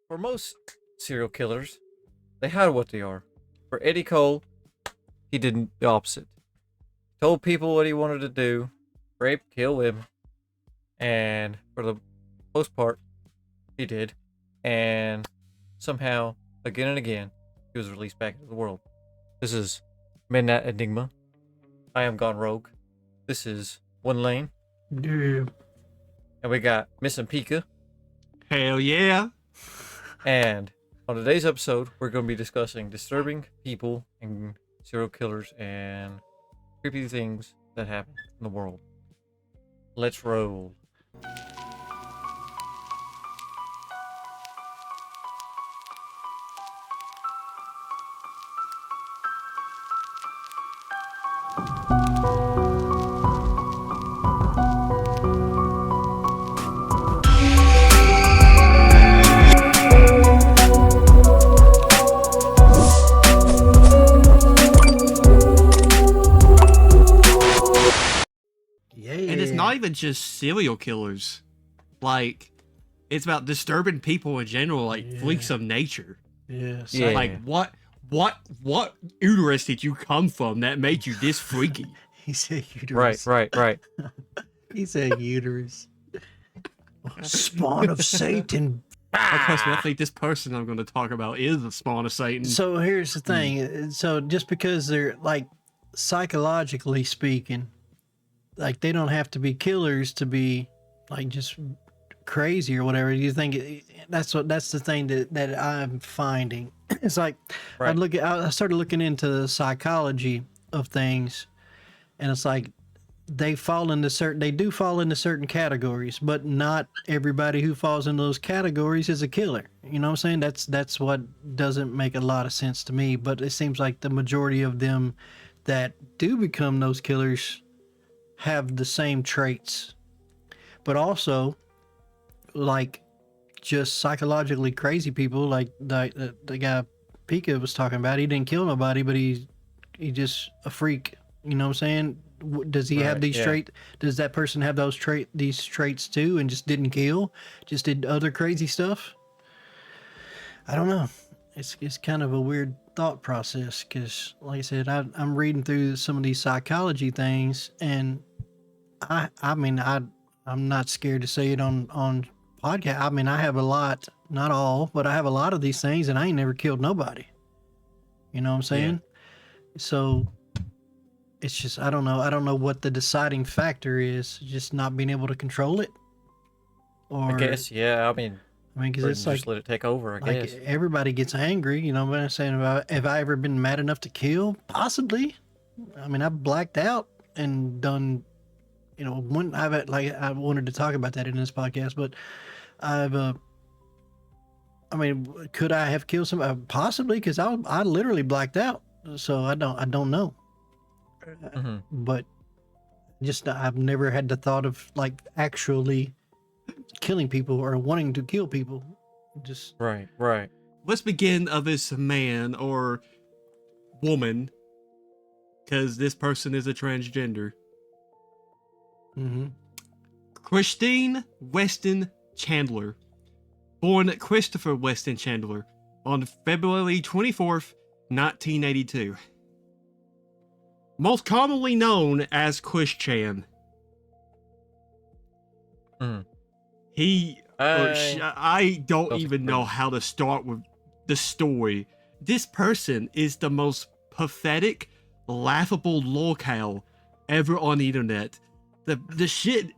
For most serial killers, they hide what they are. For Eddie Cole, he did the opposite. Told people what he wanted to do, rape, kill women, and for the most part, he did. And somehow, again and again, he was released back into the world. This is Midnight Enigma. I am GoneRouge. This is OneLane. Yeah. And we got MissingPika. Hell yeah. And on today's episode, we're going to be discussing disturbing people and serial killers and creepy things that happen in the world. Let's roll. And it's not even just serial killers. Like, it's about disturbing people in general, like freaks of nature. Yeah. Yeah. Like, what uterus did you come from that made you this freaky? He said uterus. Right. He said uterus. Spawn of Satan. I think this person I'm going to talk about is the spawn of Satan. So here's the thing. So just because they're like psychologically speaking, like they don't have to be killers to be like just crazy or whatever. You think that's the thing that I'm finding. It's like Right. I started looking into the psychology of things, and it's like they do fall into certain categories, but not everybody who falls in those categories is a killer. You know what I'm saying? That's what doesn't make a lot of sense to me. But it seems like the majority of them that do become those killers have the same traits, but also like just psychologically crazy people, like the guy Pika was talking about. He didn't kill nobody, but he just a freak. You know what I'm saying? Does he have these traits? Does that person have these traits too, and just didn't kill, just did other crazy stuff? I don't know. It's kind of a weird thought process because, like I said, I'm reading through some of these psychology things, and I'm not scared to say it on podcast. I mean, I have a lot, not all, but I have a lot of these things, and I ain't never killed nobody. You know what I'm saying? So it's just I don't know what the deciding factor is. Just not being able to control it. Or I guess, yeah. I mean, because it's just like let it take over, I like guess. everybody gets angry. You know what I'm saying? Have I ever been mad enough to kill? Possibly. I mean, I've blacked out and done. You know, when I wanted to talk about that in this podcast, but I mean, could I have killed somebody? Possibly, because I literally blacked out. So I don't know. Mm-hmm. But just I've never had the thought of like actually killing people or wanting to kill people. Just Right. Let's begin of this man or woman, because this person is a transgender. mm-hmm. Christine Weston Chandler, born Christopher Weston Chandler on February 24th, 1982. Most commonly known as Chris Chan. Mm. I don't Those even are know crazy. how to start with the story. This person is the most pathetic, laughable lolcow ever on the internet. The shit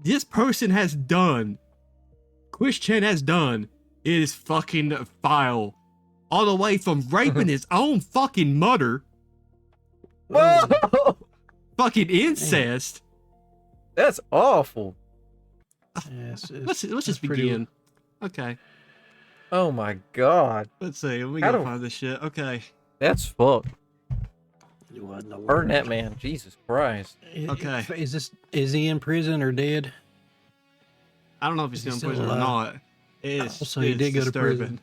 this person has done, Chris Chan has done, is fucking vile. All the way from raping his own fucking mother, Whoa! fucking incest. That's awful. Yes, Let's just begin. Okay, Oh my god. let's see. We How gotta do- find this shit. Okay, That's fucked. What in the Burn world? that man. Jesus Christ. Okay. Is he in prison or dead? I don't know if he's Is he still in still prison or alive? not. It's, Oh, so he it's did go to disturbing. prison.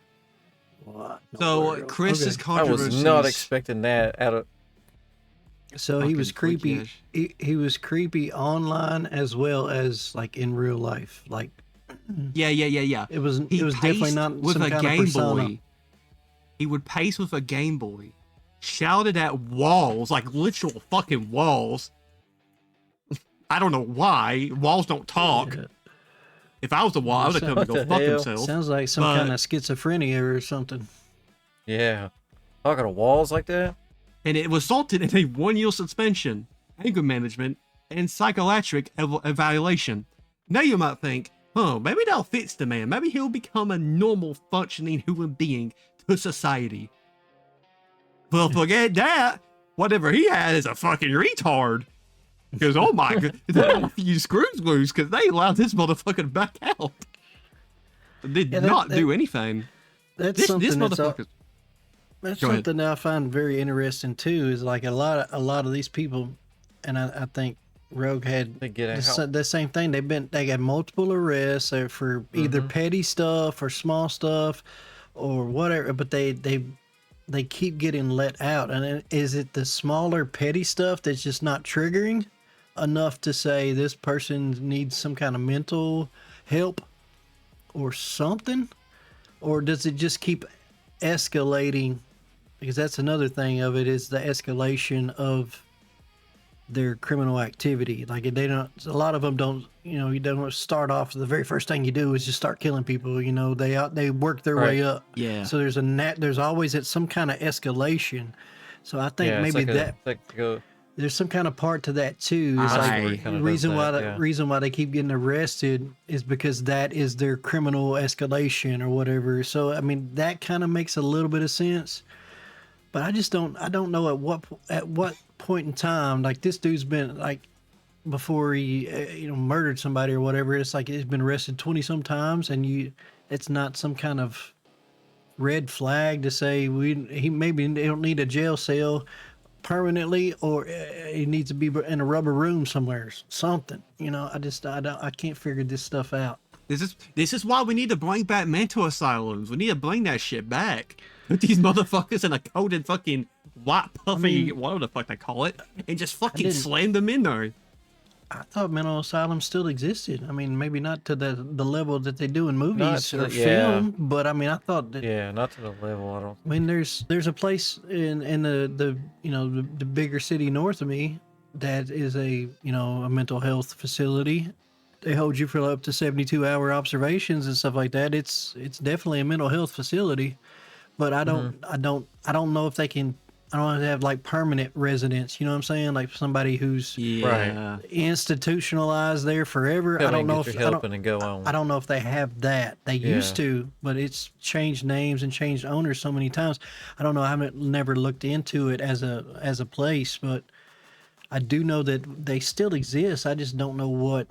What? in the So world? Chris's Okay. I controversy. was not expecting that out of. So he was fucking freaky creepy. He was creepy online as well as like in real life. Like Yeah. It was He definitely paced not with some a kind of Game persona. Boy. He would pace with a Game Boy, shouted at walls, like literal fucking walls. I don't know why. Walls don't talk. Yeah. If I was a wall, I would have come and go What the fuck hell? himself. Sounds like some But- kind of schizophrenia or something. Yeah. Talking to walls like that? And it resulted in a 1-year suspension, anger management, and psychiatric evaluation. Now you might think, maybe that'll fix the man. Maybe he'll become a normal functioning human being to society. Well, forget that. Whatever he had is a fucking retard. Because, oh my god, they had a few screws loose because they allowed this motherfucker back out. Did not do anything. That's This something motherfucker. that's Go ahead. something that I find very interesting too. Is like a lot of these people, and I think Rogue had They get out. the same thing. They got multiple arrests for either petty stuff or small stuff or whatever, but they keep getting let out. And then, is it the smaller petty stuff that's just not triggering enough to say this person needs some kind of mental help or something? Or does it just keep escalating? Because that's another thing of it, is the escalation of their criminal activity. Like they don't, a lot of them don't, you don't start off, the very first thing you do is just start killing people. They work their way up. Yeah. So there's always some kind of escalation. So I think Yeah, it's maybe like there's some kind of part to that too. It's I- like kinda does reason why that, yeah. reason why they keep getting arrested is because that is their criminal escalation or whatever. So I mean that kind of makes a little bit of sense, but I don't know at what point in time, like this dude's been like, before he murdered somebody or whatever, it's like he's been arrested 20 some times, and it's not some kind of red flag to say he maybe they don't need a jail cell permanently, or he needs to be in a rubber room somewhere, something. I can't figure this stuff out. This is why we need to bring back mental asylums. We need to bring that shit back. Put these motherfuckers in a coated fucking white puffy, whatever the fuck they call it, and just fucking didn't- slam them in there. I thought mental asylums still existed. I mean, maybe not to the level that they do in movies to or the- yeah. film, but I mean, I thought that. Yeah, not to the level, I don't. I mean, there's a place in the the bigger city north of me that is a mental health facility. They hold you for up to 72-hour observations and stuff like that. It's definitely a mental health facility, but I don't know if they can. I don't want to have like permanent residents. You know what I'm saying? Like somebody who's Yeah. institutionalized there forever. Come I don't and know get if your helping and go on. I don't know if they have that. They used Yeah. to, but it's changed names and changed owners so many times. I don't know. I haven't never looked into it as a place, but I do know that they still exist. I just don't know what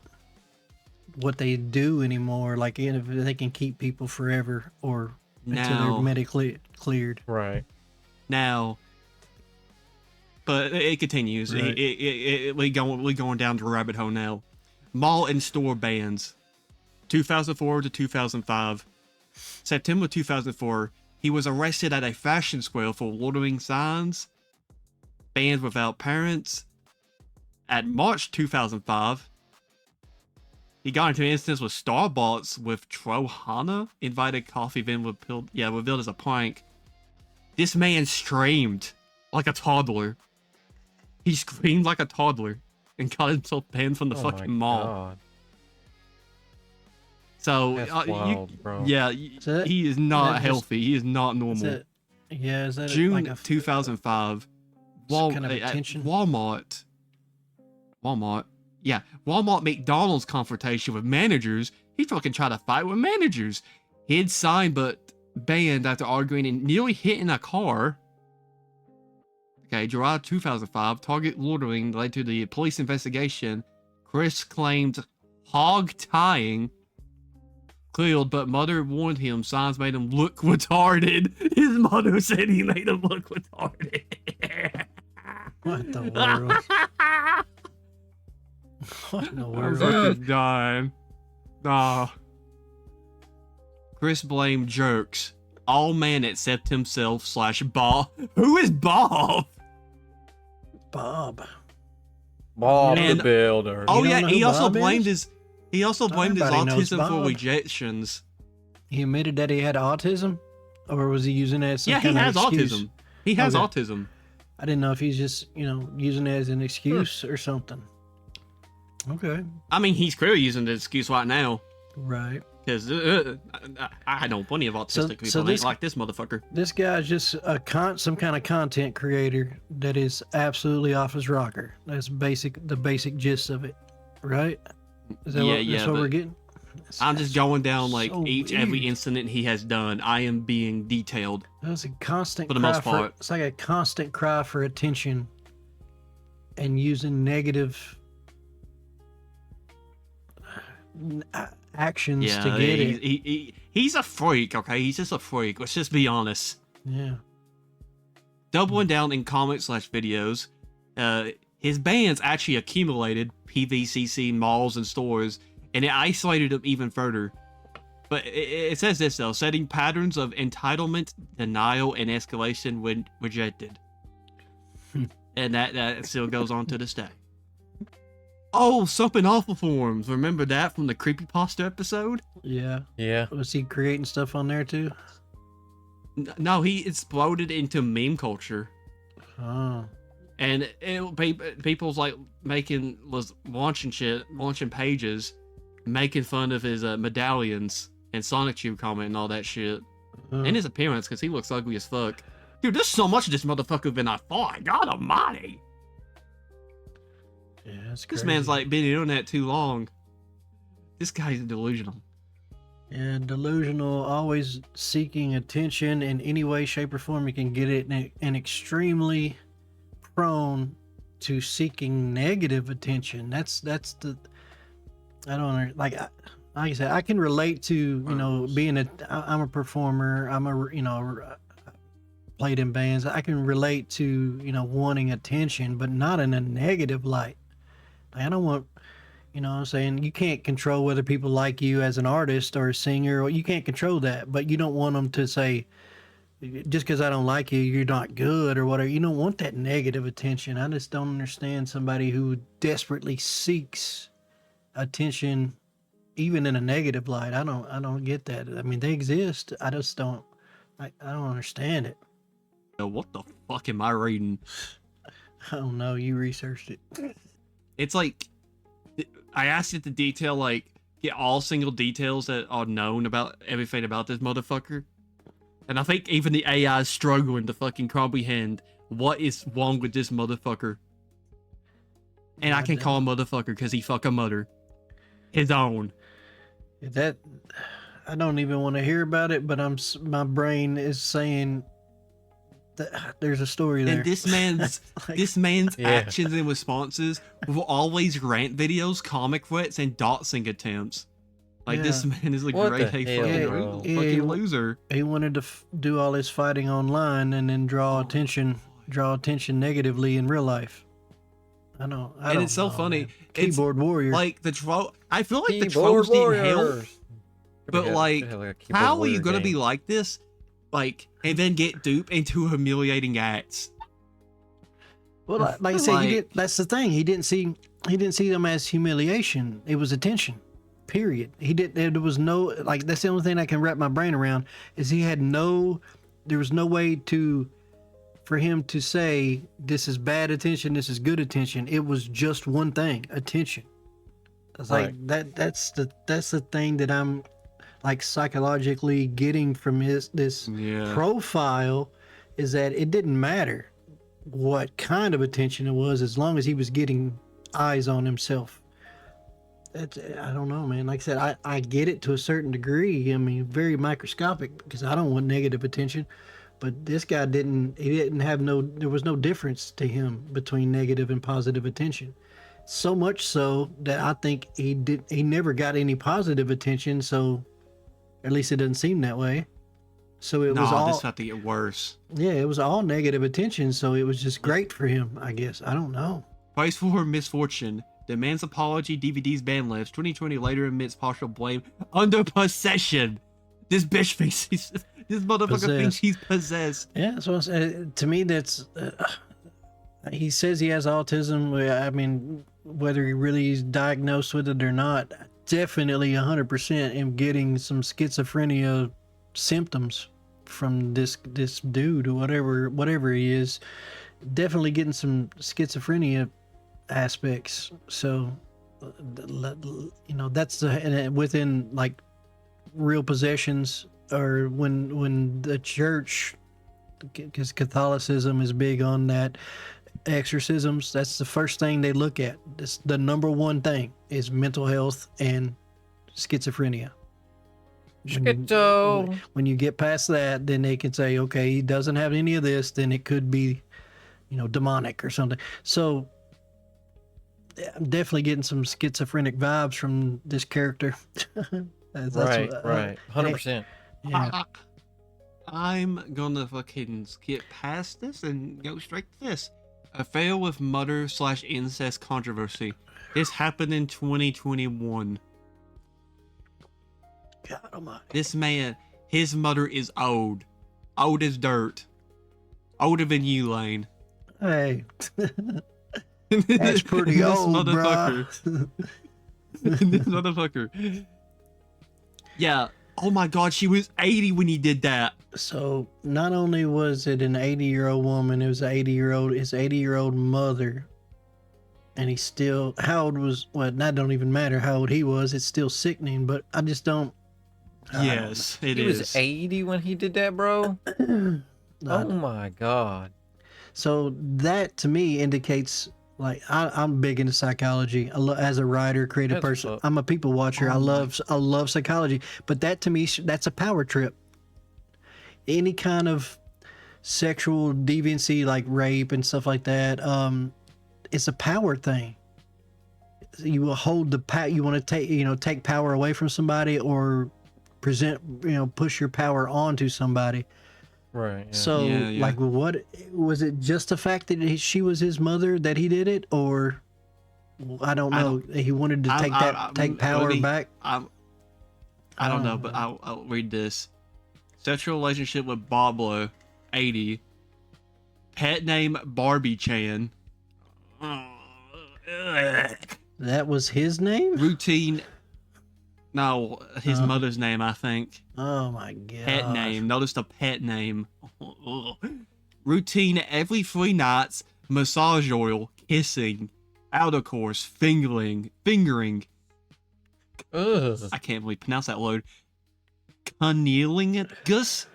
they do anymore. Like if they can keep people forever or until Now- they're medically cleared. Right. Now, but it continues. Right. We going down the rabbit hole now. Mall and store bans. 2004 to 2005. September 2004, he was arrested at a fashion square for loitering signs. Banned without parents. At March 2005, he got into an instance with Starbucks with Trohana, invited coffee, then revealed as a prank. This man screamed like a toddler. He screamed like a toddler and got himself banned from the Oh my fucking mall. God. So, That's wild, bro. that- he is is not that just- healthy. He is not normal. Is that June like a 2005, some kind of at attention? Walmart, McDonald's confrontation with managers. He fucking tried to fight with managers. He'd signed but banned after arguing and nearly hitting a car. Okay, July 2005, Target loitering led to the police investigation. Chris claimed hog tying cleared, but mother warned him signs made him look retarded. His mother said he made him look retarded. What the world? What in the I'm world? fucking dying. Nah. Chris blamed jerks. All men except himself / Bob. Who is Bob? Bob. Bob And- the Builder. Oh don't yeah, know he who also Bob blamed is? his. He also blamed his Everybody knows autism for Bob. rejections. He admitted that he had autism, or was he using it as some Yeah, he kind has of excuse? autism. He has Okay. autism. I didn't know if he's just, using it as an excuse or something. Okay. I mean, he's clearly using the excuse right now. Right. Because I know plenty of autistic people so that this- ain't like this motherfucker. This guy's just some kind of content creator that is absolutely off his rocker. That's the basic gist of it, right? Is that that's what but we're getting? I'm just going down like so every weird. incident he has done. I am being detailed. That's a constant For the cry most part. it's like a constant cry for attention and using negative actions Yeah, to get it. he's a freak, okay? He's just a freak. Let's just be honest. Yeah. Doubling down in comics / videos, his bands actually accumulated PVCC malls and stores, and it isolated them even further. But it says this though, setting patterns of entitlement, denial, and escalation when rejected. And that still goes on to this day. Oh, something awful forms. Remember that from the creepypasta episode? Yeah. Yeah. Was he creating stuff on there too? No, he exploded into meme culture. Oh. And people's like launching pages, making fun of his medallions and Sonic Tube comment and all that shit. And his appearance, because he looks ugly as fuck. Dude, there's so much of this motherfucker than I thought. God almighty. Yeah, that's This crazy. man's like been on the internet too long. This guy's delusional. Yeah, delusional, always seeking attention in any way, shape, or form he can get it, and extremely prone to seeking negative attention. That's the I don't like I said, I can relate to being I'm a performer. I'm a played in bands. I can relate to wanting attention, but not in a negative light. I don't want. You know what I'm saying? You can't control whether people like you as an artist or a singer. You can't control that, but you don't want them to say, just because I don't like you, you're not good or whatever. You don't want that negative attention. I just don't understand somebody who desperately seeks attention, even in a negative light. I don't get that. I mean, they exist. I just don't. I don't understand it. Yo, what the fuck am I reading? I don't know. You researched it. It's like, I asked it to detail, like, get all single details that are known about everything about this motherfucker. And I think even the AI is struggling to fucking comprehend what is wrong with this motherfucker. And I can call him motherfucker because he fuck a mother. His own. That I don't even want to hear about it, but my brain is saying that there's a story there. And this man's Like, this man's Yeah. actions and responses were always rant videos, comic threats, and doxing attempts. Like, this man is a What great the fucking, hell, real bro? Yeah, fucking loser. he wanted to do all his fighting online and then draw attention negatively in real life. I don't It's so know, funny. man. It's Keyboard warrior. Like the troll. I feel like the Keyboard trolls didn't help. warriors. But, Yeah, like, they have, a keyboard How are warrior you gonna game. be like this? Like, and then get duped into humiliating acts. well, like I said, like- that's the thing. He didn't see them as humiliation. It was attention. Period. There was no, like, that's the only thing I can wrap my brain around is there was no way for him to say this is bad attention, this is good attention. It was just one thing, attention. It's like Right. that's the thing that I'm like psychologically getting from this Yeah. profile is that it didn't matter what kind of attention it was as long as he was getting eyes on himself. I don't know, man. Like I said, I get it to a certain degree. I mean, very microscopic because I don't want negative attention. But this guy there was no difference to him between negative and positive attention. So much so that I think he never got any positive attention. So at least it doesn't seem that way. So it was all, this about to get worse. yeah, it was all negative attention. So it was just great for him, I guess. I don't know. Price for her misfortune. Demands apology. DVD's ban list. 2020 later admits partial blame under possession. This bitch thinks this motherfucker thinks he's possessed. Yeah, so to me, that's he says he has autism. I mean, whether he really is diagnosed with it or not, definitely 100% am getting some schizophrenia symptoms from this dude or whatever he is. Definitely getting some schizophrenia aspects. So, that's within like real possessions, or when the church, because Catholicism is big on that, exorcisms, that's the first thing they look at. It's the number one thing is mental health and schizophrenia. Schizo. When you get past that, then they can say, okay, he doesn't have any of this, then it could be, demonic or something. So I'm definitely getting some schizophrenic vibes from this character. Right. 100%. Yeah. I'm gonna fucking skip past this and go straight to this. Affair with mother/incest controversy. This happened in 2021. God almighty. This man, his mother is old. Old as dirt. Older than you, Lane. Hey. That's pretty This old, motherfucker. This motherfucker. Yeah. Oh my god, she was 80 when he did that. So not only was it an 80-year-old woman, it was his 80-year-old mother. And he still, how old was, well, that don't even matter how old he was. It's still sickening, but I just don't. Yes, it He is. was 80 when he did that, bro. Oh my god. So that to me indicates, like, I'm big into psychology. As a writer, creative That's person, what's up. I'm a people watcher. Oh I love psychology, but that to me, that's a power trip. Any kind of sexual deviancy, like rape and stuff like that, it's a power thing. You will hold the power. You want to take power away from somebody, or push your power onto somebody. Right. Yeah. So, Yeah. like, what was it? Just the fact that she was his mother that he did it, or I don't know. He wanted to take power back. I don't know, but I'll read this. Sexual relationship with Boblo, 80. Pet name Barbie Chan. That was his name. Routine. No, his mother's name, I think. Oh my god. Pet name. Notice the pet name. Routine every 3 nights. Massage oil, kissing, outer course, fingering. Ugh. I can't really pronounce that word. Cunnilingus.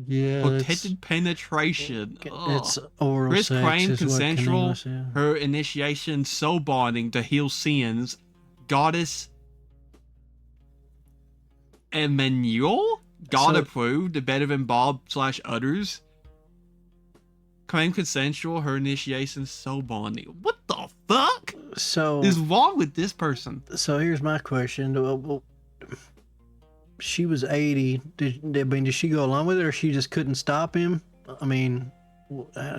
Yeah. Protected penetration. It's oral Chris sex. Crane, is what consensual. Cunnilingus, yeah. Her initiation, soul bonding to heal sins. Goddess Emmanuel? God So- approved, better than Bob/others. Claim consensual, her initiation, soul bonding. What the fuck So is wrong with this person? So here's my question. Well, she was 80. Did she go along with it, or she just couldn't stop him? I mean,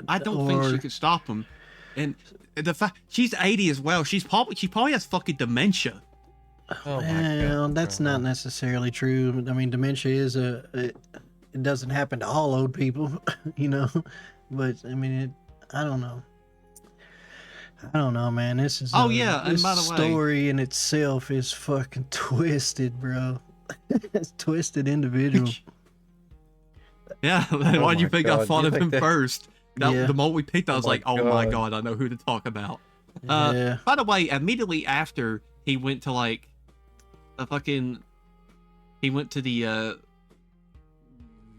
I don't think she could stop him. And the fact she's 80 as well. She probably has fucking dementia. Oh my Well, god. that's not necessarily true. I mean, dementia is it doesn't happen to all old people, But I mean, I don't know. I don't know, man. This is Oh, yeah, and this by the way- story in itself is fucking twisted, bro. It's twisted individual. Yeah, why'd you my think I God, thought you of think him that- first? Yeah. The moment we picked, I was Oh my like, oh my God. god, I know who to talk about. Yeah. By the way, immediately after he went to like he went to the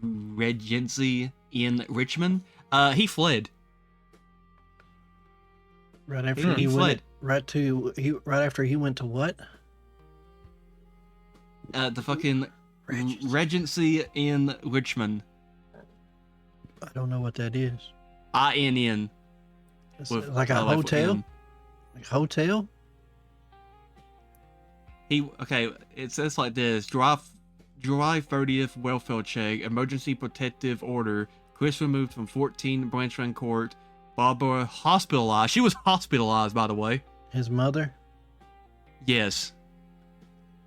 Regency in Richmond, he fled. Right after He he went, fled. right after he went to what? The fucking Regency. Regency in Richmond. I don't know what that is. INN. It's with like a LF hotel? N. Like hotel? It says like this: July 30th, welfare check, emergency protective order. Chris removed from 14 Branchland Court. Barbara hospitalized. She was hospitalized, by the way. His mother? Yes.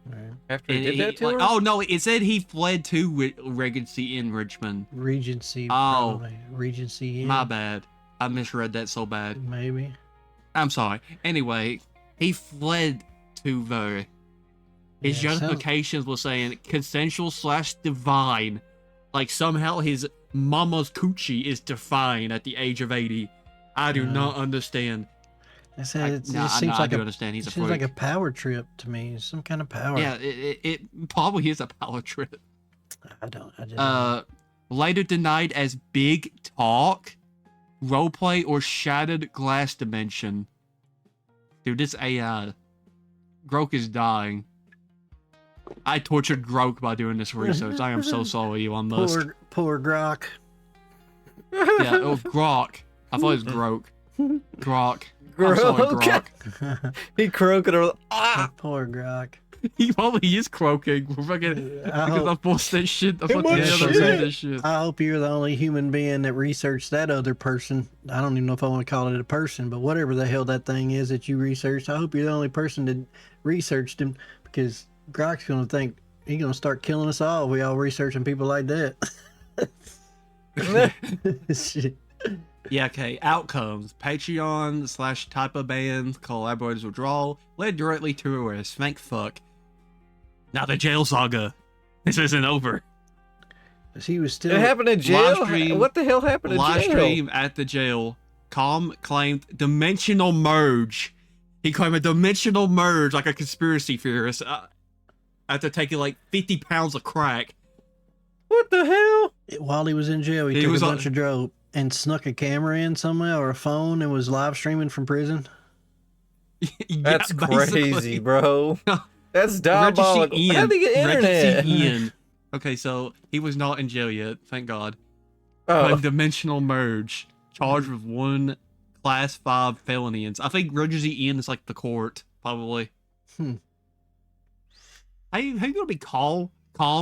Right. After he And did that to her? oh no, it said he fled to Regency in Richmond. Regency. Oh. Probably. Regency. Inn, My bad. I misread that so bad. Maybe. I'm sorry. Anyway, he fled to the His Yeah, justifications was saying consensual / divine. Like somehow his mama's coochie is defined at the age of 80. I do not understand. I said it Nah, just seems I like do understand. He's a seems like freak. a power trip to me. Some kind of power. Yeah, it probably is a power trip. I just don't. Later denied as big talk, roleplay, or shattered glass dimension. Dude, this AI. Grok is dying. I tortured Grok by doing this research. I am so sorry, Elon Musk. Poor Grok. Yeah, oh, Grok. I thought it was Grok. Grok. I'm sorry, Grok. He croaked her. Ah! Poor Grok. He probably is croaking. Because I posted that shit. I fucking much never shit. said this shit. I hope you're the only human being that researched that other person. I don't even know if I want to call it a person, but whatever the hell that thing is that you researched, I hope you're the only person that researched him, because Grok's going to think he's going to start killing us all if we all researching people like that. Shit. Yeah, okay. Outcomes. Patreon / type of bands, collaborators withdrawal, led directly to arrest. Thank fuck. Now the jail saga. This isn't over. He was still. It happened in jail? Live stream- What the hell happened in Live jail? stream at the jail. Calm claimed dimensional merge. He claimed a dimensional merge like a conspiracy theorist after taking like 50 pounds of crack. What the hell? While he was in jail, he took a bunch of dope and snuck a camera in somewhere or a phone and was live streaming from prison. That's basically. crazy, bro. That's Reggie diabolical. C. How did he get internet? Reggie C. Ian. Okay, so he was not in jail yet, thank God. Oh, Dimensional merge. Charged with 1 class 5 felony. I think Reggie C. Ian is like the court, probably. How you gonna be calm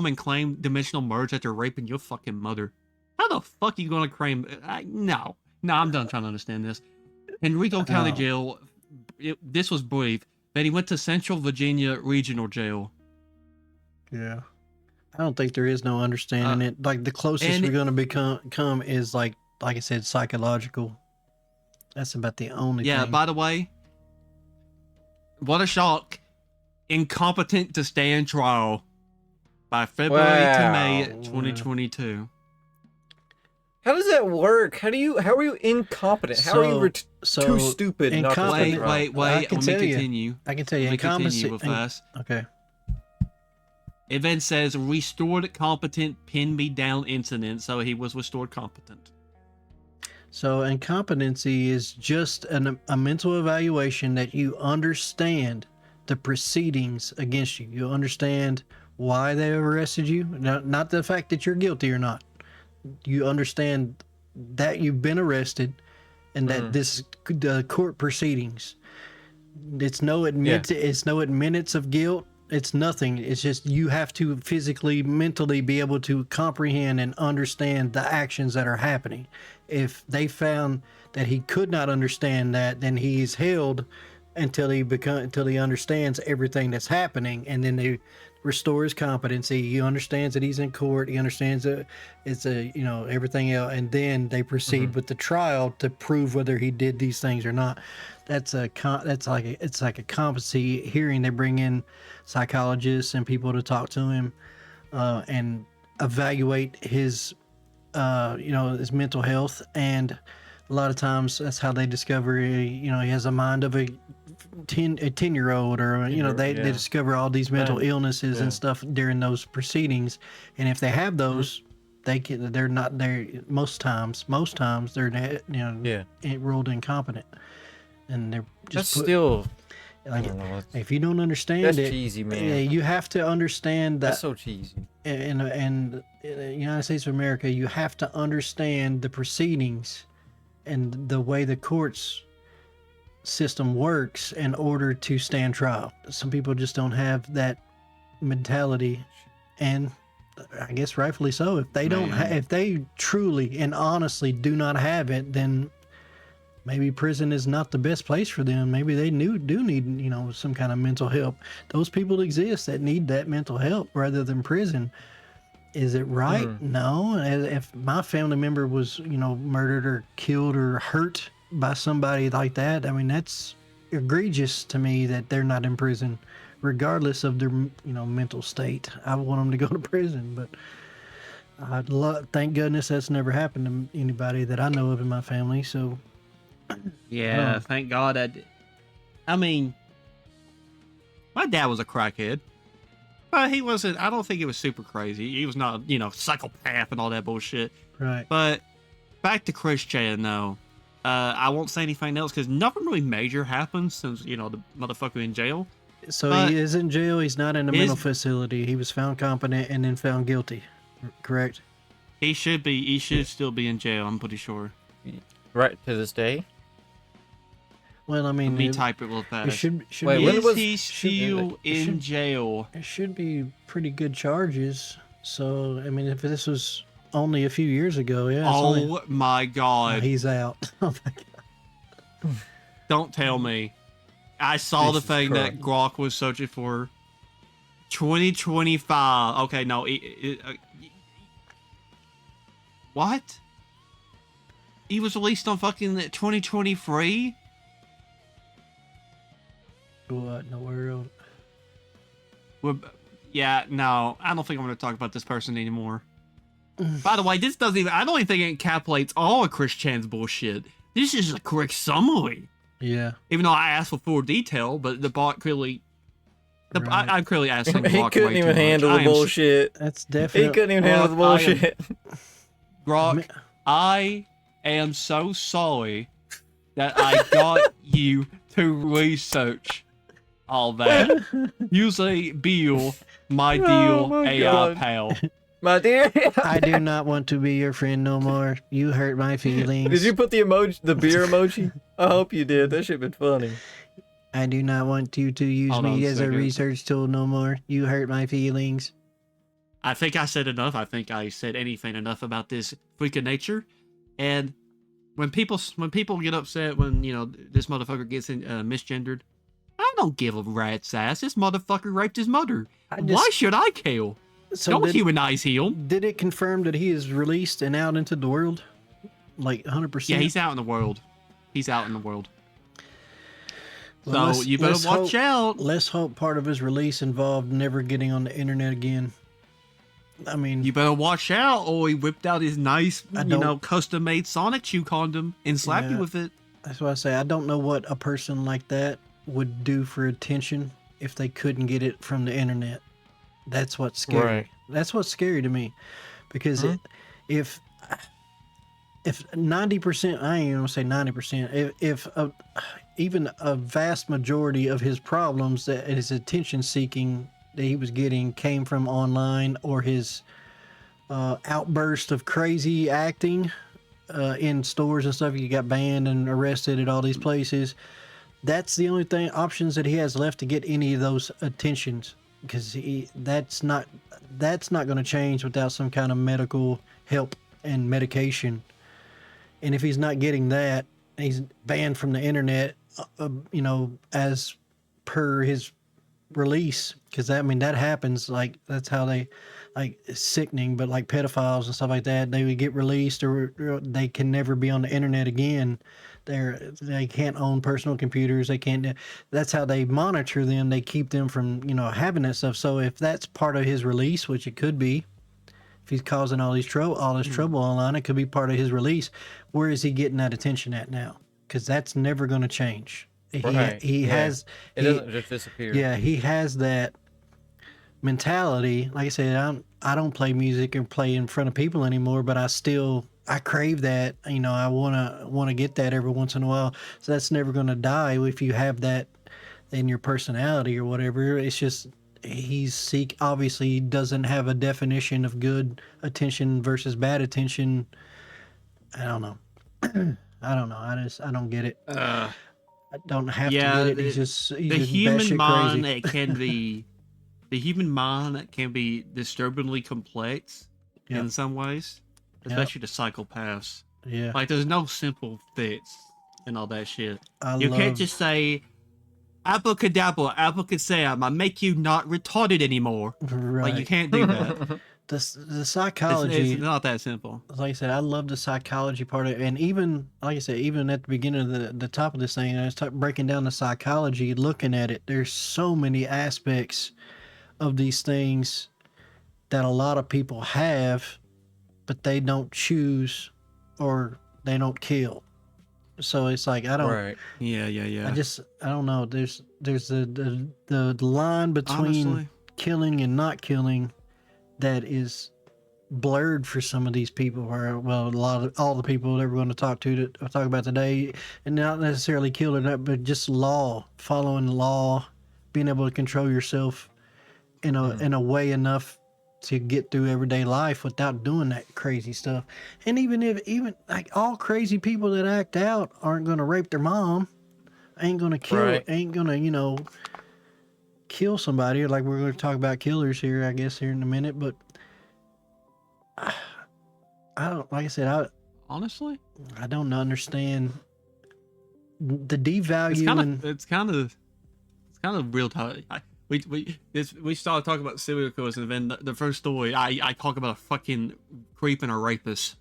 and claim dimensional merge after raping your fucking mother? How the fuck are you gonna claim? No, I'm done trying to understand this. Henrico County Jail. This was brief. Then he went to Central Virginia Regional Jail. Yeah. I don't think there is no understanding it. Like the closest we're going to become is like I said, psychological. That's about the only thing. Yeah, by the way, what a shock. Incompetent to stand trial by February to May 2022. how does that work? How are you incompetent? How are you too stupid not to stand trial? Wait. Let me continue. I can tell you. Continue real fast. Okay. It then says restored competent pin me down incident, so he was restored competent. So incompetency is just a mental evaluation that you understand the proceedings against you. You understand why they arrested you, not the fact that you're guilty or not. You understand that you've been arrested and that this court proceedings. It's no admittance of guilt. It's nothing. It's just you have to physically, mentally be able to comprehend and understand the actions that are happening. If they found that he could not understand that, then he is held until he understands everything that's happening, and then they restore his competency. He understands that he's in court. He understands that it's everything else, and then they proceed with the trial to prove whether he did these things or not. It's like a competency hearing. They bring in psychologists and people to talk to him and evaluate his his mental health, and a lot of times that's how they discover he has a mind of a 10-year-old, or they discover all these mental illnesses and stuff during those proceedings. And if they have those, they're not there most times they're ruled incompetent, and they're just I don't know, if you don't understand that's it, cheesy, man. You have to understand that. That's so cheesy. In the United States of America, you have to understand the proceedings and the way the courts system works in order to stand trial. Some people just don't have that mentality, and I guess rightfully so. If they don't, if they truly and honestly do not have it, then maybe prison is not the best place for them. Maybe they do need, some kind of mental help. Those people exist that need that mental help rather than prison. Is it right? No. If my family member was, murdered or killed or hurt by somebody like that, I mean, that's egregious to me that they're not in prison regardless of their mental state. I want them to go to prison, but thank goodness that's never happened to anybody that I know of in my family. So Yeah, thank God I mean, my dad was a crackhead, but he wasn't. I don't think he was super crazy. He was not, psychopath and all that bullshit. right. But back to Chris Chan, though. I won't say anything else because nothing really major happened since the motherfucker in jail. So But he is in jail. He's not in a mental facility. He was found competent and then found guilty. Correct. He should be. He should still be in jail. I'm pretty sure. Right to this day. Well, I mean, Let me type it real fast. it should Wait, be, when Is was- he still in jail? it should be pretty good charges. So I mean, if this was only a few years ago, yeah. Oh my God! He's out. Oh my God. Don't tell me. I saw Jesus the thing that Grok was searching for. 2025. Okay, no. What? He was released on fucking 2023? What in the world? Yeah, no. I don't think I'm going to talk about this person anymore. By the way, this doesn't even... I don't even think it encapsulates all of Chris Chan's bullshit. This is a correct summary. Yeah. Even though I asked for full detail, but the bot clearly... Right. I'm clearly asking He Grok couldn't way even too handle much. the bullshit. That's He definitely. couldn't even handle the bullshit. Grok, I am so sorry that I got you to research all that. Usually, Bill, my deal, Oh my AI God. pal. My dear. I do not want to be your friend no more. You hurt my feelings. Did you put the beer emoji? I hope you did. That shit been funny. I do not want you to use Hold on me a as a second. research tool no more. You hurt my feelings. I think I said enough. I think I said anything enough about this freak of nature. And when people get upset when this motherfucker gets misgendered, I don't give a rat's ass. This motherfucker raped his mother. Why should I care? So Don't did, humanize him. did it confirm that he is released and out into the world? Like 100%? Yeah, he's out in the world. He's out in the world. Well, So let's- you better let's watch out. Let's hope part of his release involved never getting on the internet again. I mean, You better watch out, or he whipped out his nice, I don't- custom-made Sonic Chew condom and slapped you Yeah. with it. that's why I say I don't know what a person like that would do for attention if they couldn't get it from the internet. That's what's scary. Right. That's what's scary to me, because if 90%, I ain't gonna say 90%, if even a vast majority of his problems, that his attention seeking that he was getting came from online, or his outburst of crazy acting in stores and stuff, he got banned and arrested at all these places. That's the only options that he has left to get any of those attentions, because that's not going to change without some kind of medical help and medication. And if he's not getting that, he's banned from the internet, as per his release. Because that happens. Like, that's how they, like, it's sickening. But like pedophiles and stuff like that, they would get released, or they can never be on the internet again. They can't own personal computers. They can't. That's how they monitor them. They keep them from having that stuff. So if that's part of his release, which it could be, if he's causing all this trouble online, it could be part of his release. Where is he getting that attention at now? Because that's never going to change. Right. He Yeah. has. It doesn't just disappear. Yeah, he has that mentality. Like I said, I don't play music or play in front of people anymore, but I crave that. I wanna get that every once in a while. So that's never gonna die if you have that in your personality or whatever. It's just obviously he doesn't have a definition of good attention versus bad attention. I don't know. I don't know. I don't get it. I don't have to get it. He's just the human batshit mind. crazy. It can be the human mind can be disturbingly complex Yep. in some ways, especially the psychopaths. Yeah. Like, there's no simple fix and all that shit. I You love, can't just say, abracadabra, abracadabra, I make you not retarded anymore. right. Like, you can't do that. the psychology. It's not that simple. Like I said, I love the psychology part of it. And even, like I said, even at the beginning of the top of this thing, I start breaking down the psychology, looking at it. There's so many aspects of these things that a lot of people have, but they don't choose or they don't kill. So it's like, I don't, Right. Yeah. I don't know. There's the line between Honestly, killing and not killing that is blurred for some of these people, or well, all the people that we're going to talk about today, and not necessarily kill or not, but just following law, being able to control yourself in a way enough to get through everyday life without doing that crazy stuff. And even like all crazy people that act out aren't going to rape their mom, ain't going to kill, Right. ain't going to kill somebody. Like we're going to talk about killers here, I guess, here in a minute, but I don't, like I said, honestly, I don't understand the devaluing. it's kind of real talk. We started talking about serial killers, and then the first story, I talk about a fucking creep and a rapist.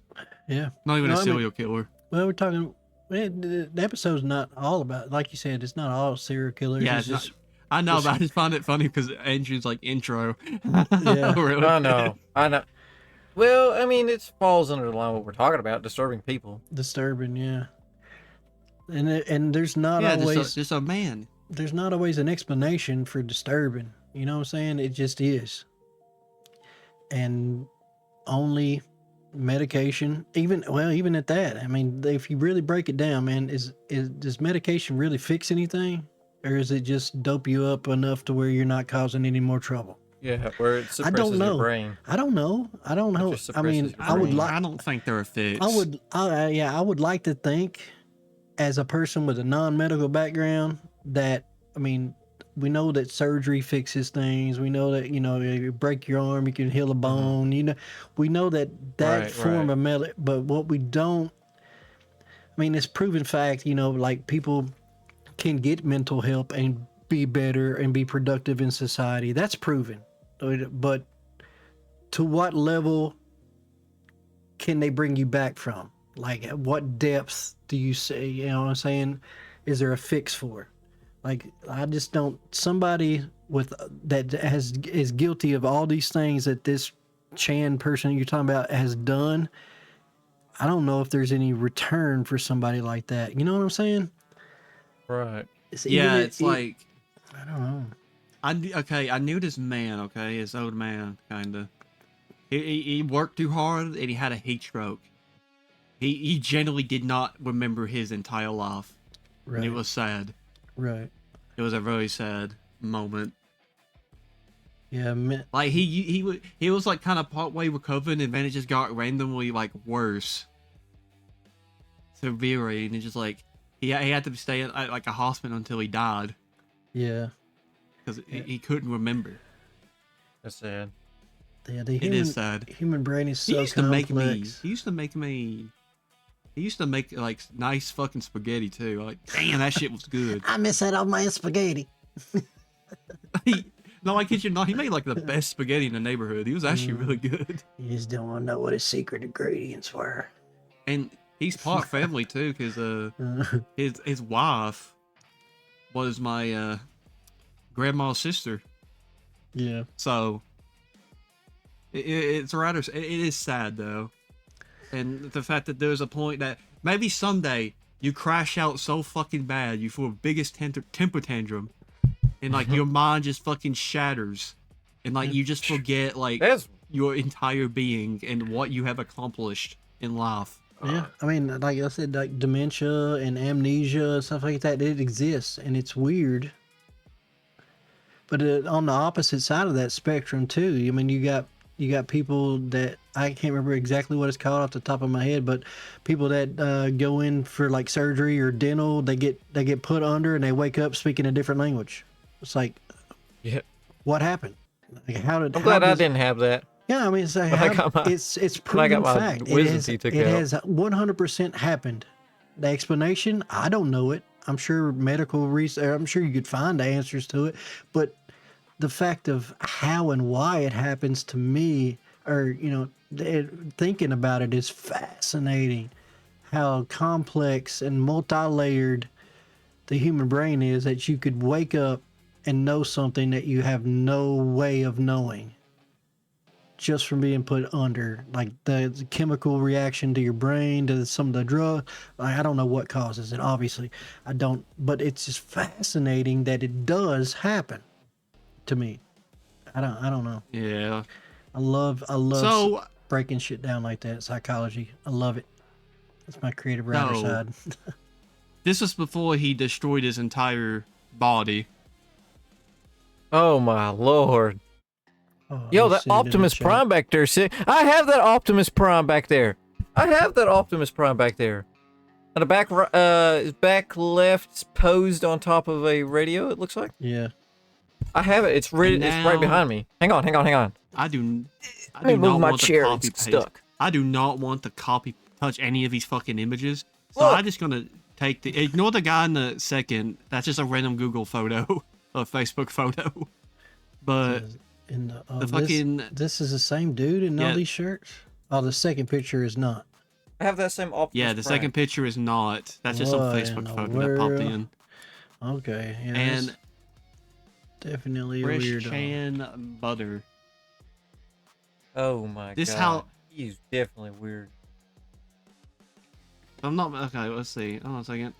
Yeah. Not even No, a I mean- serial killer. Well, we're talking. The episode's not all about, like you said, it's not all serial killers. Yeah, it's just I know, just- but I just find it funny because Andrew's like intro. Yeah. Really. I know. Well, I mean, it falls under the line what we're talking about, disturbing people. disturbing. Yeah. And there's not Yeah, always just a man. there's not always an explanation for disturbing. You know what I'm saying? It just is. And only medication, even at that. I mean, if you really break it down, man, does medication really fix anything, or is it just dope you up enough to where you're not causing any more trouble? Yeah, where it suppresses don't know. your brain. I don't know. just I mean, suppresses your I would brain. like. I don't think they're a fix. I would like to think, as a person with a non-medical background, that, I mean, we know that surgery fixes things. We know that, you break your arm, you can heal a bone. We know that Right, form right. of medical. But what we don't, I mean, it's proven fact. Like people can get mental help and be better and be productive in society. That's proven. But to what level can they bring you back from? Like, at what depth do you say, you know what I'm saying? Is there a fix for it? Like, I just don't, somebody is guilty of all these things that this Chan person you're talking about has done. I don't know if there's any return for somebody like that. You know what I'm saying? Right. Yeah, it's like, I don't know. I knew this man, this old man, kind of. He worked too hard, and he had a heat stroke. He generally did not remember his entire life. Right. And it was sad. Right. It was a very sad moment. Yeah. Like he was like kind of partway recovering, and then it just got randomly like worse, severe, and it just like he had to stay at like a hospital until he died Yeah. because he couldn't remember. That's sad. Yeah. The It is sad. human brain is so He used to make complex. He used to make like nice fucking spaghetti too. Like, damn, that shit was good. I miss that old man spaghetti. No, I kid you not. He made like the best spaghetti in the neighborhood. He was actually really good. You just don't want to know what his secret ingredients were. And he's part family too, because his wife was my grandma's sister. Yeah. So it's rather, it is sad though, and the fact that there's a point that maybe someday you crash out so fucking bad, you feel biggest temper tantrum, and like your mind just fucking shatters, and like you just forget like That's your entire being and what you have accomplished in life. Yeah, I mean, like I said, like dementia and amnesia and stuff like that, it exists, and it's weird. But on the opposite side of that spectrum too, I mean, you got people that I can't remember exactly what it's called off the top of my head, but people that go in for like surgery or dental, they get put under and they wake up speaking a different language. It's like, yeah. what happened? Like, I'm glad I didn't have that. Yeah, I mean, it's like, When I got my- it's when I proven got my fact. wisdom teeth took it out. has 100% happened. The explanation, I don't know it. I'm sure medical research, I'm sure you could find the answers to it, but the fact of how and why it happens, to me, or thinking about it is fascinating. How complex and multi-layered the human brain is, that you could wake up and know something that you have no way of knowing just from being put under, like the chemical reaction to your brain, to some of the drug. I don't know what causes it, obviously. I don't, but it's just fascinating that it does happen to me. I don't know. Yeah. I love So breaking shit down like that, psychology. I love it. That's my creative writer No. side. this was before he destroyed his entire body. Oh my lord. Oh, Yo, you that said it in the Optimus chat. Prime back there, sick. I have that Optimus Prime back there. And the back left posed on top of a radio, it looks like. Yeah. I have it. It's right now- behind me. Hang on. I do Let me move not my want chair. to copy It's paste. stuck. I do not want to copy touch any of these fucking images. So Look. I'm just gonna ignore the guy in the second. That's just a random Google photo or Facebook photo. But In the, the fucking this is the same dude in all Yeah. these shirts. Oh, the second picture is not. I have that same Optimus yeah, the second picture is not. That's just some What in Facebook the photo that popped world? in. Okay, yeah, And that's definitely a Fresh weirdo. Chan Butter. Oh my This god. how- He's definitely weird. I'm not okay. Let's see. Hold on a second.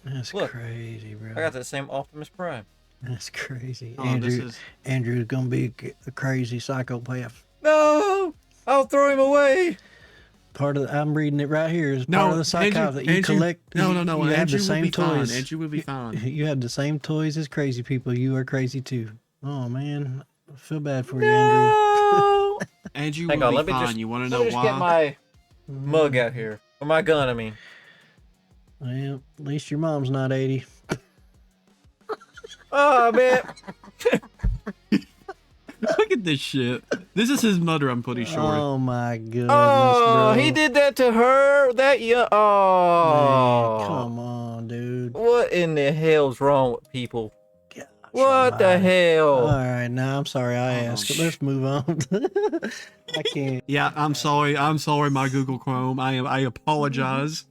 That's Look, crazy, bro. I got that same Optimus Prime. That's crazy. Oh, this is Andrew's gonna be a crazy psychopath. No! I'll throw him away! I'm reading it right here. It's part of the psychology. You collect. No. You have Andrew the will same be fine. toys. Andrew will be fine. You have the same toys as crazy people. You are crazy too. Oh man, I feel bad for you, Andrew. No! Andrew Hang will on, be let me fine. just, You want to let know me just why? get my mug out here. Or my gun, I mean. Well, at least your mom's not 80. Oh, man. Look at this shit. This is his mother, I'm pretty sure. Oh my goodness, Oh, bro. he did that to her? Oh. Man, come on, dude. What in the hell's wrong with people? Gosh What the almighty. hell? All right, now I'm sorry I Hold on. asked. Let's move on. I can't. Yeah, I'm sorry. I'm sorry, my Google Chrome. I apologize.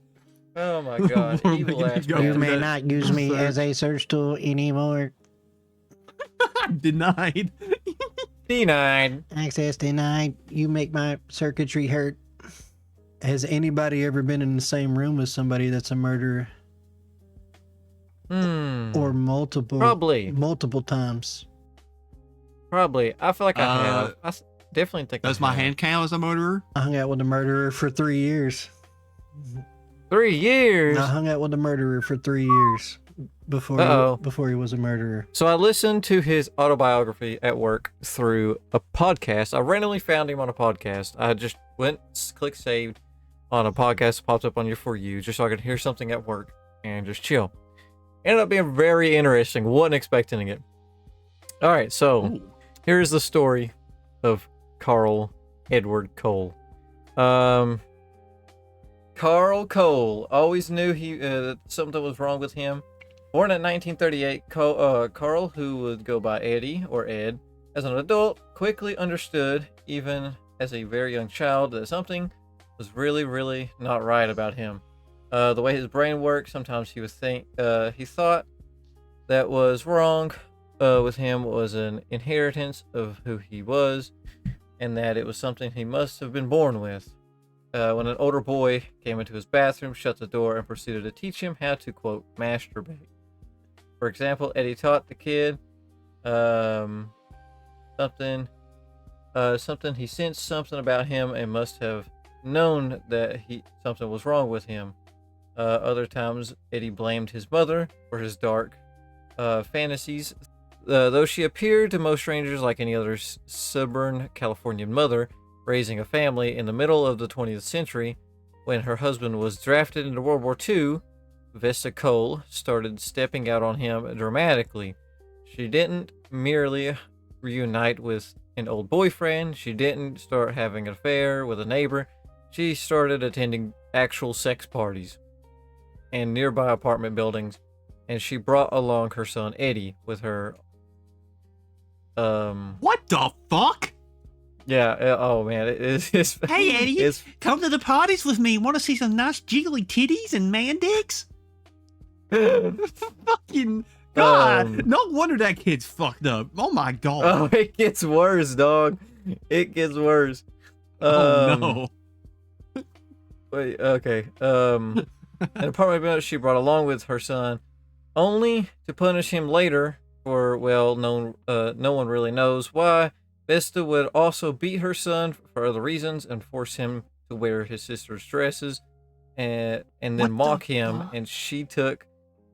Oh my god. We're Evil gonna ass go You through man. may that not use me search. as a search tool anymore. Denied. Denied. Access denied. You make my circuitry hurt. Has anybody ever been in the same room with somebody that's a murderer? Or multiple Probably. times? Probably. I feel like I Uh, have. Definitely think Does I my have. hand count as a murderer? I hung out with a murderer for 3 years. 3 years. I hung out with a murderer for 3 years Uh-oh. before he was a murderer. So I listened to his autobiography at work through a podcast. I randomly found him on a podcast. I just went, click saved on a podcast, popped up on your For You, just so I could hear something at work and just chill. Ended up being very interesting. Wasn't expecting it. All right, so Ooh. here's the story of Carl Edward Cole. Carl Cole always knew something was wrong with him. Born in 1938, Carl, who would go by Eddie or Ed, as an adult, quickly understood, even as a very young child, that something was really, really not right about him. The way his brain worked, sometimes he thought that was wrong with him was an inheritance of who he was, and that it was something he must have been born with. When an older boy came into his bathroom, shut the door, and proceeded to teach him how to, quote, masturbate. For example, Eddie taught the kid something he sensed something about him and must have known that something was wrong with him. Other times, Eddie blamed his mother for his dark fantasies. Though she appeared to most strangers like any other stubborn Californian mother, raising a family in the middle of the 20th century, when her husband was drafted into World War II, Vesta Cole started stepping out on him dramatically. She didn't merely reunite with an old boyfriend. She didn't start having an affair with a neighbor. She started attending actual sex parties in nearby apartment buildings, and she brought along her son Eddie with her. What the fuck? Yeah. Oh man, it's Hey, Eddie, it's come to the parties with me. Want to see some nice jiggly titties and man dicks? Fucking God. No wonder that kid's fucked up. Oh my God. Oh, it gets worse, dog. It gets worse. Oh no. Wait, okay. An apartment building she brought along with her son, only to punish him later for, well, no one really knows why. Vesta would also beat her son for other reasons and force him to wear his sister's dresses and then What the mock him. fuck? And she took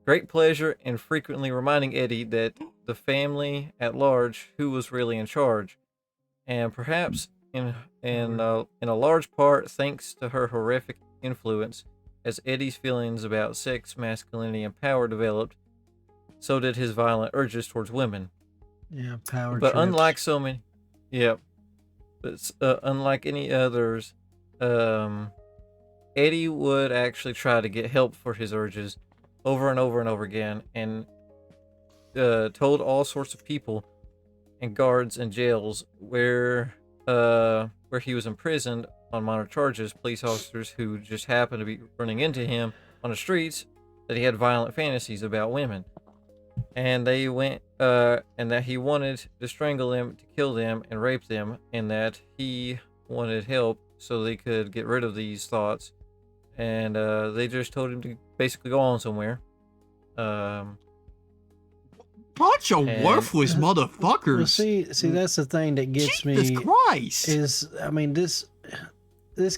great pleasure in frequently reminding Eddie that the family at large who was really in charge. And perhaps in a large part thanks to her horrific influence, as Eddie's feelings about sex, masculinity, and power developed, so did his violent urges towards women. Yeah, power. But trips. unlike so many, yeah, but unlike any others, Eddie would actually try to get help for his urges over and over and over again, and told all sorts of people and guards and jails where he was imprisoned on minor charges, police officers who just happened to be running into him on the streets, that he had violent fantasies about women, and they went and that he wanted to strangle them, to kill them, and rape them, and that he wanted help so they could get rid of these thoughts, and they just told him to basically go on somewhere. Bunch of worthless Well, motherfuckers. see, that's the thing that gets Jesus me. Christ. Is, I mean, this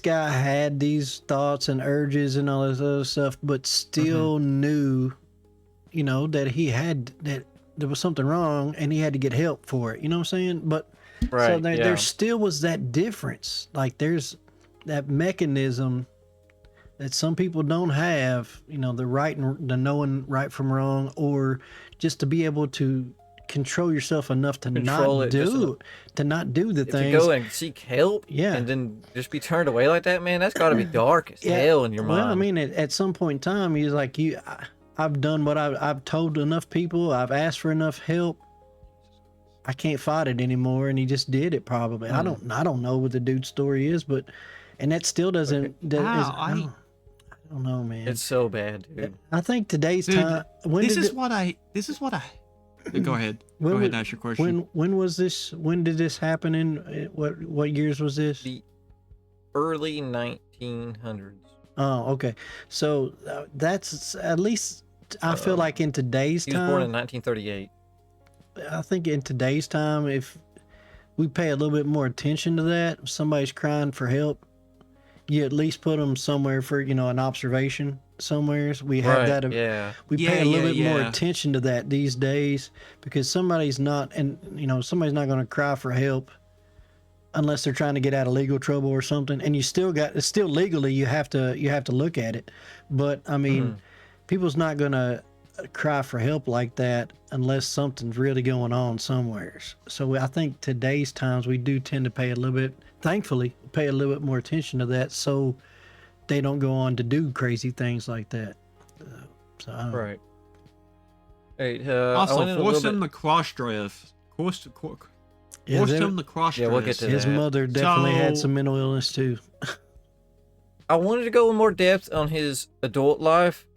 guy had these thoughts and urges and all this other stuff, but still knew, you know, that there was something wrong and he had to get help for it. You know what I'm saying? But Right. so there still was that difference. Like there's that mechanism that some people don't have. You know, the knowing right from wrong, or just to be able to control yourself enough to Control it just not do the If things. you go and seek help, Yeah. and then just be turned away like that, man, that's got to be dark as Yeah. hell in your mind. Well, I mean, at some point in time, he's like, I've done what I've told enough people. I've asked for enough help. I can't fight it anymore, and he just did it. Probably. I don't know what the dude's story is, and that still doesn't. I don't know, man. It's so bad, dude. I think today's Dude, time. This is what I. Go ahead. Go ahead and ask your question. When was this? When did this happen? In what years was this? The early 1900s. Oh, okay. So that's at least I feel like in today's He was born in time. 1938. I think in today's time, if we pay a little bit more attention to that, if somebody's crying for help, you at least put them somewhere for an observation somewhere. We have Right, that. yeah. We pay a little bit more yeah. attention to that these days, because somebody's not going to cry for help unless they're trying to get out of legal trouble or something. And it's still legally you have to look at it. But I mean, people's not going to cry for help like that unless something's really going on somewhere. So I think today's times we do tend to thankfully pay a little bit more attention to that, so they don't go on to do crazy things like that. So I don't know. Right. Hey, Also, force him to cross dress. Force Yeah, him to cross dress. Yeah, we'll get to his that. mother definitely had So- some mental illness too. I wanted to go in more depth on his adult life,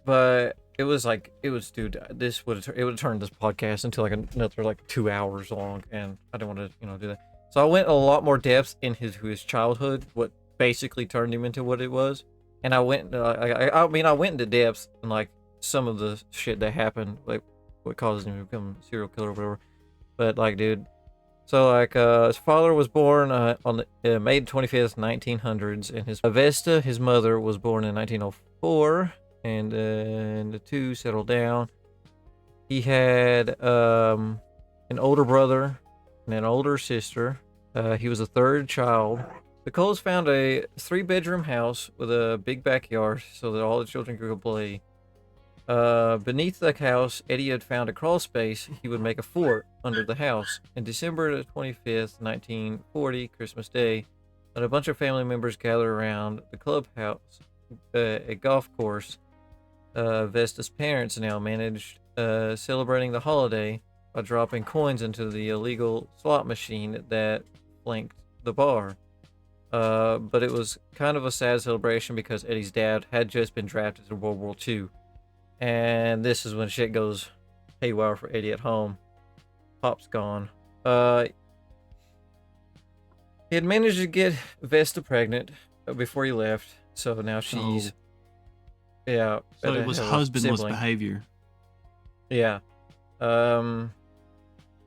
but dude, this would have turned this podcast into like another 2 hours long, and I didn't want to do that. So I went a lot more depth in his childhood, what basically turned him into what it was, and I went I went into depth in like some of the shit that happened, like what caused him to become a serial killer or whatever. But like, dude, so his father was born on May 25th, 1900s, and his Vesta, his mother, was born in 1904. And the two settled down. He had an older brother and an older sister. He was the third child. The Coles found a 3-bedroom house with a big backyard so that all the children could play. Beneath the house, Eddie had found a crawl space he would make a fort under the house. On December 25th, 1940, Christmas Day, when a bunch of family members gathered around the clubhouse, a golf course, Vesta's parents now managed celebrating the holiday by dropping coins into the illegal slot machine that flanked the bar. But it was kind of a sad celebration because Eddie's dad had just been drafted in World War II. And this is when shit goes haywire for Eddie at home. Pop's gone. He had managed to get Vesta pregnant before he left, so now she's yeah. So it was husbandless sibling. behavior. Yeah.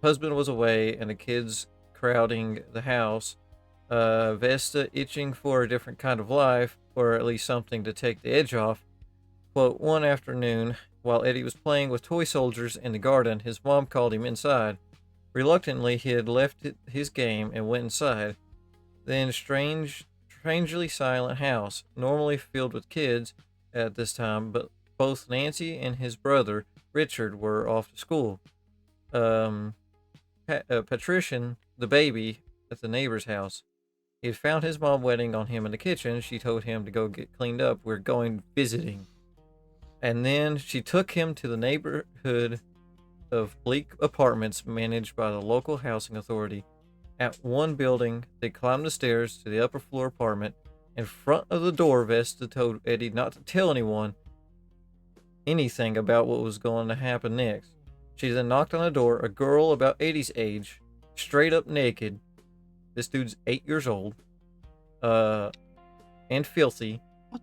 Husband was away, and the kids crowding the house. Vesta itching for a different kind of life, or at least something to take the edge off. Quote, one afternoon, while Eddie was playing with toy soldiers in the garden, his mom called him inside. Reluctantly, he had left his game and went inside. Then strangely silent house, normally filled with kids at this time, but both Nancy and his brother, Richard, were off to school. Patrician, the baby, at the neighbor's house. He had found his mom waiting on him in the kitchen. She told him to go get cleaned up. We're going visiting. And then she took him to the neighborhood of bleak apartments managed by the local housing authority. At one building, they climbed the stairs to the upper floor apartment. In front of the door, Vesta told Eddie not to tell anything about what was going to happen next. She then knocked on the door. A girl about Eddie's age, straight up naked. This dude's 8 years old, and filthy.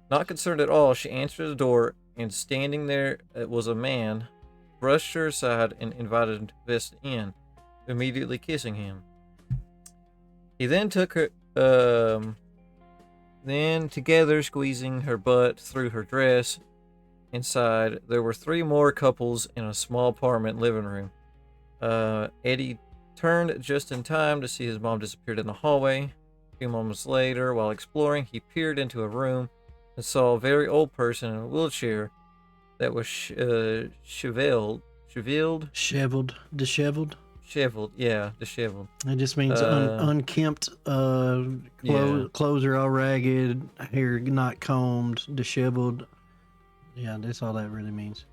Not concerned at all, she answered the door, and standing there was a man, brushed her aside and invited Vesta in, immediately kissing him. He then took her, then together squeezing her butt through her dress. Inside, there were 3 more couples in a small apartment living room. Eddie turned just in time to see his mom disappeared in the hallway. A few moments later, while exploring, he peered into a room and saw a very old person in a wheelchair that was disheveled. Yeah, disheveled. It just means unkempt. Clothes are all ragged, hair not combed, disheveled. Yeah, that's all that really means.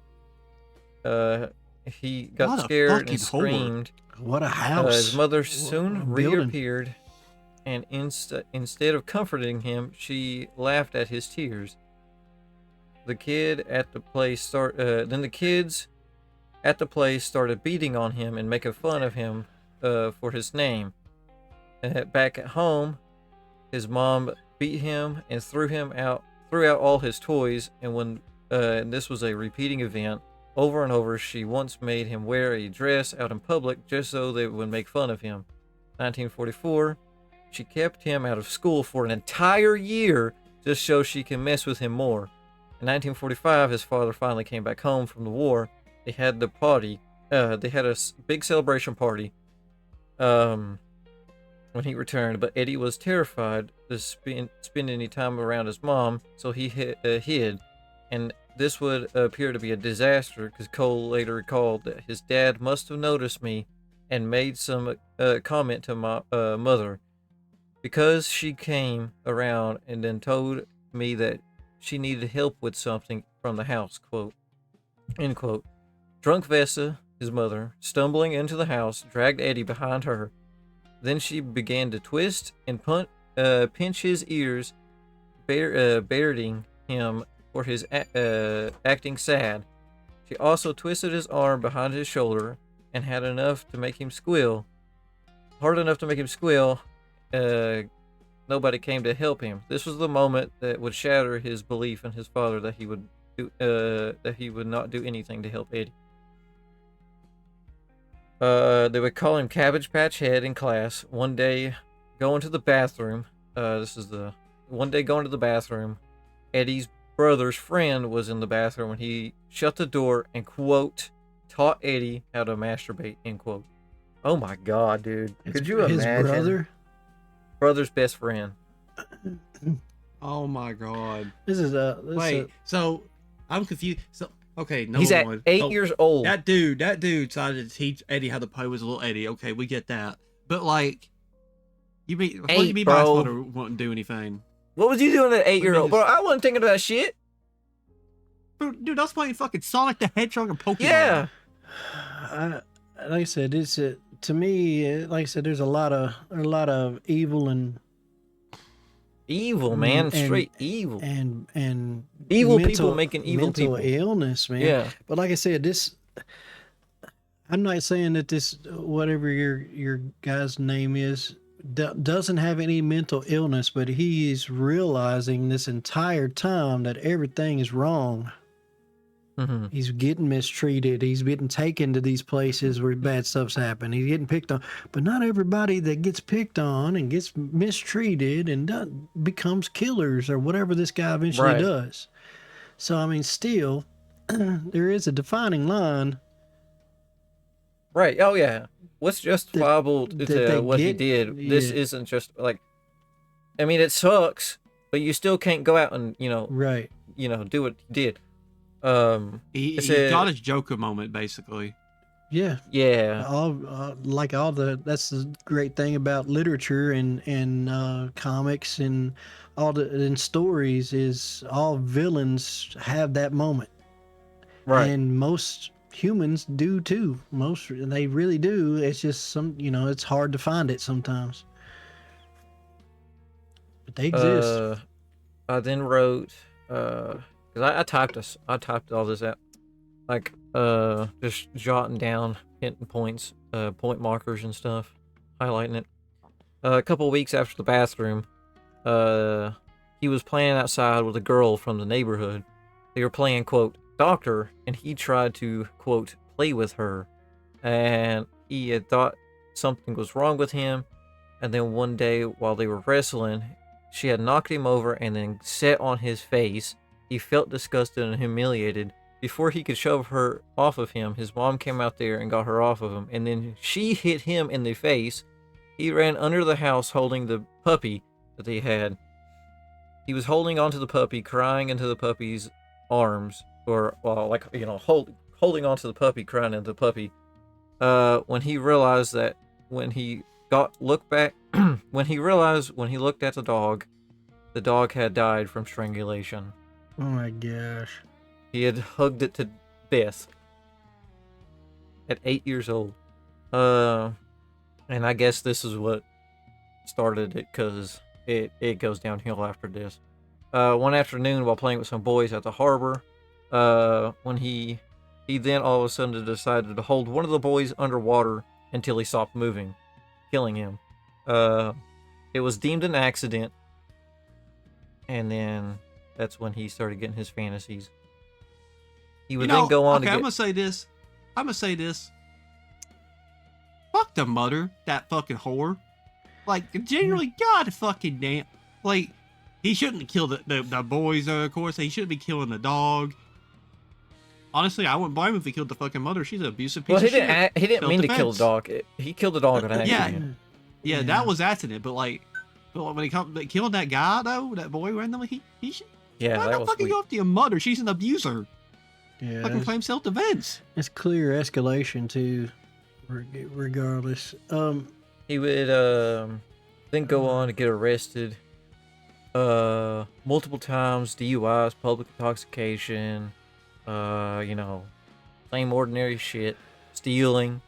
He got scared and screamed. What a house! His mother soon reappeared, and instead of comforting him, she laughed at his tears. The kid at the place then the kids at the place started beating on him and making fun of him for his name. Back at home, his mom beat him and threw out all his toys. And when this was a repeating event, over and over, she once made him wear a dress out in public just so they would make fun of him. 1944, she kept him out of school for an entire year just so she can mess with him more. In 1945, his father finally came back home from the war. They had the party. They had a big celebration party when he returned, but Eddie was terrified to spend any time around his mom, so he hid. And this would appear to be a disaster because Cole later recalled that his dad must have noticed me and made some comment to my mother because she came around and then told me that she needed help with something from the house, quote, end quote. Drunk Vesta, his mother, stumbling into the house, dragged Eddie behind her. Then she began to twist and pinch his ears, berating him for his acting sad. She also twisted his arm behind his shoulder and had enough to make him squeal. Hard enough to make him squeal. Nobody came to help him. This was the moment that would shatter his belief in his father that he would not do anything to help Eddie. They would call him Cabbage Patch Head in class. One day, going to the bathroom. Eddie's brother's friend was in the bathroom when he shut the door and, quote, taught Eddie how to masturbate, end quote. Oh my God, dude. Could you imagine? His brother's best friend. Oh my God. So I'm confused. So, okay, no. He's at 8 years old. That dude decided to teach Eddie how to play with little Eddie. Okay, we get that. But like, what do you mean by his father wouldn't do anything? What was you doing at 8-year-old? Bro, I wasn't thinking about shit. Dude, I was playing fucking Sonic the Hedgehog and Pokemon. Yeah. like I said, it's to me, like I said, there's a lot of evil Evil, man. and Straight evil. and Evil people making evil mental people. illness, man. Yeah. But like I said, this. I'm not saying that this, whatever your guy's name is, doesn't have any mental illness, but he is realizing this entire time that everything is wrong. Mm-hmm. He's getting mistreated. He's getting taken to these places where bad stuff's happened. He's getting picked on. But not everybody that gets picked on and gets mistreated and becomes killers or whatever this guy eventually does. So, I mean, still, there is a defining line. Right. Oh, yeah. What's justifiable to what he did? Yeah. This isn't just like, I mean, it sucks, but you still can't go out and, Right. Do what he did. He got his Joker moment, basically. Yeah. Yeah. That's the great thing about literature and comics and in stories is all villains have that moment. Right. And most humans do too. They really do. It's just it's hard to find it sometimes. But they exist. I then wrote, because I typed all this out, like just jotting down hitting points, point markers and stuff, highlighting it. A couple of weeks after the bathroom, he was playing outside with a girl from the neighborhood. They were playing, quote, doctor, and he tried to, quote, play with her, and he had thought something was wrong with him, and then one day while they were wrestling, she had knocked him over and then sat on his face. He felt disgusted and humiliated. Before he could shove her off of him, his mom came out there and got her off of him, and then she hit him in the face. He ran under the house holding the puppy that they had. He was holding onto the puppy, crying into the puppy's arms, or holding onto the puppy, crying into the puppy. When he realized when he looked at the dog had died from strangulation. Oh my gosh. He had hugged it to death at 8 years old. And I guess this is what started it, because it goes downhill after this. One afternoon while playing with some boys at the harbor, when he then all of a sudden decided to hold one of the boys underwater until he stopped moving, killing him. It was deemed an accident, and then that's when he started getting his fantasies. He would then go on to get... I'm gonna say this. Fuck the mother, that fucking whore. Like, genuinely, god fucking damn. Like, he shouldn't kill the boys, of course. He shouldn't be killing the dog. Honestly, I wouldn't blame him if he killed the fucking mother. She's an abusive piece of shit. He didn't mean to kill the dog. He killed the dog on accident. Yeah, that was accident. But when he killing that guy though, that boy randomly, he should. Yeah, why that the was fucking weak. go after your mother? She's an abuser. Yeah. Fucking claim self-defense. It's clear escalation too, regardless. He would then go on to get arrested multiple times, DUIs, public intoxication, same ordinary shit, stealing,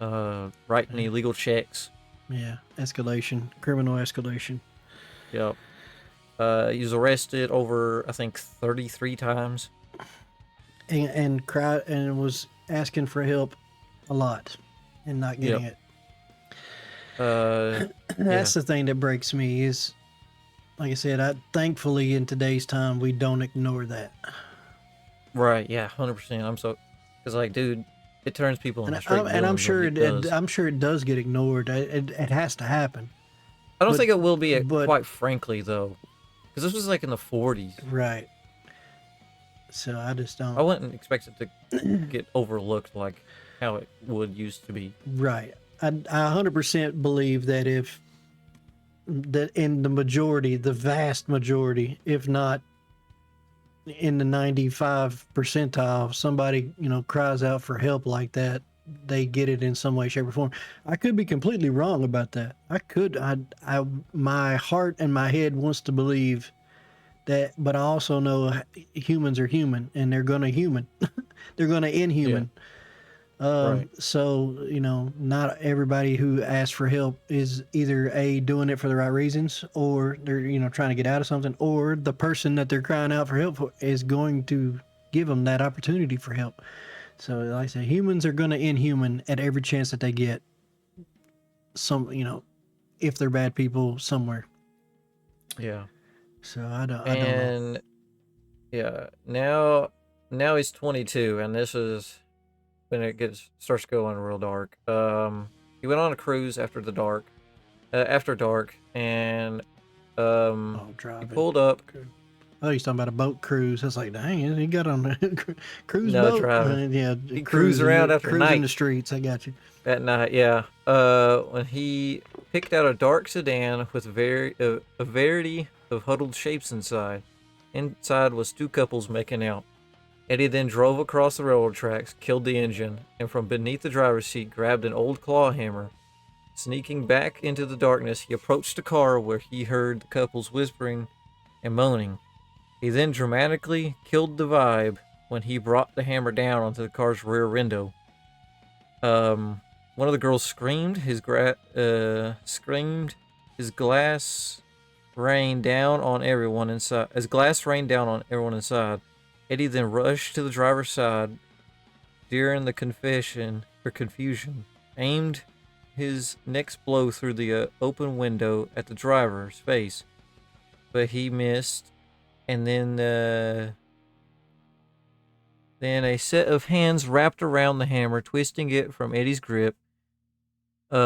writing illegal checks. Yeah, criminal escalation. Yep. He was arrested over, I think, 33 times. And cried and was asking for help a lot and not getting it. That's the thing that breaks me is, like I said, thankfully in today's time we don't ignore that. Right? Yeah, 100%. Because like, dude, it turns people into straight villains. And I'm sure does. I'm sure it does get ignored. It has to happen. I don't think it will be, quite frankly, though, because this was like in the 40s. Right. So I just don't. I wouldn't expect it to get overlooked like how it would used to be. Right. I 100% believe that in the vast majority, if not in the 95 percentile, somebody, cries out for help like that, they get it in some way, shape, or form. I could be completely wrong about that. My heart and my head wants to believe that, but I also know humans are human and they're going to they're going to inhuman. Right. So, not everybody who asks for help is either A, doing it for the right reasons, or they're, trying to get out of something, or the person that they're crying out for help for is going to give them that opportunity for help. So, like I said, humans are going to inhuman at every chance that they get. If they're bad people somewhere. Yeah. So I don't know. And yeah, now he's 22, and this is when it starts going real dark. He went on a cruise after dark, and he driving. pulled up. Oh, he's talking about a boat cruise. I was like, dang, he got on a cruise No, boat. driving. Yeah, He cruised around after cruising night. the streets. I got you. At night, yeah. When he picked out a dark sedan with a variety of huddled shapes inside. Inside was two couples making out. Eddie then drove across the railroad tracks, killed the engine, and from beneath the driver's seat grabbed an old claw hammer. Sneaking back into the darkness, he approached the car where he heard the couples whispering and moaning. He then dramatically killed the vibe when he brought the hammer down onto the car's rear window. One of the girls screamed. His glass rained down on everyone inside. As glass rained down on everyone inside, Eddie then rushed to the driver's side during the confusion, aimed his next blow through the open window at the driver's face, but he missed. And then a set of hands wrapped around the hammer, twisting it from Eddie's grip. He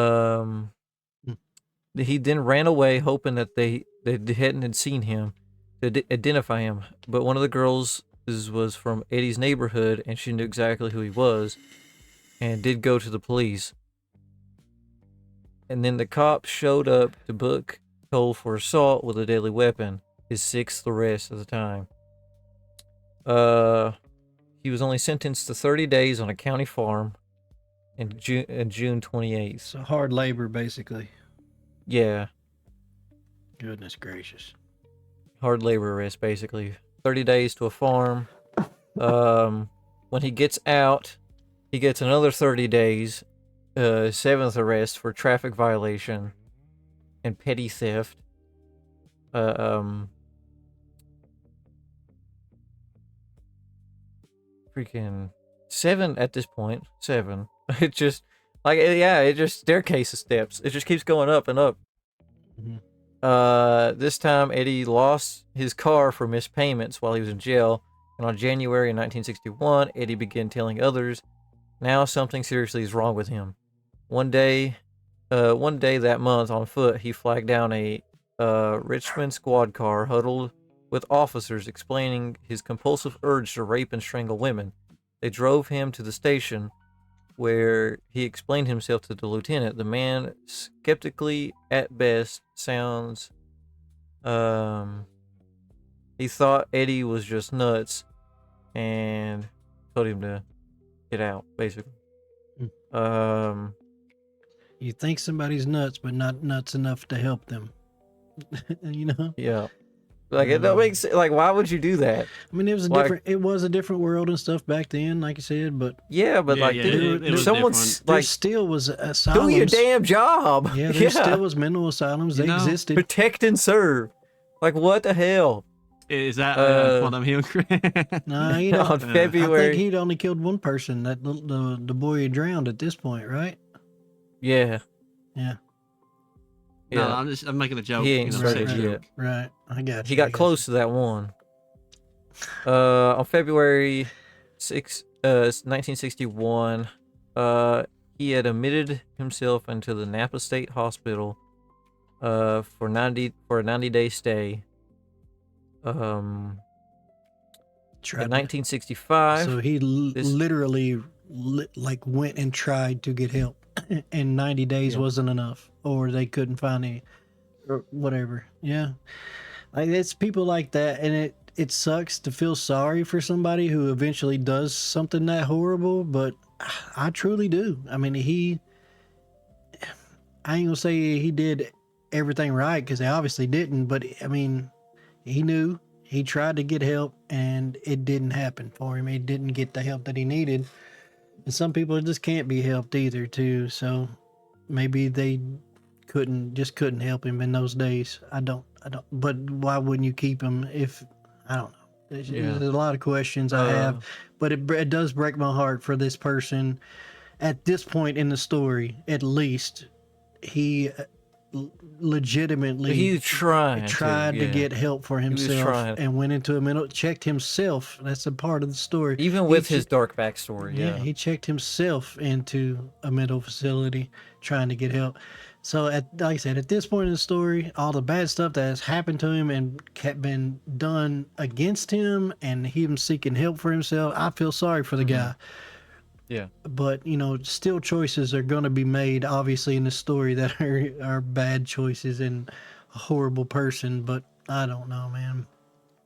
then ran away, hoping that they hadn't seen him to identify him. But one of the girls was from Eddie's neighborhood, and she knew exactly who he was, and did go to the police. And then the cops showed up to book Cole for assault with a deadly weapon, his sixth arrest at the time. He was only sentenced to 30 days on a county farm in June 28th. So hard labor, basically. Yeah. Goodness gracious. Hard labor arrest, basically. 30 days to a farm. When he gets out, he gets another 30 days, seventh arrest for traffic violation and petty theft. Freaking 7 at this point. 7. It just, it just staircase steps. It just keeps going up and up. Mm-hmm. This time Eddie lost his car for missed payments while he was in jail, and on January 1961, Eddie began telling others now something seriously is wrong with him. One day that month on foot, he flagged down a Richmond squad car huddled with officers explaining his compulsive urge to rape and strangle women. They drove him to the station where he explained himself to the lieutenant. The man, skeptically at best, sounds he thought Eddie was just nuts and told him to get out, basically. You think somebody's nuts, but not nuts enough to help them. Yeah. Like, it don't make sense. Like, why would you do that? I mean, it was a different world and stuff back then, like you said, but yeah, but someone's there like, still was asylums. do your damn job. Yeah, there still was mental asylums. They existed. Protect and serve. Like, what the hell? Is that what I'm hearing? No, on February. I think he'd only killed one person. That the boy who drowned at this point, right? Yeah. Yeah. No, I'm making a joke. He ain't started yet. Right. I got you. He got close to that one. On February 6, 1961, he had admitted himself into the Napa State Hospital for a 90-day stay. In 1965. So he literally went and tried to get help, and 90 days wasn't enough, or they couldn't find any, or whatever. Yeah, like it's people like that, and it sucks to feel sorry for somebody who eventually does something that horrible, but I truly do. I mean, I ain't gonna say he did everything right, because he obviously didn't, but I mean, he knew, he tried to get help, and it didn't happen for him. He didn't get the help that he needed. And some people just can't be helped either, too. So maybe they couldn't help him in those days. I don't. But why wouldn't you keep him if? I don't know. There's a lot of questions I have, but it does break my heart for this person. At this point in the story, at least, he legitimately He's tried to to get help for himself trying. and went into a mental, checked himself. That's a part of the story. Even with his dark backstory. Yeah. He checked himself into a mental facility trying to get help. So, like I said, at this point in the story, all the bad stuff that has happened to him and been done against him, and him seeking help for himself, I feel sorry for the guy. Yeah. But, you know, still choices are going to be made, obviously, in the story that are bad choices and a horrible person. But I don't know, man.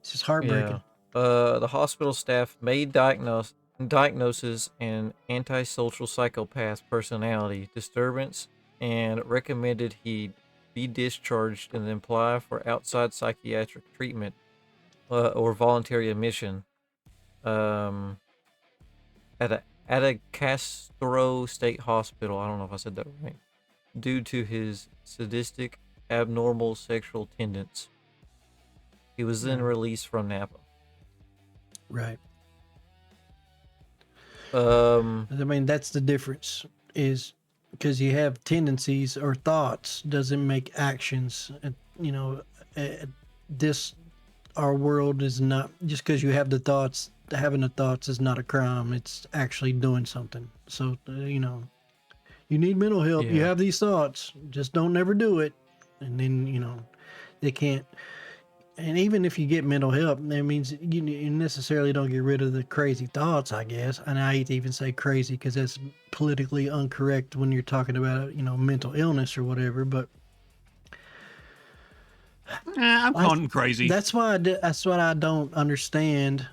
It's just heartbreaking. The hospital staff made diagnosis and antisocial psychopath personality disturbance and recommended he be discharged and apply for outside psychiatric treatment or voluntary admission at a Castro State Hospital. I don't know if I said that right. Due to his sadistic, abnormal sexual tendencies. He was then released from Napa. Right. I mean, that's the difference, is because you have tendencies or thoughts doesn't make actions. You know, our world is not, just because you have the thoughts, having the thoughts is not a crime. It's actually doing something. So, you know, you need mental help. You have these thoughts, just don't never do it. And then, you know, they can't. And even if you get mental help, that means you necessarily don't get rid of the crazy thoughts, I guess. And I hate to even say crazy because that's politically incorrect when you're talking about, you know, mental illness or whatever. But I'm calling crazy. That's what I don't understand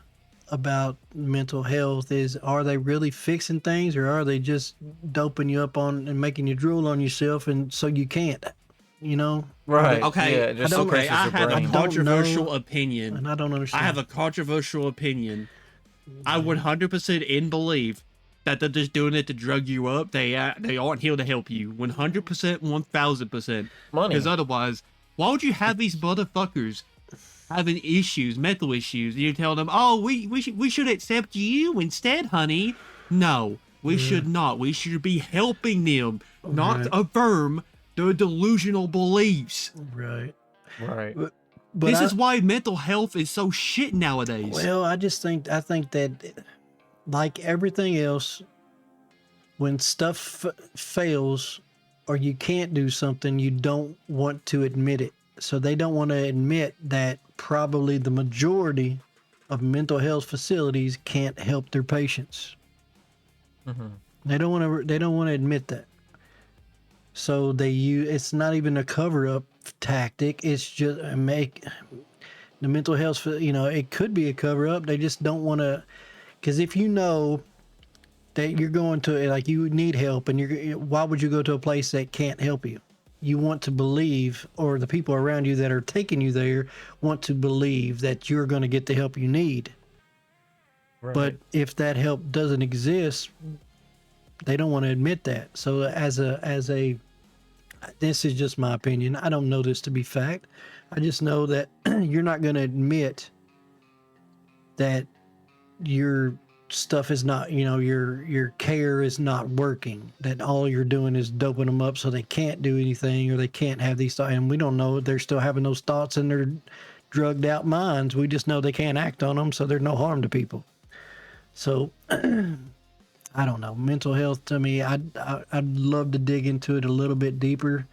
about mental health is, are they really fixing things, or are they just doping you up on and making you drool on yourself, and so you can't? You know, right? Okay, Yeah, I have a controversial opinion, and I don't understand. I have a controversial opinion. I 100% in believe that they're just doing it to drug you up. They aren't here to help you. 100%, 1000%. Money. Because otherwise, why would you have these motherfuckers having issues, mental issues? You tell them, oh, we should accept you instead, honey. No, we should not. We should be helping them, not affirm their delusional beliefs. Right. But this is why mental health is so shit nowadays. Well, I think that, like everything else, when stuff fails or you can't do something, you don't want to admit it. So they don't want to admit that probably the majority of mental health facilities can't help their patients. They don't want to admit that. So it's not even a cover-up tactic. It's just make the mental health, you know, it could be a cover-up. They just don't want to, because if you know that you're going to, like, you need help, and why would you go to a place that can't help you? You want to believe, or the people around you that are taking you there want to believe that you're going to get the help you need. Right. But if that help doesn't exist, they don't want to admit that. So this is just my opinion. I don't know this to be fact. I just know that you're not going to admit that your stuff is not, you know, your care is not working, that all you're doing is doping them up so they can't do anything, or they can't have these thoughts. And we don't know they're still having those thoughts in their drugged out minds. We just know they can't act on them, so they're no harm to people. So I don't know. Mental health, to me, I'd love to dig into it a little bit deeper.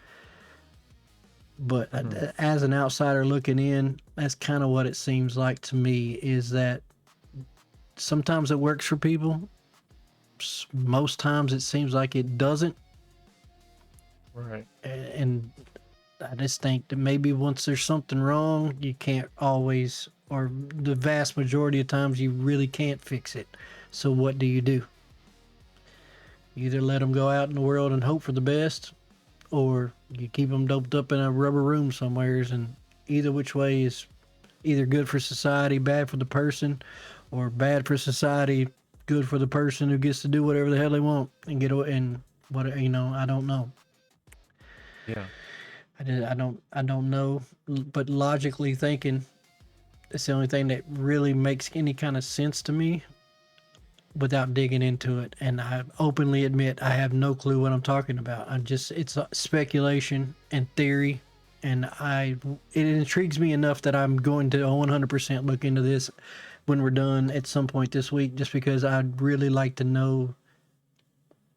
But as an outsider looking in, that's kind of what it seems like to me, is that sometimes it works for people. Most times it seems like it doesn't. Right. And I just think that maybe once there's something wrong, you can't always, or the vast majority of times, you really can't fix it. So what do? You either let them go out in the world and hope for the best, or you keep them doped up in a rubber room somewheres, and either which way is either good for society, bad for the person, or bad for society, good for the person who gets to do whatever the hell they want and get away and what I don't know. Yeah. I don't know, but logically thinking, it's the only thing that really makes any kind of sense to me without digging into it. And I openly admit I have no clue what I'm talking about. It's speculation and theory, and it intrigues me enough that I'm going to 100% look into this when we're done at some point this week, just because I'd really like to know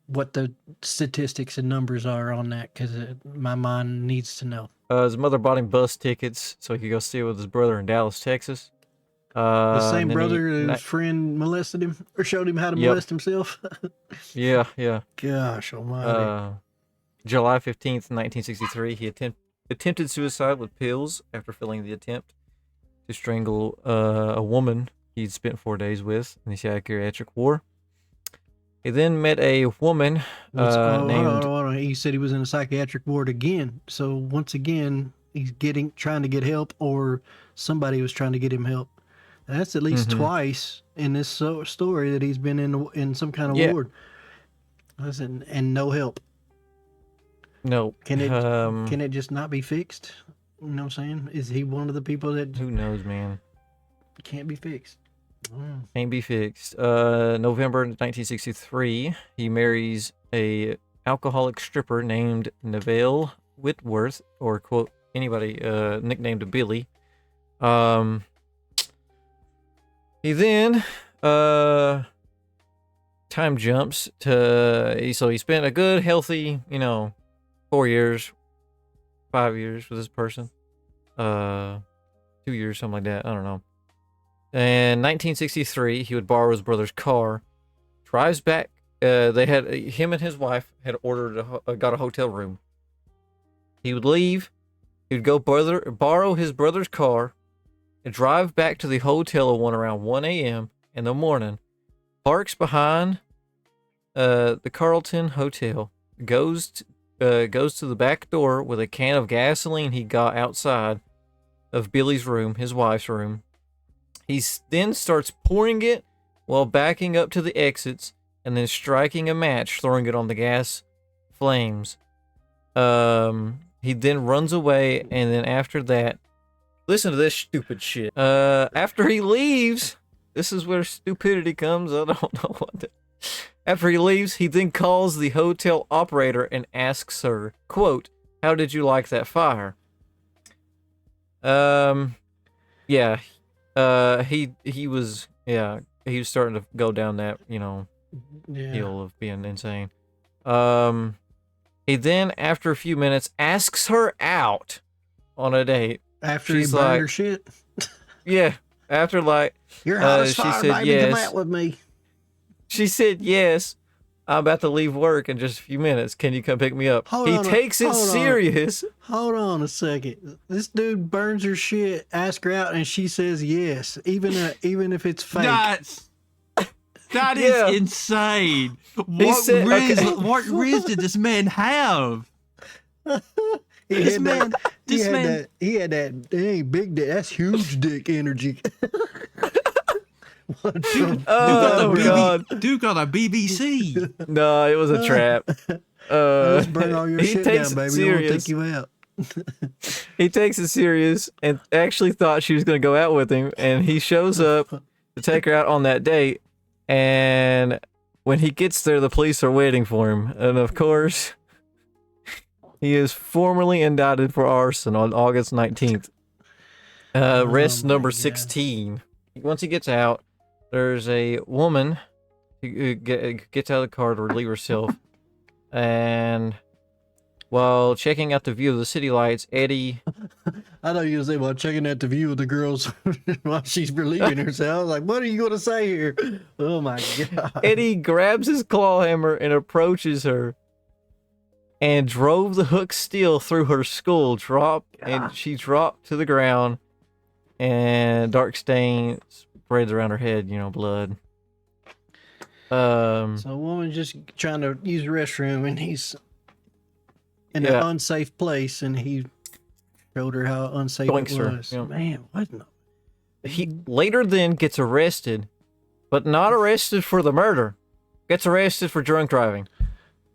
what the statistics and numbers are on that, because my mind needs to know. His mother bought him bus tickets so he could go see it with his brother in Dallas, Texas. The same and then brother whose friend molested him or showed him how to Yep. molest himself. Yeah. Gosh almighty. July 15th, 1963, he attempted suicide with pills after failing the attempt to strangle a woman he'd spent 4 days with in the psychiatric ward. He then met a woman named... Hold on. He said he was in a psychiatric ward again. So once again, he's trying to get help, or somebody was trying to get him help. That's at least twice in this story that he's been in some kind of ward. Listen, and no help. No. Can it just not be fixed? You know what I'm saying? Is he one of the people that Who knows, man? can't be fixed? Can't be fixed. November 1963, he marries a alcoholic stripper named Neville Whitworth, or quote anybody nicknamed Billy. He then time jumps to so he spent a good healthy 4 years, 5 years with this person, 2 years, something like that. I don't know. In 1963, he would borrow his brother's car, drives back. Him and his wife had got a hotel room. He would leave. He would go borrow his brother's car and drive back to the hotel around 1 a.m. in the morning. Parks behind the Carlton Hotel. Goes to the back door with a can of gasoline he got outside of Billy's room, his wife's room. He then starts pouring it while backing up to the exits and then striking a match, throwing it on the gas flames. He then runs away, and then after that, listen to this stupid shit. After he leaves, this is where stupidity comes. I don't know what to... After he leaves, he then calls the hotel operator and asks her, quote, "How did you like that fire?" Yeah. He was starting to go down that, hill of being insane. He then, after a few minutes, asks her out on a date. After he burned her shit? Yeah. After you're hot as fire, said baby, yes. come out with me. She said, "Yes, I'm about to leave work in just a few minutes. Can you come pick me up?" He takes it serious. Hold on a second. This dude burns her shit, asks her out, and she says yes, even if it's fake. That is insane. What riz did this man have? He had that dang big dick. That's huge dick energy. God. Dude got a BBC. No, it was a trap. Let's burn all your shit down, baby. Serious. We'll take you out. He takes it serious and actually thought she was going to go out with him, and he shows up to take her out on that date. And when he gets there, the police are waiting for him. And of course, he is formally indicted for arson on August 19th. Arrest number 16. Once he gets out, there's a woman who gets out of the car to relieve herself. And while checking out the view of the city lights, Eddie... I know you were going to say, while checking out the view of the girls while she's relieving herself. I was like, what are you going to say here? Oh, my God. Eddie grabs his claw hammer and approaches her and drove the hook steel through her skull. And she dropped to the ground, and dark stain spreads around her head, blood. So a woman just trying to use the restroom, and he's in an unsafe place, and he showed her how unsafe it was. Her, Man, what? He later then gets arrested but not arrested for the murder. Gets arrested for drunk driving.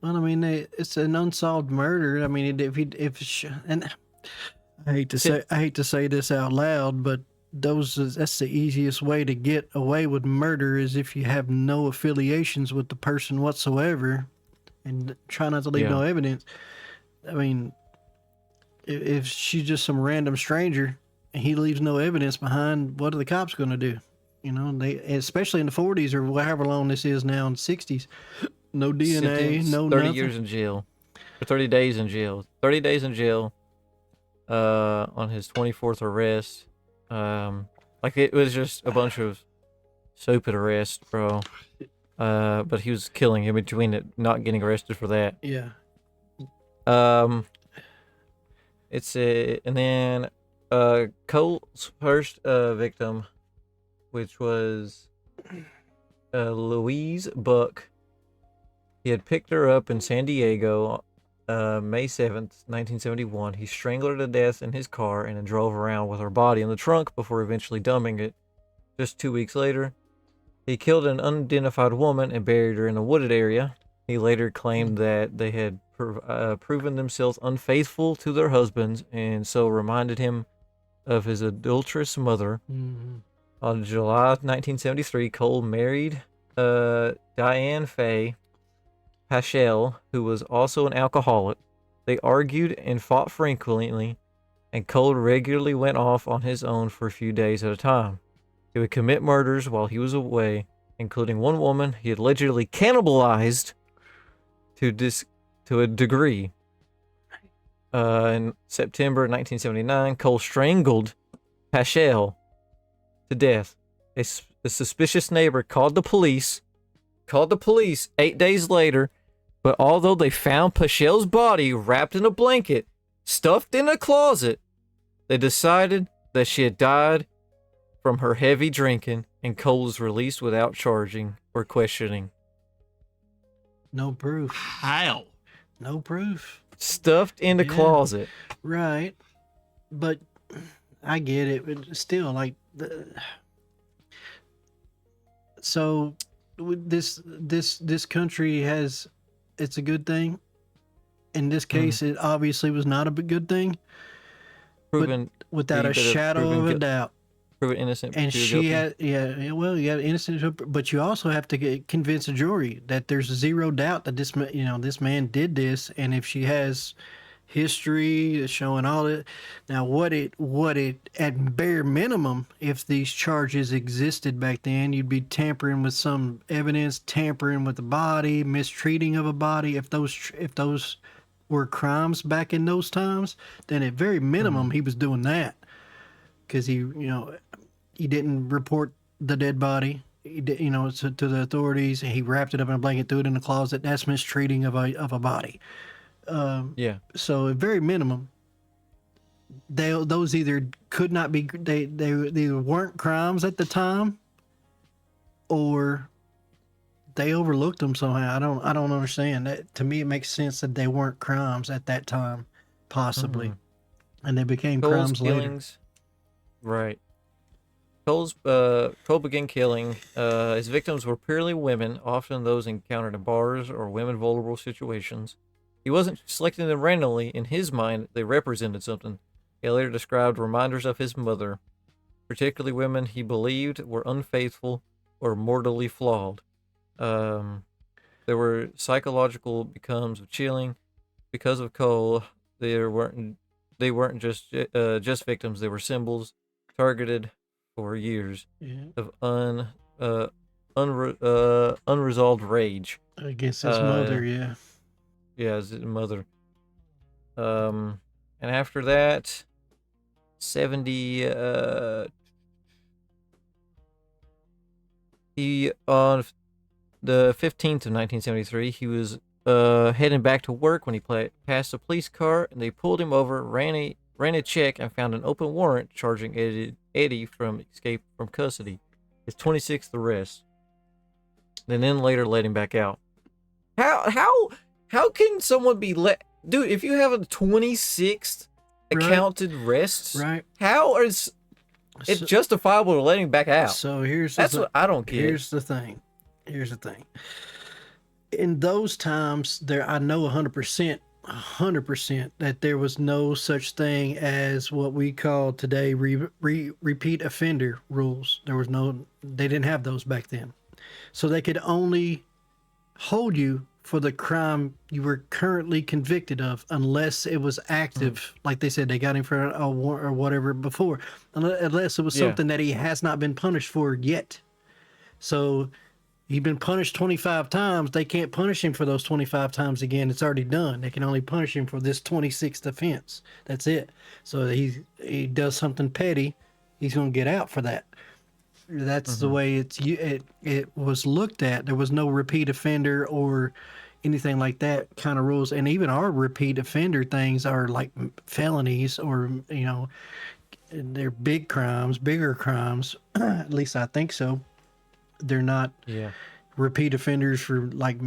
Well, I mean, it's an unsolved murder. I mean, and I hate to say this out loud, but that's the easiest way to get away with murder is if you have no affiliations with the person whatsoever, and try not to leave no evidence. I mean, if she's just some random stranger and he leaves no evidence behind, what are the cops going to do? You know, they, especially in the 40s or however long this is now in the 60s, no DNA, Sentence, no 30 nothing. years in jail. Or 30 days in jail. 30 days in jail on his 24th arrest. Like it was just a bunch of stupid arrests, bro. But he was killing in between it, not getting arrested for that. Yeah. And then Cole's first victim, which was Louise Buck. He had picked her up in San Diego May 7th, 1971. He strangled her to death in his car and then drove around with her body in the trunk before eventually dumping it. Just 2 weeks later, he killed an unidentified woman and buried her in a wooded area. He later claimed that they had proven themselves unfaithful to their husbands and so reminded him of his adulterous mother. Mm-hmm. On July 1973, Cole married Diane Faye Paschel, who was also an alcoholic. They argued and fought frequently, and Cole regularly went off on his own for a few days at a time. He would commit murders while he was away, including one woman he had allegedly cannibalized to a degree. In September 1979, Cole strangled Paschel to death. A suspicious neighbor called the police 8 days later, but although they found Paschel's body wrapped in a blanket, stuffed in a closet, they decided that she had died from her heavy drinking, and Cole was released without charging or questioning. No proof. How? No proof. Stuffed in the closet. Right. But I get it, but still, like, so this country has, it's a good thing. In this case, it obviously was not a good thing. Proven without a shadow of a doubt. Proven innocent. And she had, well, you have innocent, but you also have to convince a jury that there's zero doubt that this man did this, and if she has history showing all it. Now, what it at bare minimum, if these charges existed back then, you'd be tampering with some evidence, tampering with the body, mistreating of a body. If those were crimes back in those times, then at very minimum he was doing that, because he didn't report the dead body. He did, to the authorities. He wrapped it up in a blanket, threw it in the closet. That's mistreating of a body. So at very minimum, those either could not be, they either weren't crimes at the time, or they overlooked them somehow. I don't understand that. To me, it makes sense that they weren't crimes at that time, possibly, and they became crimes later. Right. Cole began killing. His victims were purely women, often those encountered in bars or women vulnerable situations. He wasn't selecting them randomly. In his mind, they represented something. He later described reminders of his mother, particularly women he believed were unfaithful or mortally flawed. There were psychological outcomes of chilling. Because of Cole, they weren't just victims. They were symbols targeted for years of unresolved rage against his mother. Yeah, his mother. And after that, 70. He on the 15th of 1973, he was heading back to work when he passed a police car, and they pulled him over, ran a check, and found an open warrant charging Eddie from escape from custody. His 26th arrest. And then later let him back out. How can someone be let? Dude, if you have a 26th accounted arrests, right? How is it's So, justifiable to let him back out. so here's That's what I don't get. Here's the thing. In those times, I know 100% that there was no such thing as what we call today repeat offender rules. They didn't have those back then. So they could only hold you for the crime you were currently convicted of, unless it was active. Like they said, they got him for a warrant or whatever before, unless it was something that he has not been punished for yet. So he'd been punished 25 times. They can't punish him for those 25 times again. It's already done. They can only punish him for this 26th offense. That's it. So he does something petty, he's going to get out for that. That's the way it was looked at. There was no repeat offender or anything like that kind of rules. And even our repeat offender things are like felonies, or, you know, they're bigger crimes. At least I think so. They're not repeat offenders for like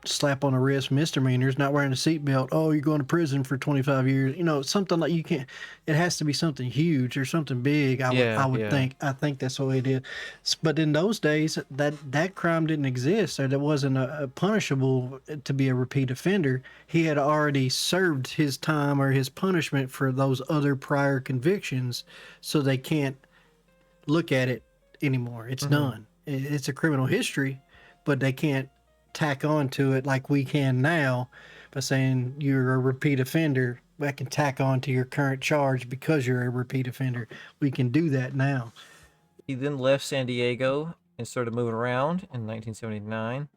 slap on the wrist misdemeanors, not wearing a seatbelt. Oh, you're going to prison for 25 years. You know, something like, you can't, it has to be something huge or something big. I would think. I think that's the way it is. But in those days, that crime didn't exist, or that wasn't a punishable to be a repeat offender. He had already served his time or his punishment for those other prior convictions, so they can't look at it anymore. It's done. It's a criminal history, but they can't tack on to it like we can now by saying you're a repeat offender. I can tack on to your current charge because you're a repeat offender. We can do that now. He then left San Diego and started moving around in 1979.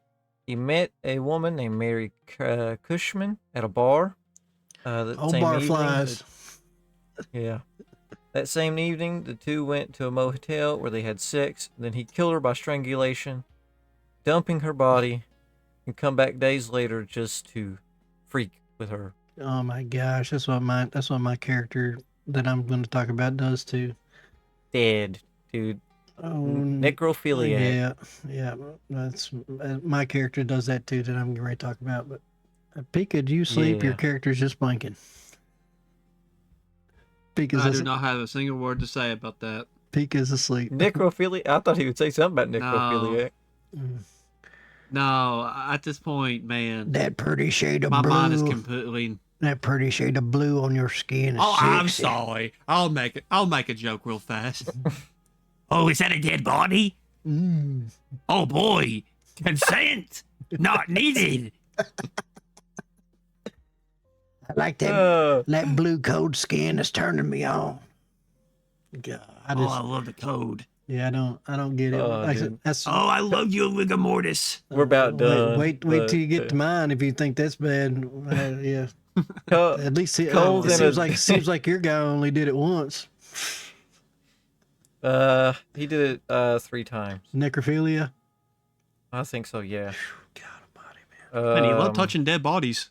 He met a woman named Mary Cushman at a bar. Barflies. Yeah. That same evening, the two went to a motel where they had sex. Then he killed her by strangulation, dumping her body, and come back days later just to freak with her. Oh my gosh, that's what my character that I'm going to talk about does too. Dead, dude. Necrophiliac. Yeah. That's my character does that too. That I'm going to talk about. But Pika, do you sleep? Yeah. Your character's just blinking. I do not have a single word to say about that. Pika's asleep. Necrophiliac. I thought he would say something about necrophiliac. No, at this point, man, That pretty shade of my blue. mind is completely. That pretty shade of blue on your skin is I'm sexy. sorry. I'll make a joke real fast. Oh, is that a dead body? Oh boy, consent not needed. I like that. That blue coat skin is turning me on. God, I love the code. Yeah, I don't get it. I love you, rigor mortis. We're about done. Wait till you get to mine. If you think that's bad, yeah. At least it seems like your guy only did it once. He did it 3 times. Necrophilia. I think so. Yeah. God almighty, man. And he loved touching dead bodies.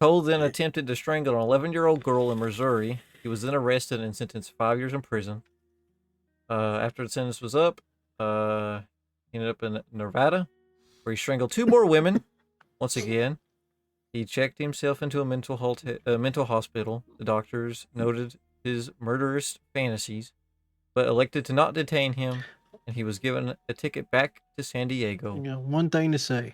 Cole then attempted to strangle an 11-year-old girl in Missouri. He was then arrested and sentenced to 5 years in prison. After the sentence was up, he ended up in Nevada, where he strangled 2 more women. Once again, he checked himself into a mental hospital. The doctors noted his murderous fantasies, but elected to not detain him, and he was given a ticket back to San Diego. You know, one thing to say.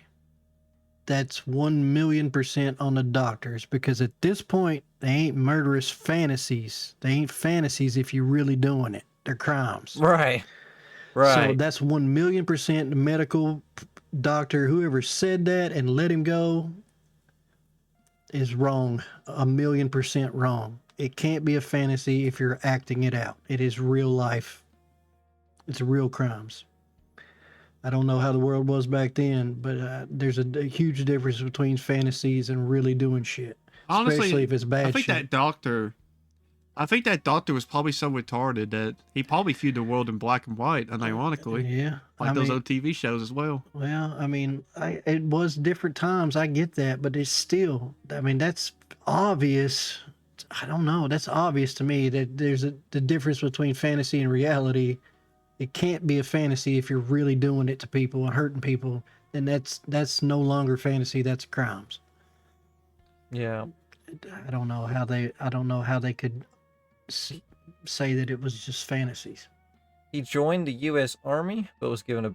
That's 1,000,000% on the doctors, because at this point they ain't murderous fantasies. They ain't fantasies if you're really doing it. They're crimes. Right. So that's 1,000,000% the medical doctor, whoever said that and let him go, is wrong. 1,000,000% wrong. It can't be a fantasy if you're acting it out. It is real life. It's real crimes. I don't know how the world was back then, but there's a huge difference between fantasies and really doing shit. Honestly, especially if it's bad I think shit. that doctor was probably so retarded that he probably viewed the world in black and white, unironically. Yeah. Like those old TV shows as well. Well, I mean, it was different times. I get that, but it's still, I mean, that's obvious. I don't know. That's obvious to me that there's the difference between fantasy and reality. It can't be a fantasy if you're really doing it to people and hurting people. Then that's no longer fantasy. That's crimes. Yeah. I don't know how they could say that it was just fantasies. He joined the U.S. Army, but was given a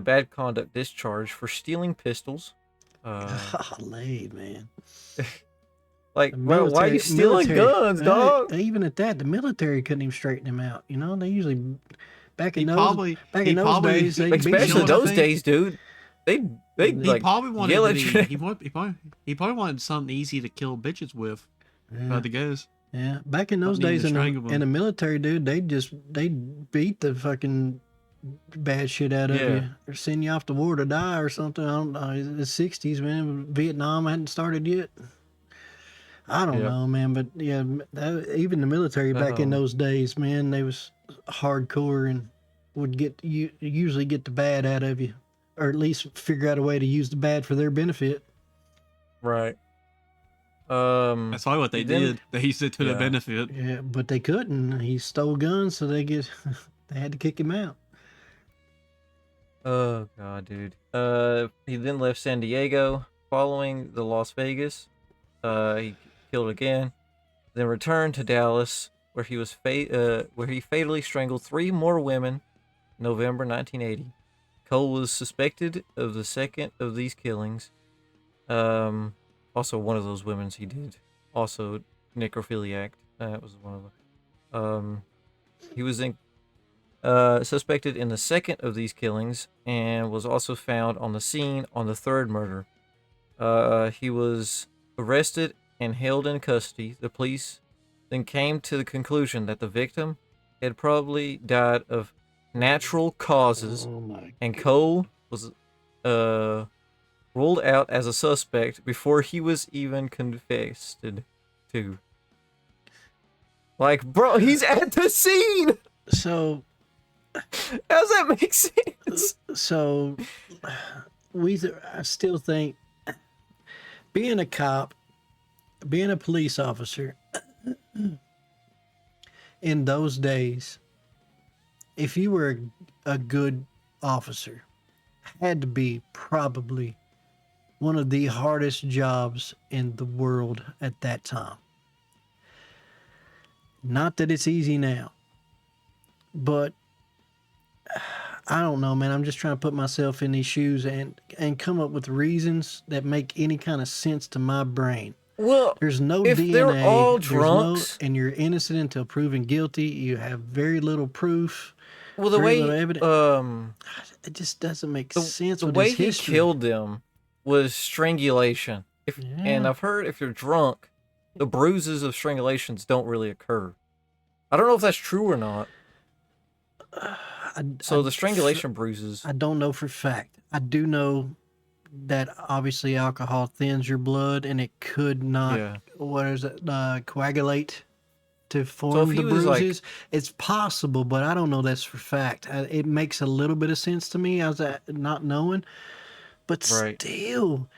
bad conduct discharge for stealing pistols. Golly, man. Like, The bro, why are you stealing guns, dog? Even at that, the military couldn't even straighten him out. You know, they usually back He in those probably- back he in those probably- days, they beat Especially you know what I those think? days, dude. They He like probably wanted yell to at be, you. he probably wanted something easy to kill bitches with. Yeah. The guys. Yeah, back in those Not needing days to in strangle the them. military, dude, they beat the fucking bad shit out of Yeah. you or send you off to war to die or something. I don't know. In the 60s, man, Vietnam hadn't started yet. I don't Yep. know, man, but yeah, even the military back in those days, man, they was hardcore and would usually get the bad out of you, or at least figure out a way to use the bad for their benefit. Right. That's probably what they then- did. They used it to the Yeah. benefit. Yeah, but they couldn't. He stole guns, so they had to kick him out. Oh god, dude. He then left San Diego following the Las Vegas. He killed again, then returned to Dallas, where he was where he fatally strangled 3 more women. November 1980. Cole was suspected of the second of these killings. Also one of those women's he did. Also necrophiliac. That was one of them. He was suspected in the second of these killings and was also found on the scene on the third murder. He was arrested and held in custody. The police then came to the conclusion that the victim had probably died of natural causes, Oh my! and Cole was ruled out as a suspect before he was even confessed to. Like, bro, he's at the scene. So How's that make sense? So I still think being a cop, being a police officer in those days, if you were a good officer, had to be probably one of the hardest jobs in the world at that time. Not that it's easy now, but I don't know, man. I'm just trying to put myself in these shoes and come up with reasons that make any kind of sense to my brain. Well, There's no if DNA. they're all there's drunks, and you're innocent until proven guilty. You have very little proof. well, the very way little evidence. It just doesn't make sense the with way his he history. killed them was strangulation. And Yeah. I've heard if you're drunk, the bruises of strangulations don't really occur. I don't know if that's true or not. So the strangulation bruises. I don't know for fact. I do know that obviously alcohol thins your blood, and it could not. Yeah. What is it? Coagulate to if form he the was, like- bruises. It's possible, but I don't know that's for fact. It makes a little bit of sense to me as not knowing, but Right. still.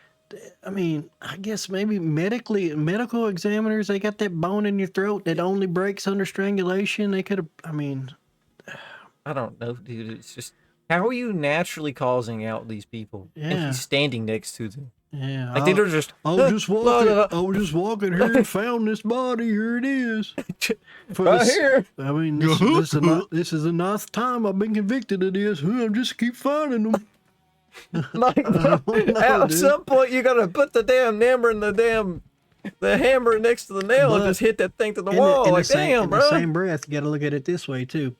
I mean, I guess maybe medical examiners, they got that bone in your throat that only breaks under strangulation. They could have, I mean, I don't know, dude. It's just, how are you naturally causing out these people? And Yeah. he's standing next to them. yeah. Like, they're just. I was just walking. la, la, I was just walking here and found this body. Here it is. For Right this- here. I mean, this is the ninth time I've been convicted of this. I'm just keep finding them. Like, don't know, at dude. some point, you gotta put the damn hammer in the hammer next to the nail and But just hit that thing to the In wall. the Like, same, damn, in bro. the same breath, you got to look at it this way too.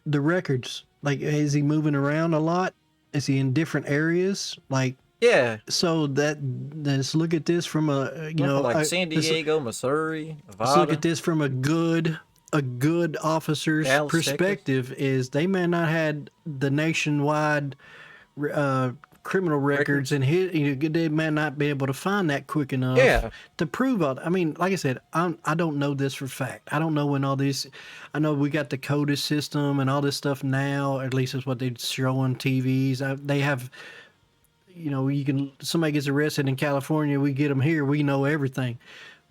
The records, like, is he moving around a lot? Is he in different areas? Like, Yeah. so let's look at this from a Like San Diego, Missouri, let's Nevada. look at this from a good officer's Dallas, perspective. Is they may not had the nationwide criminal records, and they may not be able to find that quick enough Yeah. to prove all. I mean, like I said, I don't know this for fact. I don't know when all these. I know we got the CODIS system and all this stuff now. At least is what they show on TVs. They have. Somebody gets arrested in California, we get them here, we know everything.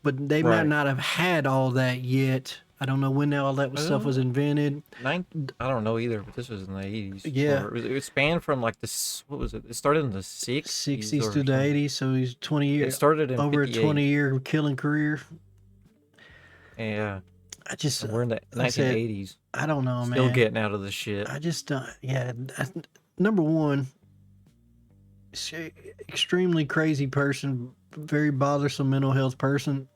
But they might Right. not have had all that yet. I don't know when all that stuff was invented. I don't know either, but this was in the 80s. Yeah. Or it spanned from like this, what was it? It started in the 60s. 60s or to the something. 80s, so he's 20 It years, started in over a 58. 20-year killing career. Yeah. I just We're in the like I said, 1980s. I don't know, Still man. getting out of this shit. I just number one, extremely crazy person, very bothersome mental health person.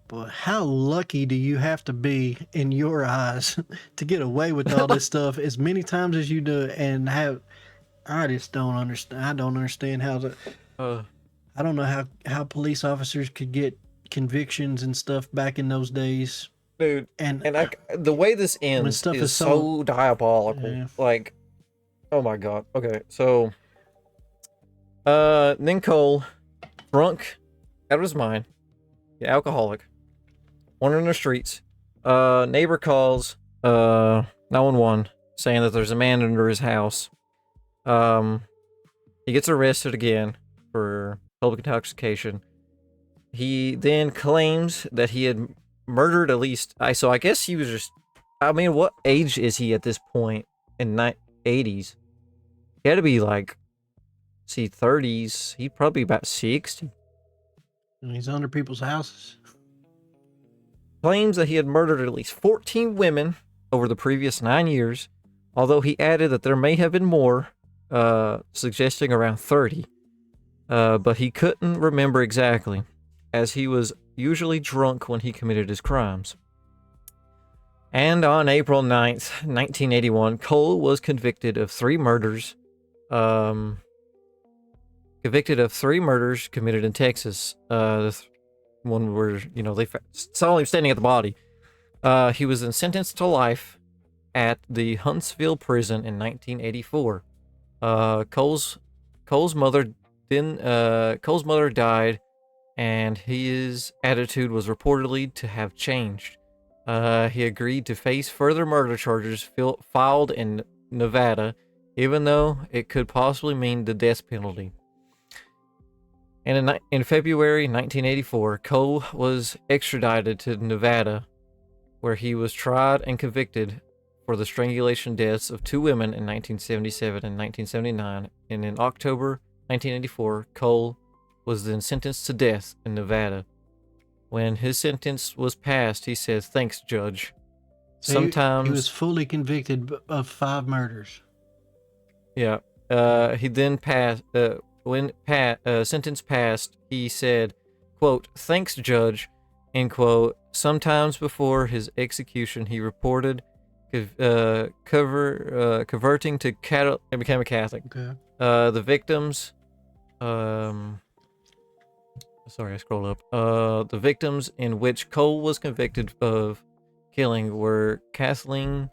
But how lucky do you have to be in your eyes to get away with all this stuff as many times as you do and have? I just don't understand. I don't understand how to. Uh, I don't know how police officers could get convictions and stuff back in those days. dude, And the way this ends stuff is is so- so diabolical. Yeah. Like, oh my god. Okay, so then Cole, drunk out of his mind, alcoholic, wandering the streets. Neighbor calls 911 saying that there's a man under his house. He gets arrested again for public intoxication. He then claims that he had murdered at least. So I guess he was just. I mean, what age is he at this point in 80s? He had to be like, 30s. He'd probably be about 60. and he's under people's houses. Claims that he had murdered at least 14 women over the previous 9 years, although he added that there may have been more, suggesting around 30. But he couldn't remember exactly, as he was usually drunk when he committed his crimes. And on April 9th, 1981, Cole was convicted of 3 murders. Convicted of 3 murders committed in Texas. One where, they saw him standing at the body. He was then sentenced to life at the Huntsville prison in 1984. Cole's mother died, and his attitude was reportedly to have changed. He agreed to face further murder charges filed in Nevada, even though it could possibly mean the death penalty. And in February 1984, Cole was extradited to Nevada, where he was tried and convicted for the strangulation deaths of 2 women in 1977 and 1979. And in October 1984, Cole was then sentenced to death in Nevada. When his sentence was passed, he said, "Thanks, Judge." So Sometimes he was fully convicted of 5 murders. Yeah. He then passed. When sentence passed, he said, quote, "Thanks, Judge," end quote. Sometimes before his execution, he reported converting to and became a Catholic. Okay. The victims. Sorry, I scrolled up. The victims in which Cole was convicted of killing were Kathleen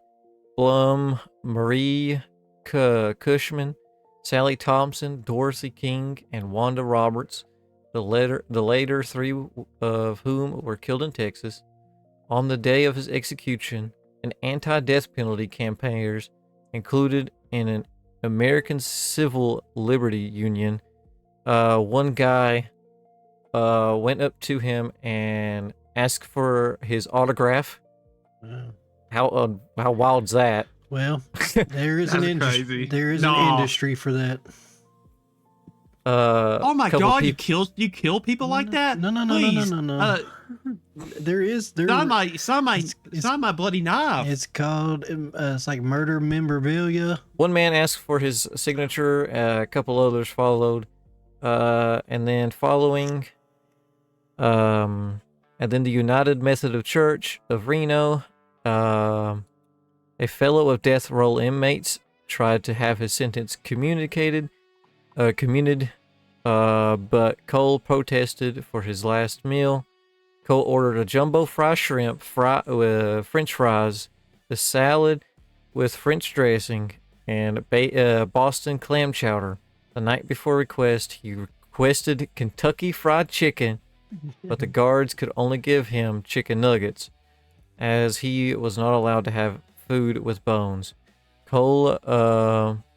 Blum, Marie Cushman, Sally Thompson, Dorothy King, and Wanda Roberts, the later 3 of whom were killed in Texas. On the day of his execution, an anti-death penalty campaigners included in an American Civil Liberty Union. One guy went up to him and asked for his autograph. Wow. How wild's that? Well, there is an That's industry. crazy. There is No. an industry for that. Oh my couple god, peop- you kill people like that? No. Please. There is. Sign my bloody knife. It's called. It's like murder memorabilia. One man asked for his signature. A couple others followed, and then the United Methodist Church of Reno, a fellow of death row inmates, tried to have his sentence commuted, but Cole protested for his last meal. Cole ordered a jumbo fried shrimp, French fries, a salad with French dressing, and Boston clam chowder. The night before he requested Kentucky Fried Chicken, but the guards could only give him chicken nuggets, as he was not allowed to have food with bones. Cole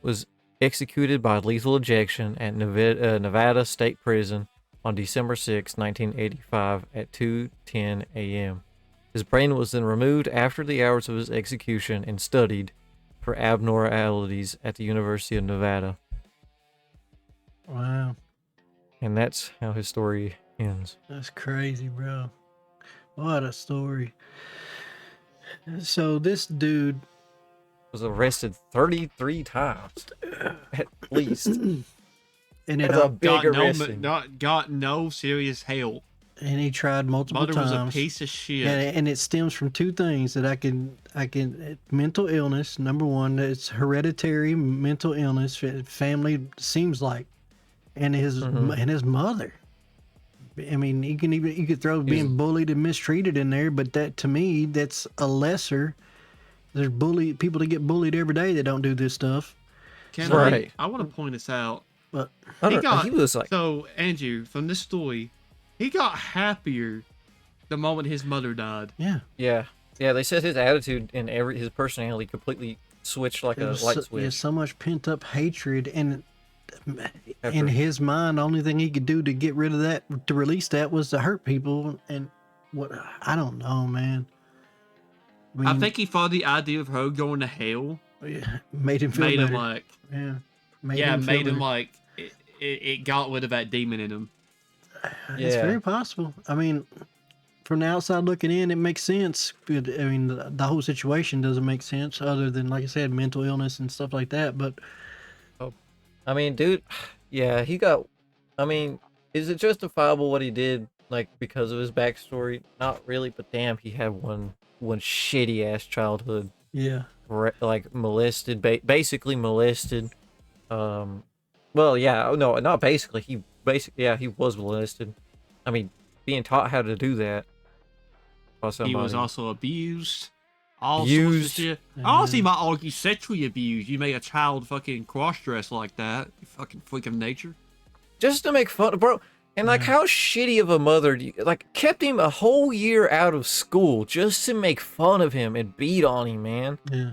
was executed by lethal injection at Nevada State Prison on December 6, 1985 at 2:10 a.m. His brain was then removed after the hours of his execution and studied for abnormalities at the University of Nevada. Wow, And that's how his story ends. that's crazy, bro. What a story. So this dude, Was arrested 33 times, at least. and it That's a all, big arresting. got no serious help. and he tried multiple Mother was a times. piece of shit. And it stems from two things that I can mental illness. Number one, it's hereditary mental illness. Family seems like, and his mother. I mean, you could throw being bullied and mistreated in there, but that to me that's a lesser. There's people that get bullied every day that don't do this stuff. Can Right. I want to point this out. But He was like, So Andrew, from this story, he got happier the moment his mother died. yeah, yeah. They said his attitude and his personality completely switched like a light switch. There's so much pent up hatred, and in Pepper. his mind, the only thing he could do to get rid of that, to release that, was to hurt people. And what I don't know, man. I think he thought the idea of her going to hell made him feel made better. him like, Yeah, made him better. like, it got rid of that demon in him. It's Yeah. very possible. I mean, from the outside looking in, it makes sense. But, I mean, the whole situation doesn't make sense, other than, like I said, mental illness and stuff like that. But I mean, dude, yeah, he got. I mean, is it justifiable what he did? Like because of his backstory? Not really, but damn, he had one shitty ass childhood. yeah, Like molested, basically molested. Well, yeah, no, not basically. He was molested. I mean, being taught how to do that by He somebody. was also abused. All sorts Abused. of shit. I honestly might argue sexually abused. You make a child fucking cross-dress like that. You fucking freak of nature. Just to make fun, bro. And like, how shitty of a mother do you like? Kept him a whole year out of school just to make fun of him and beat on him, man. yeah.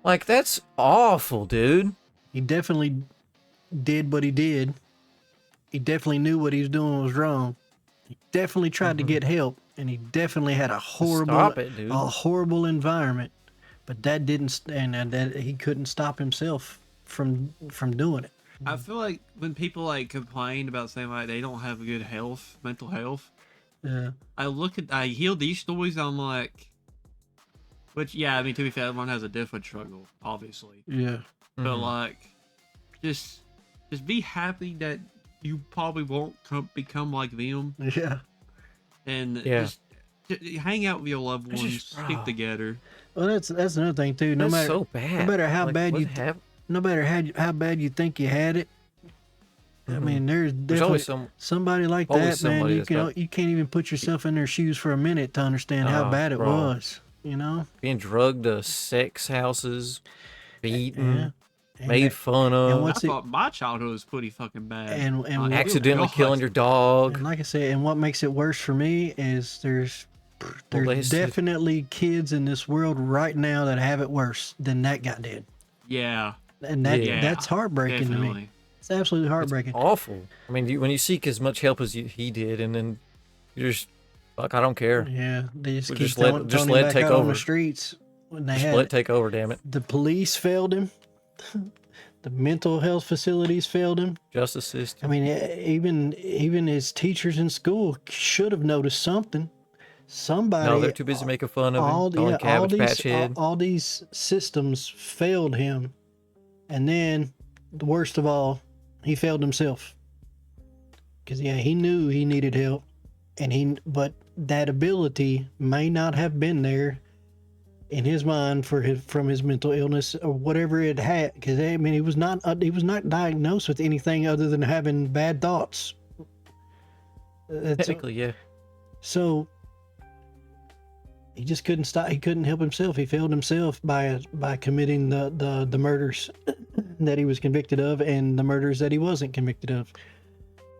Like that's awful, dude. He definitely did what he did. He definitely knew what he was doing was wrong. He definitely tried to get help, and he definitely had a horrible, Stop it, dude. a horrible environment. But that didn't, and that he couldn't stop himself from doing it. I feel like when people like complain about saying like they don't have good health, mental health, Yeah, I hear these stories, I'm like, which yeah, I mean to be fair, everyone has a different struggle, obviously, yeah, but like, just be happy that you probably won't become like them, yeah. and Yeah. just hang out with your loved It's ones, just- stick together. Well, that's another thing too. No That's matter so bad. no matter how Like, bad what you have. no matter how bad you think you had it. I mean, there's There's definitely always somebody like always that, man. somebody You that's can got- you can't even put yourself in their shoes for a minute to understand how Oh, bad it bro. was. You know, being drugged to sex houses, beaten, yeah. And made that- fun and of, what's I it- thought my childhood was pretty fucking bad. And Like, what- good accidentally God. killing your dog. And like I said, and what makes it worse for me is there's Molested. definitely kids in this world right now that have it worse than that guy did, Yeah, and that Yeah. that's heartbreaking to me. definitely. It's absolutely heartbreaking. Awful. I mean, when you seek as much help as he did, and then you just fuck, I don't care. Yeah, they just Well, keep just let- throwing, just throwing let him it back take out on over. the streets when they Just had let it take over, damn it. the police failed him. The mental health facilities failed him. Justice I system. mean, even his teachers in school should have noticed something. Somebody. No, they're too busy making fun of him, calling Cabbage Patch Head. all these systems failed him, and then the worst of all, he failed himself. Because yeah, he knew he needed help, but that ability may not have been there in his mind from his mental illness or whatever it had. Because I mean, he was not diagnosed with anything other than having bad thoughts. Technically, yeah. So he just couldn't stop. He couldn't help himself. He failed himself by committing the murders that he was convicted of and the murders that he wasn't convicted of.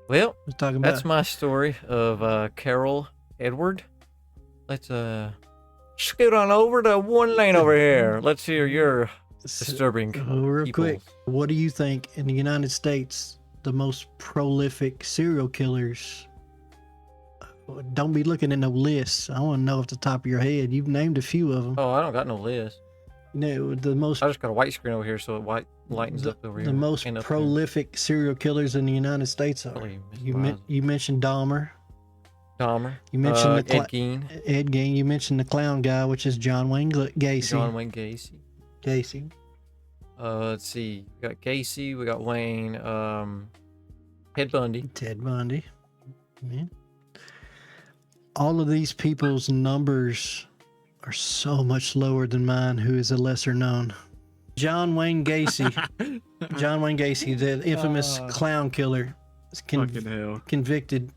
Well, Let's talk about. that's my story of Carol Edward. Let's scoot on over to OneLane over here. Let's hear your disturbing Real people. quick, what do you think in the United States the most prolific serial killers? Don't be looking at no lists. I want to know off the top of your head. You've named a few of them. Oh, I don't got no list. You know, the most I just got a white screen over here, so it lightens up over here. the most and up prolific serial killers in the United States are. Really, Mr. You Wise. mentioned Dahmer. Dahmer. You mentioned the Ed Gein. Ed Gein. You mentioned the clown guy, which is John Wayne Gacy. John Wayne Gacy. Gacy. Let's see. We got Gacy. We got Wayne. Ted Bundy. Ted Bundy. Yeah. All of these people's numbers are so much lower than mine, who is a lesser known. John Wayne Gacy. John Wayne Gacy, the infamous clown killer, is Fucking hell. convicted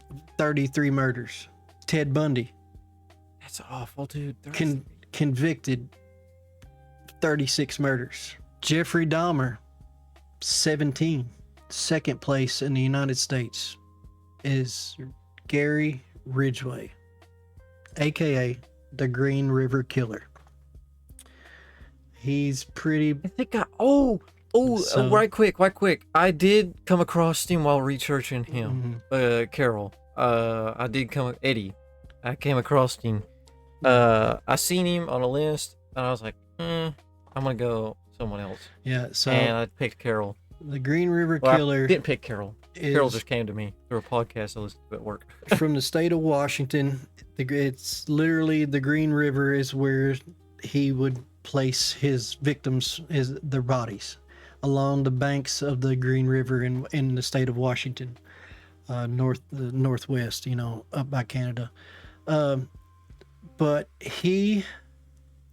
of 33 murders. Ted Bundy, That's awful, dude. convicted 36 murders. Jeffrey Dahmer, 17. Second place in the United States is Gary Ridgway, aka the Green River Killer. He's pretty. I think So- right quick. I did come across him while researching him. Carol. I did come Eddie. I came across him. I seen him on a list, and I was like, I'm gonna go someone else. Yeah, so And I picked Carol. the Green River Well, I Killer didn't pick Carol. Carol is just came to me through a podcast I listened to at work. from the state of Washington. It's literally the Green River is where he would place his victims, their bodies, along the banks of the Green River in the state of Washington, northwest, up by Canada. But he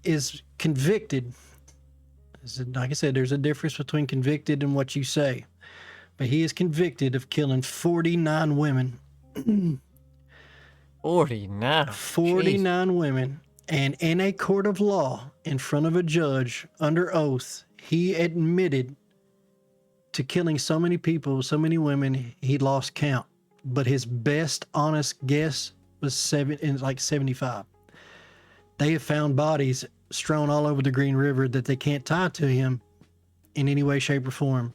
is convicted. Like I said, there's a difference between convicted and what you say. But he is convicted of killing 49 women. 49. 49 women. And in a court of law, in front of a judge, under oath, he admitted to killing so many people, so many women, he lost count. But his best honest guess was 75. They have found bodies strewn all over the Green River that they can't tie to him in any way, shape, or form.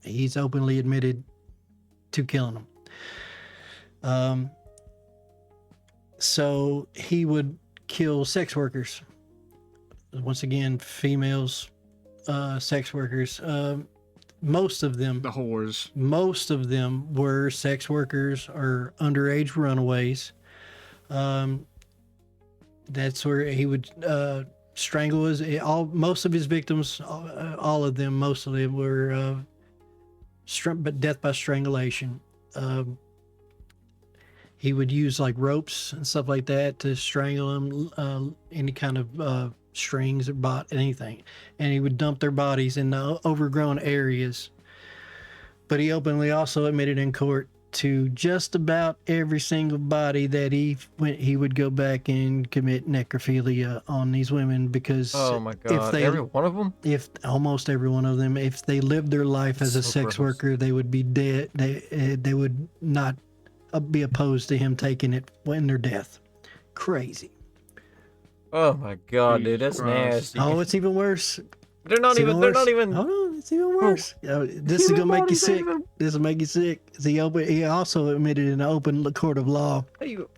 He's openly admitted to killing them. So he would kill sex workers. Once again, females, sex workers. Most of them The whores. most of them were sex workers or underage runaways. That's where he would strangle most of his victims. Most of them were but death by strangulation. He would use like ropes and stuff like that to strangle them, any kind of strings or anything, and he would dump their bodies in the overgrown areas. But he openly also admitted in court to just about every single body that he would go back and commit necrophilia on these women, because Oh my god. Every one of them? if almost every one of them, if they lived their life as a So sex gross. worker, they would be dead. They would not be opposed to him taking it in their death. Crazy. Oh my god, dude. That's Jesus Christ. nasty. Oh, it's even worse. They're not It's even. They're not worse. even. Hold on, it's even worse. This is gonna make you sick. This will make you sick. He also admitted in an open court of law How you?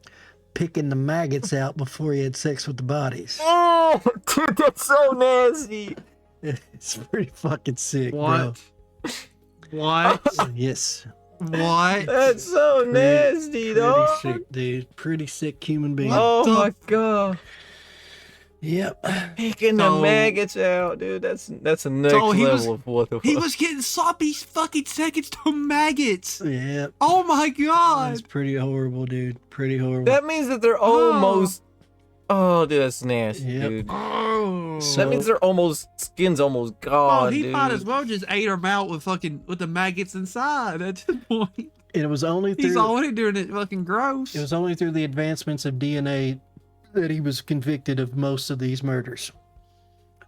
picking the maggots out before he had sex with the bodies. Oh, dude, that's so nasty. It's pretty fucking sick, What? What? bro. Yes. What? That's so nasty, though. Pretty sick, dude. Pretty sick human being. Oh the- my god. Yep. Picking the So- maggots out, dude. That's a next So he level was- of what the He fuck. was getting sloppy fucking seconds to maggots. Yep. Oh my That's god. pretty horrible, dude. Pretty horrible. That means that they're almost. Oh, dude, that's nasty, Yep. dude. Oh. That means they're almost skin's almost gone, Oh, he dude. might as well just ate them out with the maggots inside at this point. It was only He's through already doing it fucking gross. it was only through the advancements of DNA that he was convicted of most of these murders.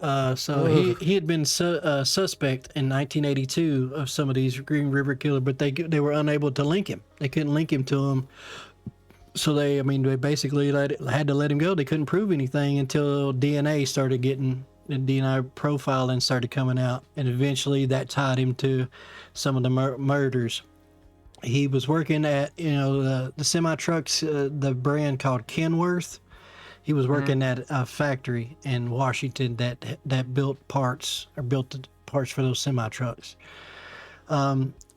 So he had been suspect in 1982 of some of these Green River Killer, but they were unable to link him. They couldn't link him to him. So they basically had to let him go. They couldn't prove anything until DNA started getting the DNA profiling started coming out, and eventually that tied him to some of the murders. He was working at the semi trucks, the brand called Kenworth. He was working at a factory in Washington that built parts for those semi trucks.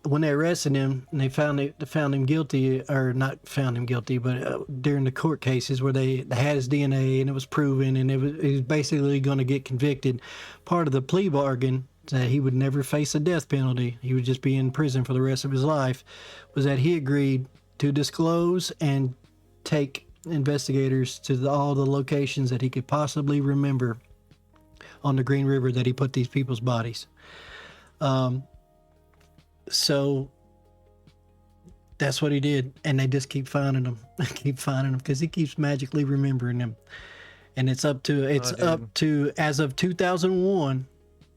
When they arrested him and they found him guilty, or not found him guilty, but during the court cases where they had his DNA and it was proven, and he was basically going to get convicted. Part of the plea bargain that he would never face a death penalty, he would just be in prison for the rest of his life, was that he agreed to disclose and take investigators to all the locations that he could possibly remember on the Green River that he put these people's bodies. So that's what he did, and they just keep finding him, because he keeps magically remembering them. And it's up to as of 2001.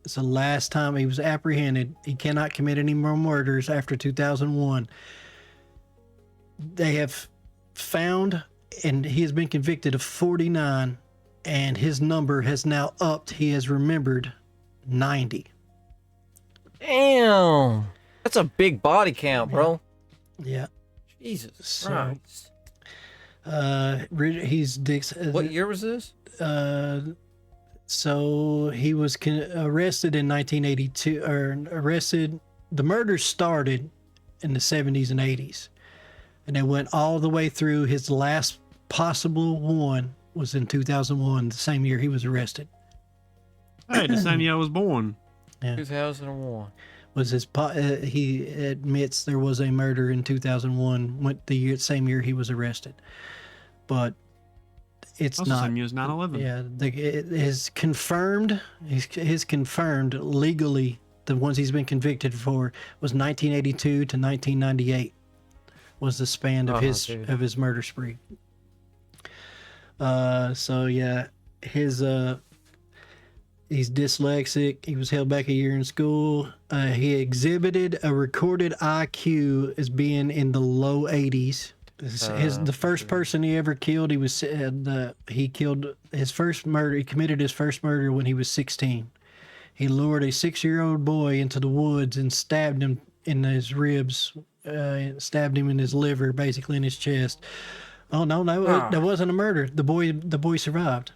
It's the last time he was apprehended. He cannot commit any more murders after 2001. They have found, and he has been convicted of 49, and his number has now upped. He has remembered 90. Damn. That's a big body count, bro. Yeah. Jesus Christ. He's Dick's. What year was this? So he was arrested in 1982, the murders started in the 70s and 80s. And they went all the way through. His last possible one was in 2001, the same year he was arrested. Hey, the same year I was born. Yeah. 2001. Was he admits there was a murder in 2001, went the same year he was arrested. But it's That's not. the same year as 9/11. Yeah, his confirmed legally, the ones he's been convicted for was 1982 to 1998 was the span of his murder spree. So yeah, he's dyslexic. He was held back a year in school. He exhibited a recorded IQ as being in the low 80s. The first person he ever killed, he killed his first murder. He committed his first murder when he was 16. He lured a 6-year-old boy into the woods and stabbed him in his ribs, stabbed him in his liver, basically in his chest. Oh no, that wasn't a murder. The boy survived.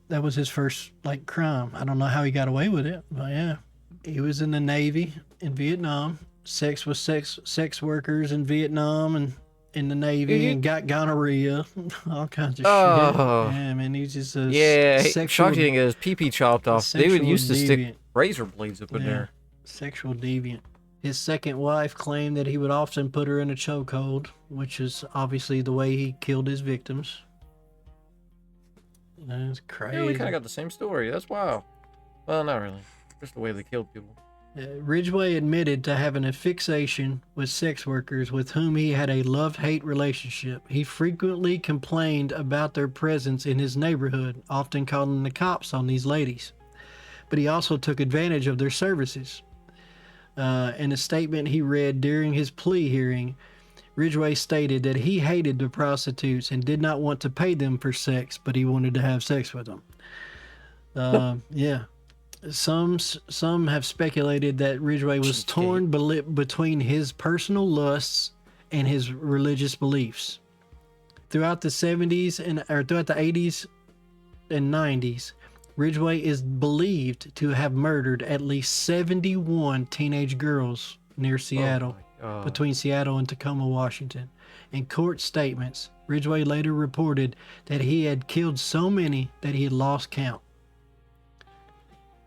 That was his first crime. I don't know how he got away with it, but yeah, he was in the Navy in Vietnam. Sex with sex workers in Vietnam and in the Navy, and got gonorrhea, all kinds of shit. Yeah, man, he's just shocked he didn't get his pee-pee chopped off. They would used to stick razor blades up in there. Sexual deviant. His second wife claimed that he would often put her in a chokehold, which is obviously the way he killed his victims. That's crazy. Yeah, we kind of got the same story. That's wild. Well, not really. Just the way they killed people. Ridgway admitted to having a fixation with sex workers with whom he had a love-hate relationship. He frequently complained about their presence in his neighborhood, often calling the cops on these ladies. But he also took advantage of their services. In a statement he read during his plea hearing, Ridgway stated that he hated the prostitutes and did not want to pay them for sex, but he wanted to have sex with them. Yeah. Some have speculated that Ridgway was torn between his personal lusts and his religious beliefs. Throughout the 80s and 90s, Ridgway is believed to have murdered at least 71 teenage girls near Seattle, between Seattle and Tacoma, Washington. In court statements, Ridgway later reported that he had killed so many that he had lost count.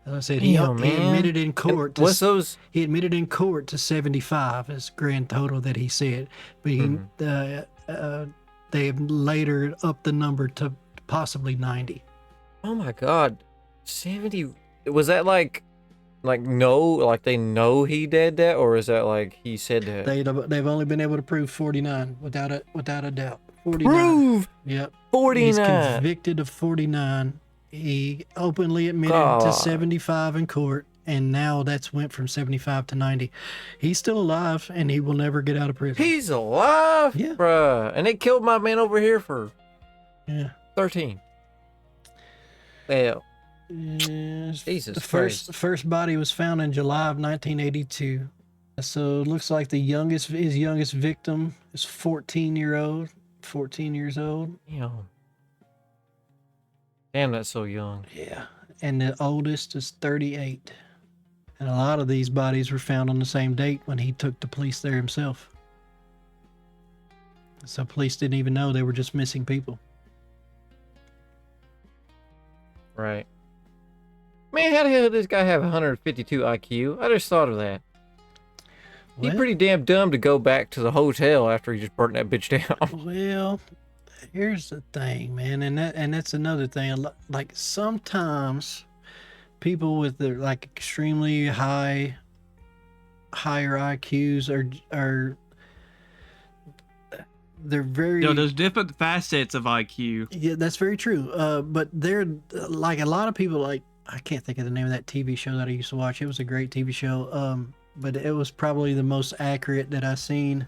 As I said, he admitted in court. He admitted in court to 75 as grand total that he said, but they have later upped the number to possibly 90. Oh my God, 70. Was that they know he did that, or is that he said that? They've only been able to prove 49 without a doubt. 49. Prove. Yep. 49. He's convicted of 49. He openly admitted to 75 in court, and now that's went from 75 to 90. He's still alive, and he will never get out of prison. He's alive, yeah, bruh. And they killed my man over here for 13. Well, Jesus the first body was found in July of 1982. So it looks like his youngest victim is 14 years old. Damn, that's so young. Yeah. And the oldest is 38. And a lot of these bodies were found on the same date when he took the police there himself. So police didn't even know they were just missing people. Right. Man, how the hell did this guy have 152 IQ? I just thought of that. He's Well- pretty damn dumb to go back to the hotel after he just burnt that bitch down. Well, here's the thing, man, and that's another thing. Like sometimes people with their like extremely higher IQs are they're very There's different facets of IQ. yeah, that's very true. But they're like a lot of people. Like I can't think of the name of that TV show that I used to watch. It was a great TV show. But it was probably the most accurate that I've seen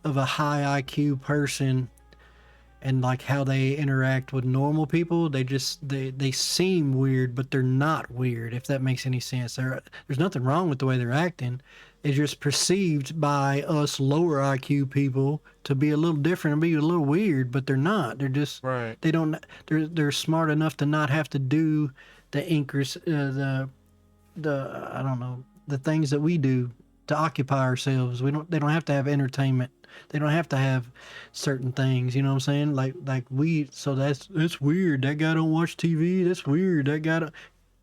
of a high IQ person and like how they interact with normal people. They seem weird, but they're not weird, if that makes any sense. There's nothing wrong with the way they're acting. It's just perceived by us lower IQ people to be a little different and be a little weird, but they're not. They're just Right. they're smart enough to not have to do the I don't know, the things that we do to occupy ourselves. They don't have to have entertainment. They don't have to have certain things, you know what I'm saying? Like we, so that's weird. That guy don't watch TV. That's weird. That guy don't,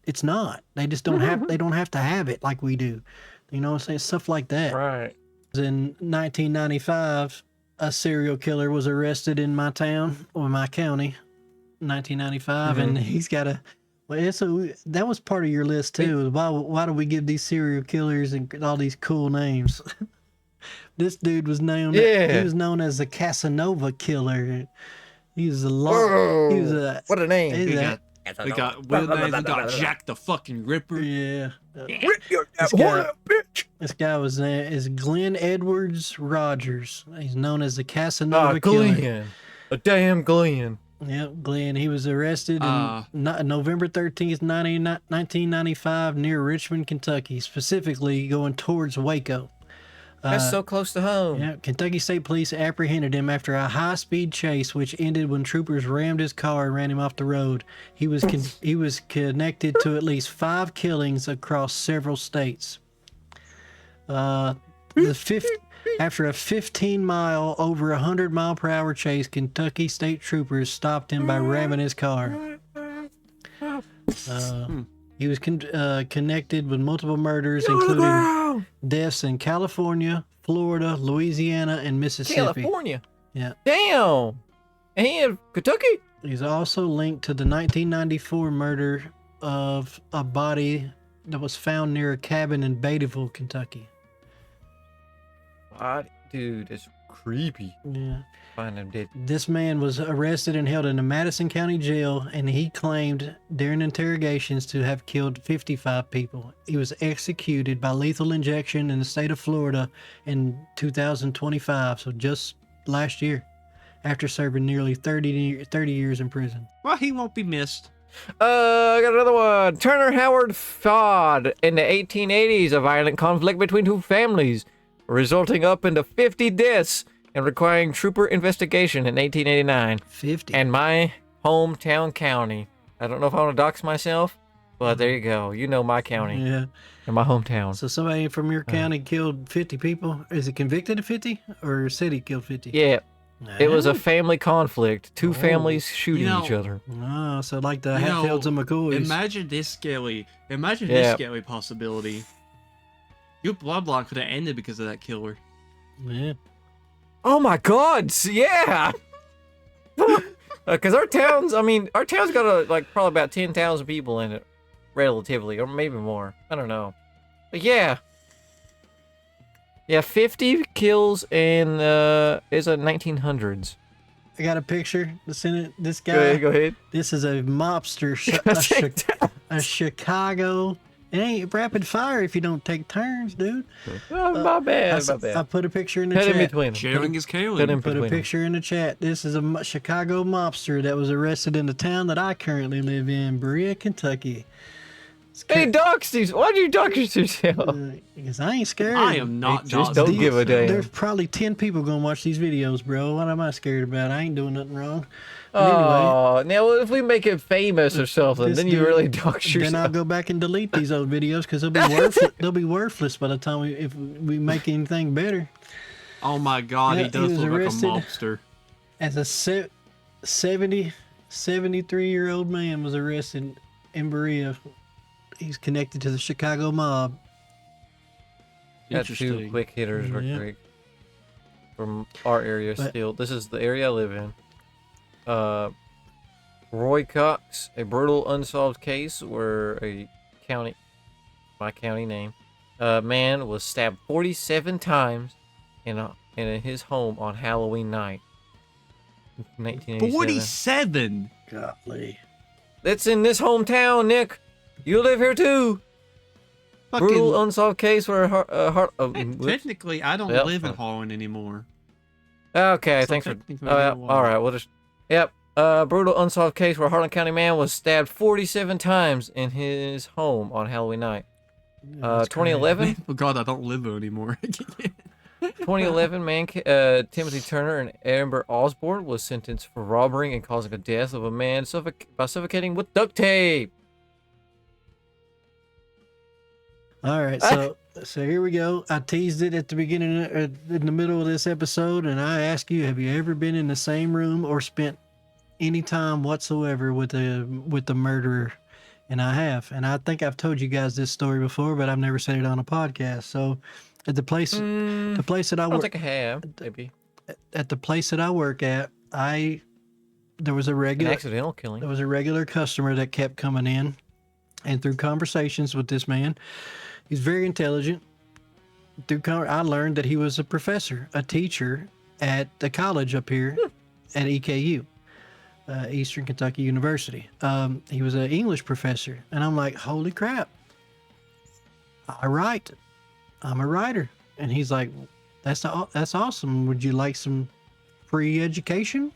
it's not. They just don't they don't have to have it like we do. You know what I'm saying? Stuff like that. Right. In 1995, a serial killer was arrested in my town or my county, 1995, and he's got a. Well, that was part of your list too. Why do we give these serial killers and all these cool names? This dude was known. Yeah. He was known as the Casanova Killer. He was a Whoa. He was a. What a name. he's a- We got we got Jack the fucking Ripper. yeah. This guy- This guy is Glenn Edwards Rogers. He's known as the Casanova Killer. Glenn. A damn Glenn. Yep, Glenn. He was arrested in November 13th, 1995, near Richmond, Kentucky, specifically going towards Waco. That's so close to home. Yeah, Kentucky State Police apprehended him after a high-speed chase, which ended when troopers rammed his car and ran him off the road. He was connected to at least 5 killings across several states. After a 15-mile, over 100-mile-per-hour chase, Kentucky State troopers stopped him by ramming his car. He was connected with multiple murders, including deaths in California, Florida, Louisiana, and Mississippi. California. Yeah. Damn. And he in Kentucky? He's also linked to the 1994 murder of a body that was found near a cabin in Beattyville, Kentucky. What? Dude, it's creepy. Yeah. Find him dead. This man was arrested and held in the Madison County Jail, and he claimed during interrogations to have killed 55 people. He was executed by lethal injection in the state of Florida in 2025, so just last year, after serving nearly 30 years in prison. Well, he won't be missed. I got another one. Turner Howard fought in the 1880s, a violent conflict between two families, resulting up into 50 deaths and requiring trooper investigation in 1889. 50. And my hometown county. I don't know if I want to dox myself, but there you go. You know my county Yeah. and my hometown. So somebody from your county killed 50 people? Is it convicted of 50 or said he killed 50? Yeah, it was a family conflict. Two families shooting You know, each other. Oh, so like the You know, Hatfields and McCoys. Imagine this scary possibility. Your bloodline could have ended because of that killer. Yeah. Oh my God! Yeah. Because our town's got probably about 10,000 people in it, relatively, or maybe more. I don't know, but yeah, 50 kills in is a 1900s. I got a picture. This guy. Go ahead. This is a mobster. A Chicago. It ain't rapid fire if you don't take turns, dude. Oh, my bad. I put a picture in the Put in chat. between them. Sharing is caring. Put in Put a between them. picture in the chat. This is a Chicago mobster that was arrested in the town that I currently live in, Berea, Kentucky. Hey, dox these. Why'd you dox yourself? Because I ain't scared. I am not. just doxing don't give a myself. damn. There's probably 10 people gonna watch these videos, bro. What am I scared about? I ain't doing nothing wrong. But anyway, Oh, now if we make it famous or something, this then you dude- really dox yourself. then I'll go back and delete these old videos because they'll be worthless. They'll be worthless by the time if we make anything better. Oh my God, Yeah, he does he was look arrested. like a mobster. As a 73-year-old man was arrested in Berea. He's connected to the Chicago mob. Got two Interesting. quick hitters real Yeah. quick from our area. But- Still, this is the area I live in. Roy Cox, a brutal unsolved case where my county name, man was stabbed 47 times in his home on Halloween night, 1987. 47. Golly. That's in this hometown, Nick. You live here too. Brutal Fucking. unsolved case where whoops. Technically, I don't Yep. live in Harlan anymore. Okay, So thanks for. technically, Oh, yeah, you're all right, we'll just. Yep. Brutal unsolved case where Harlan County man was stabbed 47 times in his home on Halloween night. That's 2011. Oh God, I don't live there anymore. 2011 man Timothy Turner and Amber Osborne was sentenced for robbery and causing the death of a man by suffocating with duct tape. All right, so here we go. I teased it at the beginning, in the middle of this episode, and I ask you: have you ever been in the same room or spent any time whatsoever with the murderer? And I have, and I think I've told you guys this story before, but I've never said it on a podcast. So, at the place that I I don't work, think I have. Maybe at the place that I work at, there was a an regular accidental killing. there was a regular customer that kept coming in, and through conversations with this man, he's very intelligent. I learned that he was a professor, a teacher at the college up here at EKU, Eastern Kentucky University. He was an English professor, and I'm like, holy crap! I write. I'm a writer, and he's like, that's awesome. Would you like some free education?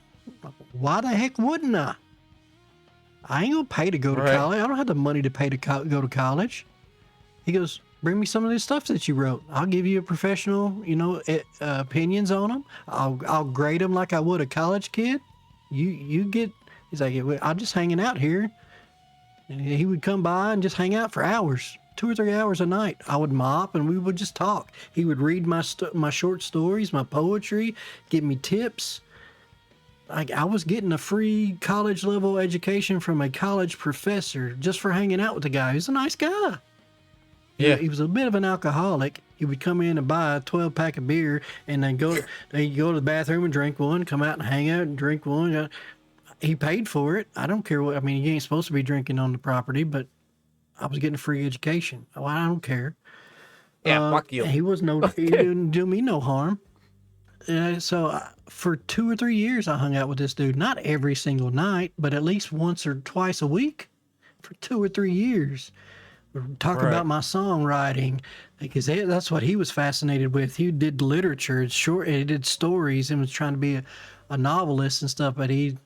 Why the heck wouldn't I? I ain't gonna pay to go to Right. college. I don't have the money to pay to go to college. He goes, bring me some of this stuff that you wrote. I'll give you a professional, opinions on them. I'll grade them like I would a college kid. You get. He's like, I'm just hanging out here. And he would come by and just hang out for hours, 2 or 3 hours a night. I would mop and we would just talk. He would read my short stories, my poetry, give me tips. Like I was getting a free college level education from a college professor just for hanging out with the guy. He's a nice guy. Yeah. He was a bit of an alcoholic. He would come in and buy a 12-pack of beer and then go to the bathroom and drink one, come out and hang out and drink one. He paid for it. I don't care what. I mean, you ain't supposed to be drinking on the property, but I was getting a free education. Well, I don't care. Yeah, fuck you. He didn't do me no harm. For 2 or 3 years, I hung out with this dude. Not every single night, but at least once or twice a week for 2 or 3 years. Talk Right. about my songwriting, because that's what he was fascinated with. He did literature, he did stories, and was trying to be a novelist and stuff. But he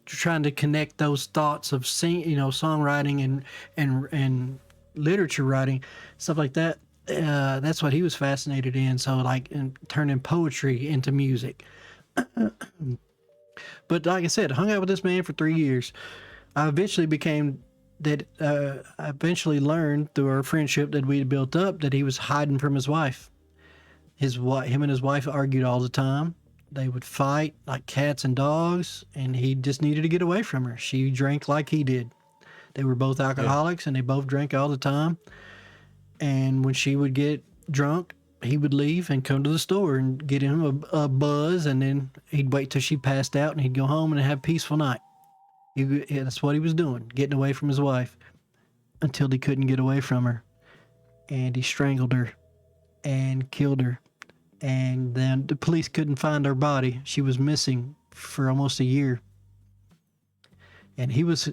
trying to connect those thoughts of songwriting and literature writing, stuff like that. That's what he was fascinated in. So and turning poetry into music. But like I said, I hung out with this man for 3 years. I eventually learned through our friendship that we had built up that he was hiding from his wife. Him and his wife argued all the time. They would fight like cats and dogs, and he just needed to get away from her. She drank like he did. They were both alcoholics, and they both drank all the time. And when she would get drunk, he would leave and come to the store and get him a buzz, and then he'd wait till she passed out, and he'd go home and have a peaceful night. That's what he was doing, getting away from his wife, until he couldn't get away from her. And he strangled her and killed her. And then the police couldn't find her body. She was missing for almost a year. And he was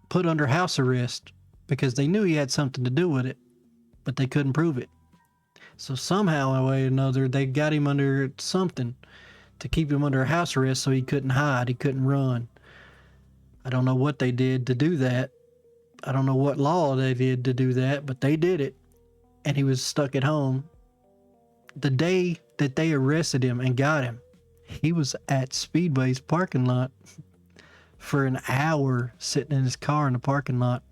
put under house arrest because they knew he had something to do with it, but they couldn't prove it. So somehow, a way or another, they got him under something to keep him under house arrest so he couldn't hide, he couldn't run. I don't know what they did to do that, I don't know what law they did to do that, but they did it. And he was stuck at home. The day that they arrested him and got him, he was at Speedway's parking lot for an hour, sitting in his car in the parking lot.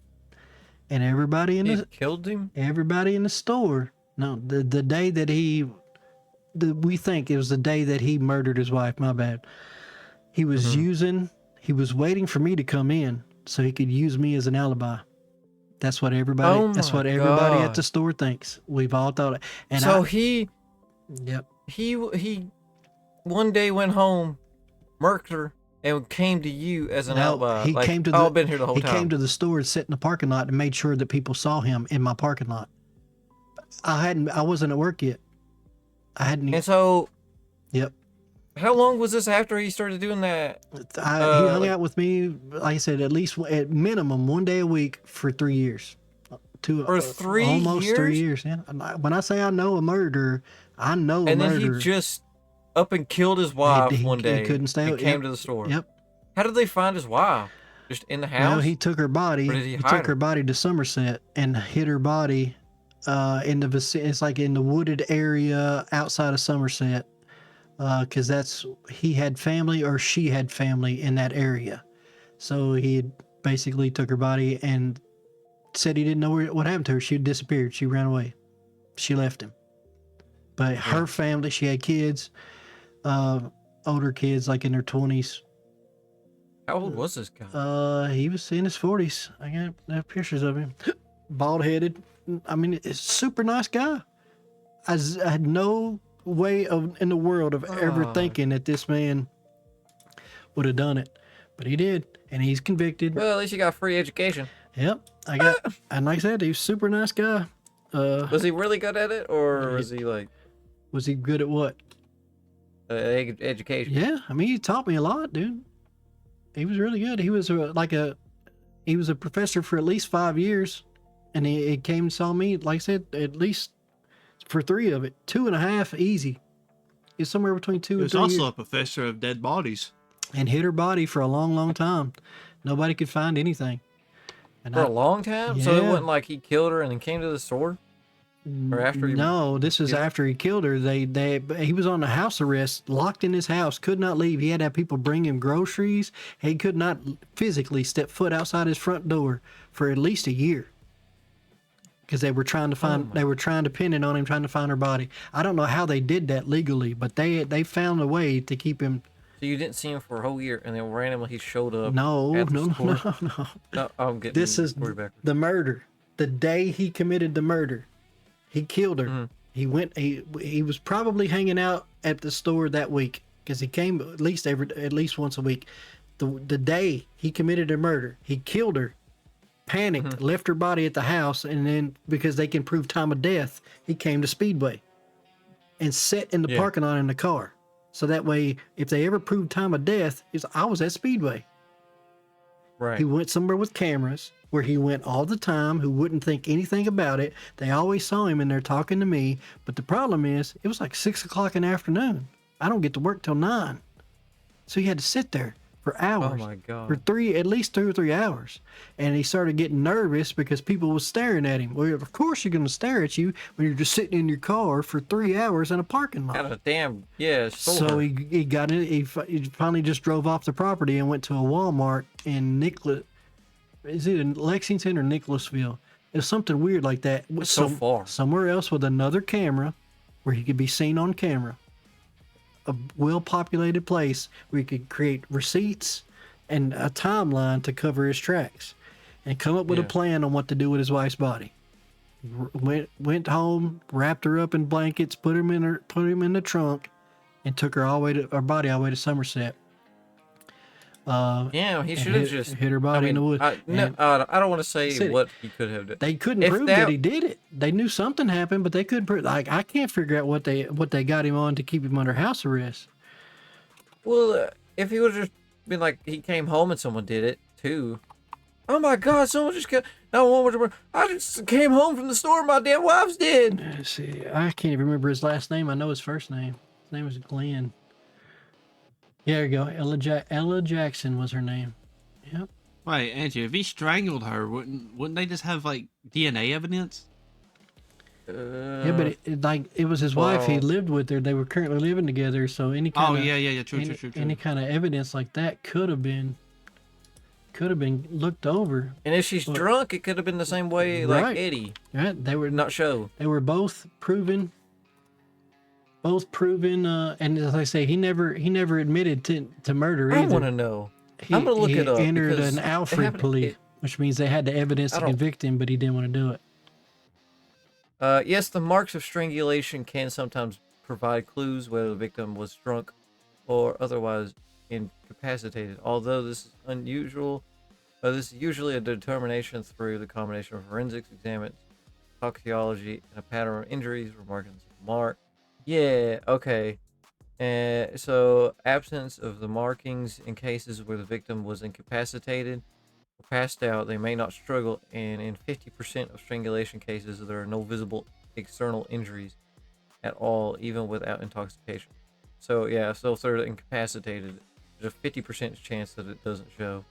And everybody in He killed him? everybody in the store. No, the day that we think it was the day that he murdered his wife. My bad. He was he was waiting for me to come in so he could use me as an alibi. That's what everybody. Oh that's my what everybody at God. the store thinks. We've all thought it. And So yep. he one day went home, murked her, and came to you as an No, alibi. he Like, came to oh, the. I've been here the whole He time. came to the store and sat in the parking lot and made sure that people saw him in my parking lot. I wasn't at work yet. I hadn't. And so, Yep. how long was this after he started doing that? He hung like- out with me, like I said, at least at minimum 1 day a week for 3 years. For 3 almost years? 3 years. Yeah. When I say I know a murderer, I know a And then murderer. he just up and killed his wife he one day. couldn't stay. And came Yep. to the store. Yep. How did they find his wife? Just in the house? Well, he took her body. Or did he He hide took her? her body to Somerset and hid her body in the it's like in the wooded area outside of Somerset, because he had family or she had family in that area. So he had basically took her body and said he didn't know what happened to her. She disappeared. She ran away. She left him. But her family, she had kids, older kids like in their 20s. How old was this guy? He was in his 40s. I got pictures of him. Bald headed. I mean, it's a super nice guy. I had no way in the world of ever thinking that this man would have done it, but he did, and he's convicted. Well, at least you got free education. Yep, and like I said, he's a super nice guy. Was he really good at it, or was he like Was he good at what? education? Yeah, I mean, he taught me a lot, dude. He was really good. He was he was a professor for at least 5 years, and he came and saw me, like I said, at least for 3 of it. 2.5 easy. It's somewhere between 2 He and was 3 also years. a professor of dead bodies. And hid her body for a long, long time. Nobody could find anything. And For a long time? So it Yeah. wasn't like he killed her and then came to the store? Or after he... No, this was Yeah. after he killed her. He was on a house arrest, locked in his house, could not leave. He had to have people bring him groceries. He could not physically step foot outside his front door for at least a year. Because they were trying to find, they were trying to pin it on him, trying to find her body. I don't know how they did that legally, but they found a way to keep him. So you didn't see him for a whole year, and then randomly he showed up. No, at the no, store? no. No, I'm getting This is the story backwards. the murder. The day he committed the murder, he killed her. Mm-hmm. He went. He was probably hanging out at the store that week because he came at least once a week. The day he committed a murder, he killed her, panicked, Mm-hmm. left her body at the house, and then because they can prove time of death, he came to Speedway and sat in the Yeah. parking lot in the car. So that way, if they ever proved time of death, I was at Speedway. Right. He went somewhere with cameras where he went all the time, who wouldn't think anything about it. They always saw him in there talking to me. But the problem is, it was like 6 o'clock in the afternoon. I don't get to work till 9. So he had to sit there for hours. Oh my God. For at least 2 or 3 hours. And he started getting nervous because people was staring at him. Well, of course you're going to stare at you when you're just sitting in your car for 3 hours in a parking lot. Got a damn, yeah, store. So he got it. He finally just drove off the property and went to a Walmart in Is it in Lexington or Nicholasville? It was something weird like that. That's so far. Somewhere else with another camera, where he could be seen on camera. A well-populated place where he could create receipts and a timeline to cover his tracks, and come up with a Yeah. plan on what to do with his wife's body. Went home, wrapped her up in blankets, put him in the trunk, and took her her body all the way to Somerset. Yeah, he and should have hit- just hit her body in the wood. I And don't want to say Said it. what he could have done. they couldn't if prove that- that he did it. They knew something happened, but they couldn't prove. Like, I can't figure out what they got him on to keep him under house arrest. Well, if he would have just been like, he came home and someone did it too. Oh my God! Someone just got. No one was. I just came home from the store. My damn wife's dead. Let's see, I can't even remember his last name. I know his first name. His name was Glenn. Yeah, there you go. Ella Jackson was her name. Yep. Wait, Angie, if he strangled her, wouldn't they just have like DNA evidence? Yeah, but it was his wife. He well- lived with her. They were currently living together. So any kind Oh of yeah, true. any kind of evidence like that could have been looked over. And if she's drunk, it could have been the same way like Right. Eddie. Right? They were Not show. They were both proven. And as I say, he never admitted to murder I either. want to know. I'm gonna look he it up. entered because an they Alfred haven't- plea, which means they had the evidence I to don't- convict him, but he didn't want to do it. Yes, the marks of strangulation can sometimes provide clues whether the victim was drunk or otherwise incapacitated. Although this is unusual, this is usually a determination through the combination of forensics examines, toxicology, and a pattern of injuries, remarking the mark. Yeah, okay. So absence of the markings in cases where the victim was incapacitated or passed out, they may not struggle, and in 50% of strangulation cases, there are no visible external injuries at all, even without intoxication. So yeah, so if they're incapacitated, there's a 50% chance that it doesn't show.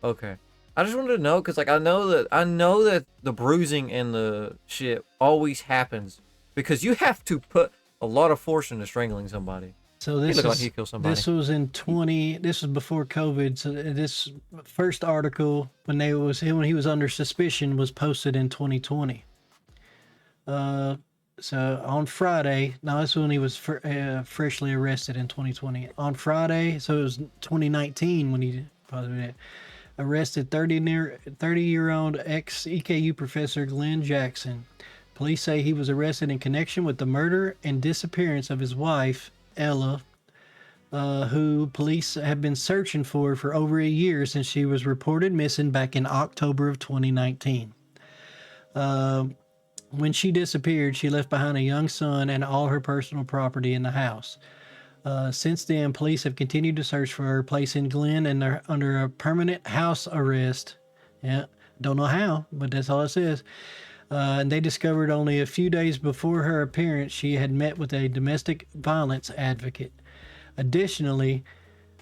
Okay. I just wanted to know, because like I know that the bruising and the shit always happens because you have to put a lot of force into strangling somebody. So He this looked like is he killed somebody. this was in 20. This was before COVID. So this first article when he was under suspicion was posted in 2020. So on Friday, now this is when he was freshly arrested in 2020. On Friday, so it was 2019 when he probably arrested 30-year-old ex-EKU professor Glenn Jackson. Police say he was arrested in connection with the murder and disappearance of his wife, Ella, who police have been searching for over a year since she was reported missing back in October of 2019. When she disappeared, she left behind a young son and all her personal property in the house. Since then, police have continued to search for her, placing Glenn under a permanent house arrest. Yeah, don't know how, but that's all it says. And they discovered only a few days before her appearance she had met with a domestic violence advocate. Additionally,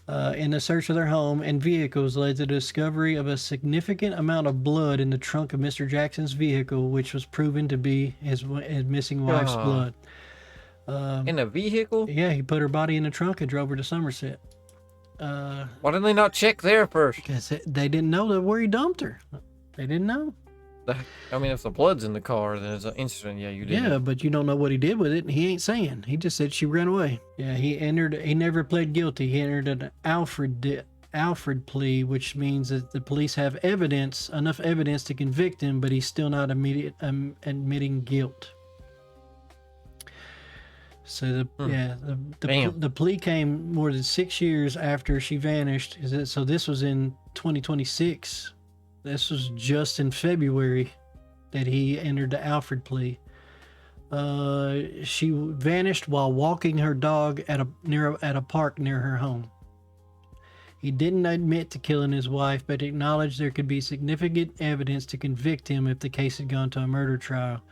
in the search of their home and vehicles led to the discovery of a significant amount of blood in the trunk of Mr. Jackson's vehicle, which was proven to be his missing wife's blood. In a vehicle? Yeah, he put her body in the trunk and drove her to Somerset. Why didn't they not check there first? Because they didn't know where he dumped her. They didn't know. I mean, if the blood's in the car, then it's an incident. Yeah, you did. Yeah, but you don't know what he did with it, and he ain't saying. He just said she ran away. Yeah, he never pled guilty. He entered an Alfred plea, which means that the police have enough evidence to convict him, but he's still not admitting guilt. So the plea came more than 6 years after she vanished. So this was in 2026. This was just in February that he entered the Alfred plea. She vanished while walking her dog at a park near her home. He didn't admit to killing his wife, but acknowledged there could be significant evidence to convict him if the case had gone to a murder trial.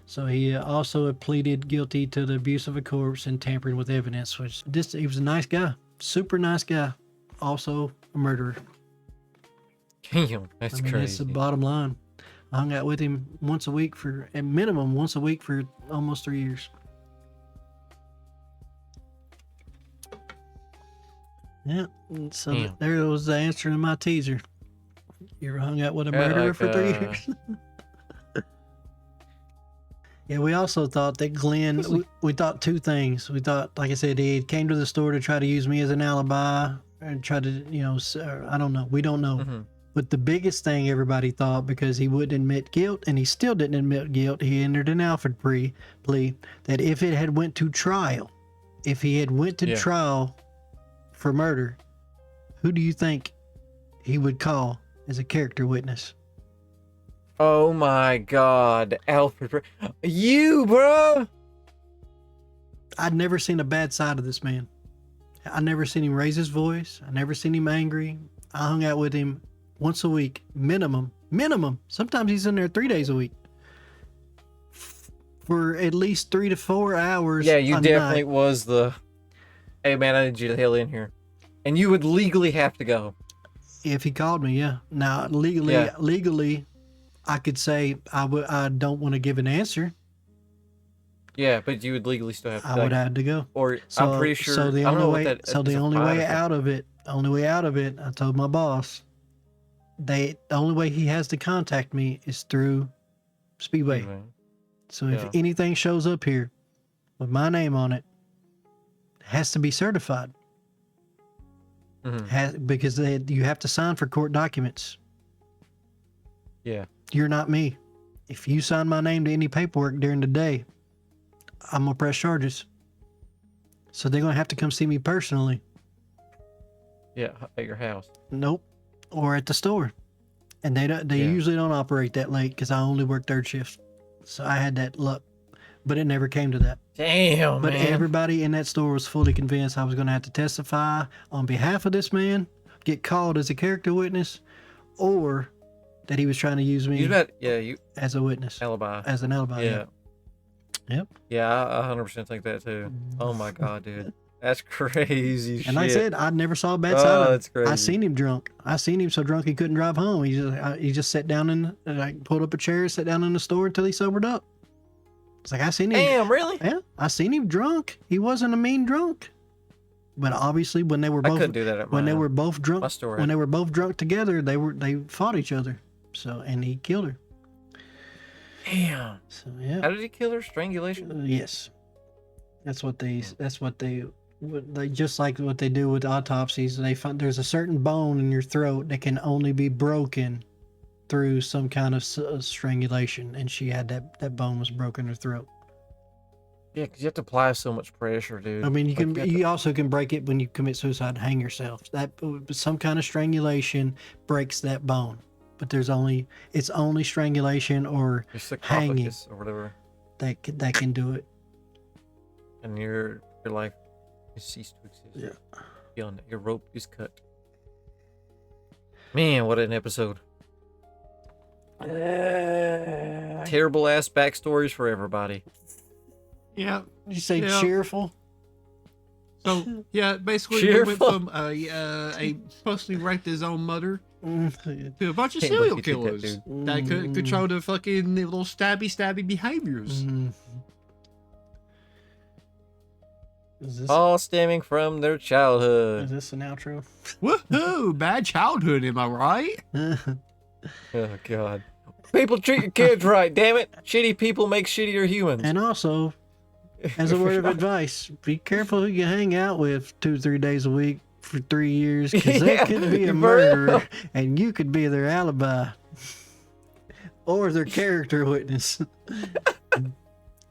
So he also pleaded guilty to the abuse of a corpse and tampering with evidence. He was a nice guy, super nice guy, also a murderer. Damn, that's crazy. That's the bottom line. I hung out with him at minimum once a week for almost 3 years. Yeah, so there was the answer to my teaser. You ever hung out with a murderer for 3 years? Yeah, we also thought that Glenn, we thought two things. We thought, like I said, he came to the store to try to use me as an alibi and try to, I don't know. We don't know. Mm-hmm. But the biggest thing everybody thought, because he wouldn't admit guilt, and he still didn't admit guilt, he entered an Alfred plea, that if it had went to trial, if he had went to trial for murder, who do you think he would call as a character witness? Oh my God, Alfred. You, bro! I'd never seen a bad side of this man. I never seen him raise his voice. I never seen him angry. I hung out with him once a week, minimum. Sometimes he's in there 3 days a week for at least 3 to 4 hours. Yeah, you definitely night. was the, hey man, I need you to hell in here. And you would legally have to go. If he called me, yeah. Now legally, I could say I don't want to give an answer. Yeah, but you would legally still have to. I would have to go. Or I'm pretty sure. So the I don't know only what way, that. so the is a only fine way or out of it, I told my boss, the only way he has to contact me is through Speedway. something. So if Yeah. anything shows up here with my name on it, it has to be certified. Mhm. Because you have to sign for court documents. Yeah. You're not me. If you sign my name to any paperwork during the day, I'm gonna press charges. So they're gonna have to come see me personally. Yeah. At your house. Nope. Or at the store. And they Yeah. usually don't operate that late because I only work third shift. So I had that luck. But it never came to that. Damn, But man. everybody in that store was fully convinced I was going to have to testify on behalf of this man, get called as a character witness, or that he was trying to use me You as a witness, alibi. as an alibi. Yeah. Yep. Yeah, I 100% think that too. Oh my god, dude. That's crazy shit. And like I said, I never saw a bad Oh, side of him. that's crazy. I seen him drunk. I seen him so drunk he couldn't drive home. He just sat down pulled up a chair, sat down in the store until he sobered up. It's like I seen him. Damn, really? Yeah, I seen him drunk. He wasn't a mean drunk. But obviously, when they were I both couldn't do that at when they my- were both drunk, my store. when they were both drunk together, they fought each other. So and he killed her. Damn. So yeah. How did he kill her? Strangulation? Yes, that's what they just like what they do with autopsies. They find there's a certain bone in your throat that can only be broken through some kind of strangulation, and she had that bone was broken in her throat. Yeah, because you have to apply so much pressure, dude. I mean, you Like, can have to- you also can break it when you commit suicide and hang yourself. That some kind of strangulation breaks that bone, but it's only strangulation or your hanging sarcophagus or whatever, that can do it. and your life is ceased to exist. Yeah. Beyond that, your rope is cut. Man, what an episode! Terrible ass backstories for everybody. Yeah. Did you say Yeah. cheerful? So yeah, basically Cheerful. we went from a supposedly raped his own mother to a bunch of Can't serial believe you did that, killers dude. that could control the fucking little stabby behaviors. Is this All stemming from their is childhood. this an outro? Woohoo! Bad childhood, am I right? Oh god. People treat your kids right, damn it. Shitty people make shittier humans. And also, as a word of advice, be careful who you hang out with 2-3 days a week for 3 years, because they Yeah, could be a for murderer, real. and you could be their alibi or their character witness.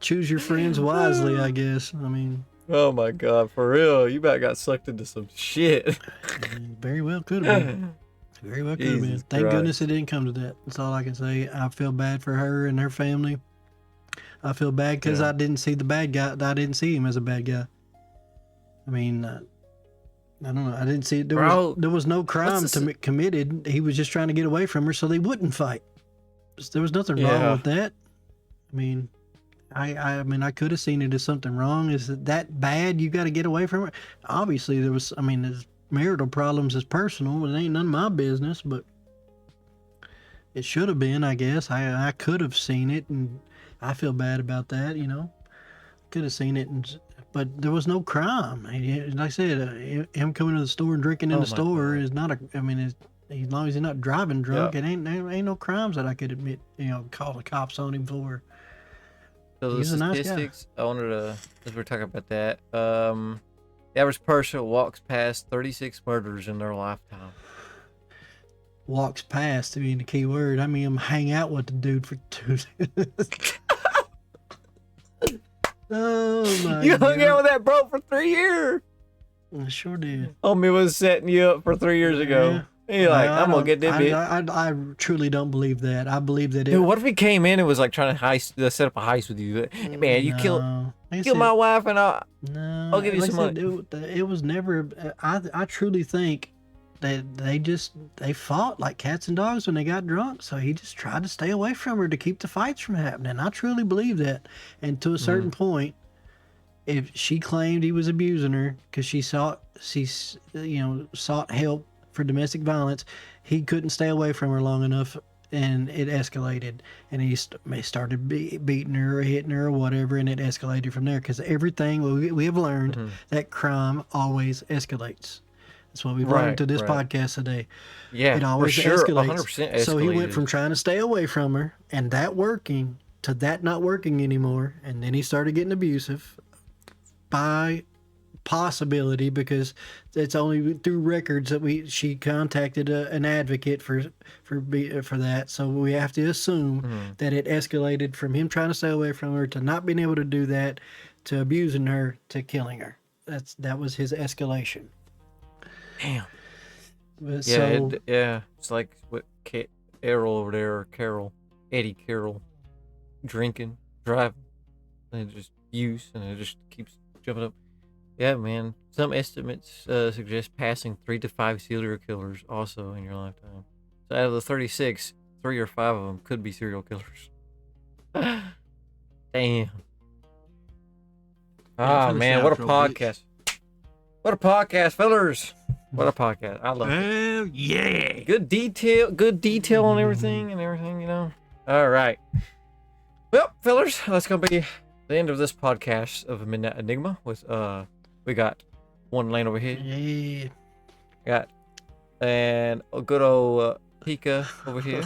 Choose your friends wisely, I guess. I mean, Oh my god, for real. You about got sucked into some shit. very well could have been. Very well could have been. Jesus Thank Christ. goodness it didn't come to that. That's all I can say. I feel bad for her and her family. I feel bad because Yeah. I didn't see the bad guy. I didn't see him as a bad guy. I mean, I don't know. I didn't see. Bro, There was no crime what's this- committed. He was just trying to get away from her so they wouldn't fight. There was nothing wrong Yeah. with that. I mean, I mean, I could have seen it as something wrong. Is it that bad? You got to get away from her. Obviously, there was. I mean, his marital problems is personal. It ain't none of my business, but it should have been. I guess I could have seen it, and I feel bad about that. You know, could have seen it, but there was no crime. Like I said, him coming to the store and drinking in Oh the my store God. is not a. I mean, as long as he's not driving drunk, there ain't no crimes that I could admit. Call the cops on him for. So the He's a nice guy. statistics, I wanted to, as we're talking about that, the average person walks past 36 murders in their lifetime. Walks past to being the key word. I mean, I'm hang out with the dude for 2 Oh my You hung God. out with that bro for 3 years. I sure did. Homie was setting you up for 3 years ago. He like, No, I'm gonna get this bitch. I truly don't believe that. I believe that it. Dude, what if he came in and was like trying to set up a heist with you? Hey, man, you killed Like I kill said, my wife and No, I'll give you like some I said, it was never. I truly think that they fought like cats and dogs when they got drunk. So he just tried to stay away from her to keep the fights from happening. I truly believe that. And to a certain point, if she claimed he was abusing her because she sought help for domestic violence. He couldn't stay away from her long enough, and it escalated. And he started beating her or hitting her or whatever, and it escalated from there. Because everything we have learned that crime always escalates. That's what we've learned through this podcast today. Yeah, it always for sure, escalates. 100% escalated. So he went from trying to stay away from her and that working to that not working anymore, and then he started getting abusive by possibility, because it's only through records that she contacted an advocate for that. So we have to assume that it escalated from him trying to stay away from her to not being able to do that to abusing her to killing her. That was his escalation. Damn. But It's like what Errol over there, or Eddie Carroll, drinking, driving, and it just use, and it just keeps jumping up. Yeah, man. Some estimates suggest passing 3 to 5 serial killers also in your lifetime. So out of the 36, 3 or 5 of them could be serial killers. Damn. Ah, man, what a podcast. What a podcast, fellas. What a podcast. I love it. Oh, yeah. Good detail on everything, you know. All right. Well, fellas, that's going to be the end of this podcast of Midnight Enigma with, we got OneLane over here. Yeah. Got, and a good old Pika over here.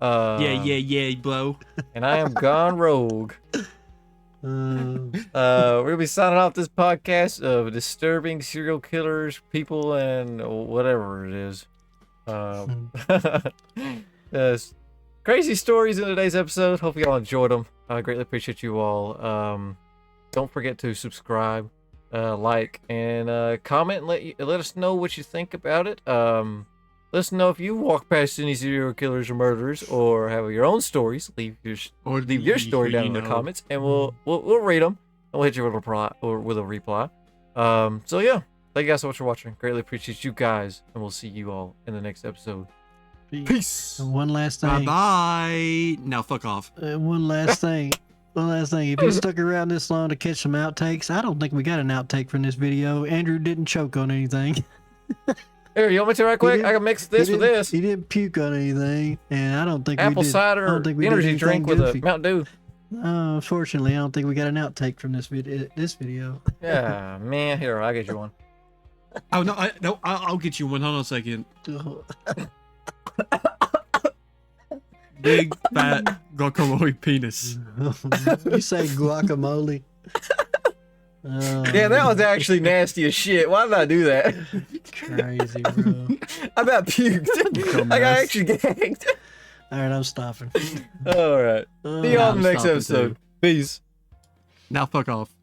Yeah, bro. And I am GoneRouge. We're gonna be signing off this podcast of disturbing serial killers, people, and whatever it is. There's crazy stories in today's episode. Hope you all enjoyed them. I greatly appreciate you all. Don't forget to subscribe, like, and comment. And let us know what you think about it. Let us know if you walk past any serial killers or murderers, or have your own stories. Leave your story down in the comments, and we'll read them, and we'll hit you with a reply. So yeah, thank you guys so much for watching. Greatly appreciate you guys, and we'll see you all in the next episode. Peace. And one last thing. Bye. Now fuck off. One last thing. If you stuck around this long to catch some outtakes, I don't think we got an outtake from this video. Andrew didn't choke on anything. Here, you want me to right quick? I can mix this with this. He didn't puke on anything, and I don't think apple we did. cider energy drink with a Mountain Dew. Unfortunately, I don't think we got an outtake from this video. Yeah, man. Here, I'll get you one. Oh no, I'll get you one. Hold on a second. Big fat guacamole penis. You say guacamole? Yeah, that was actually nasty as shit. Why did I do that? Crazy, bro. I about puked. I got actually gagged. All right, I'm stopping. All right. See you on the next episode. Peace. Now fuck off.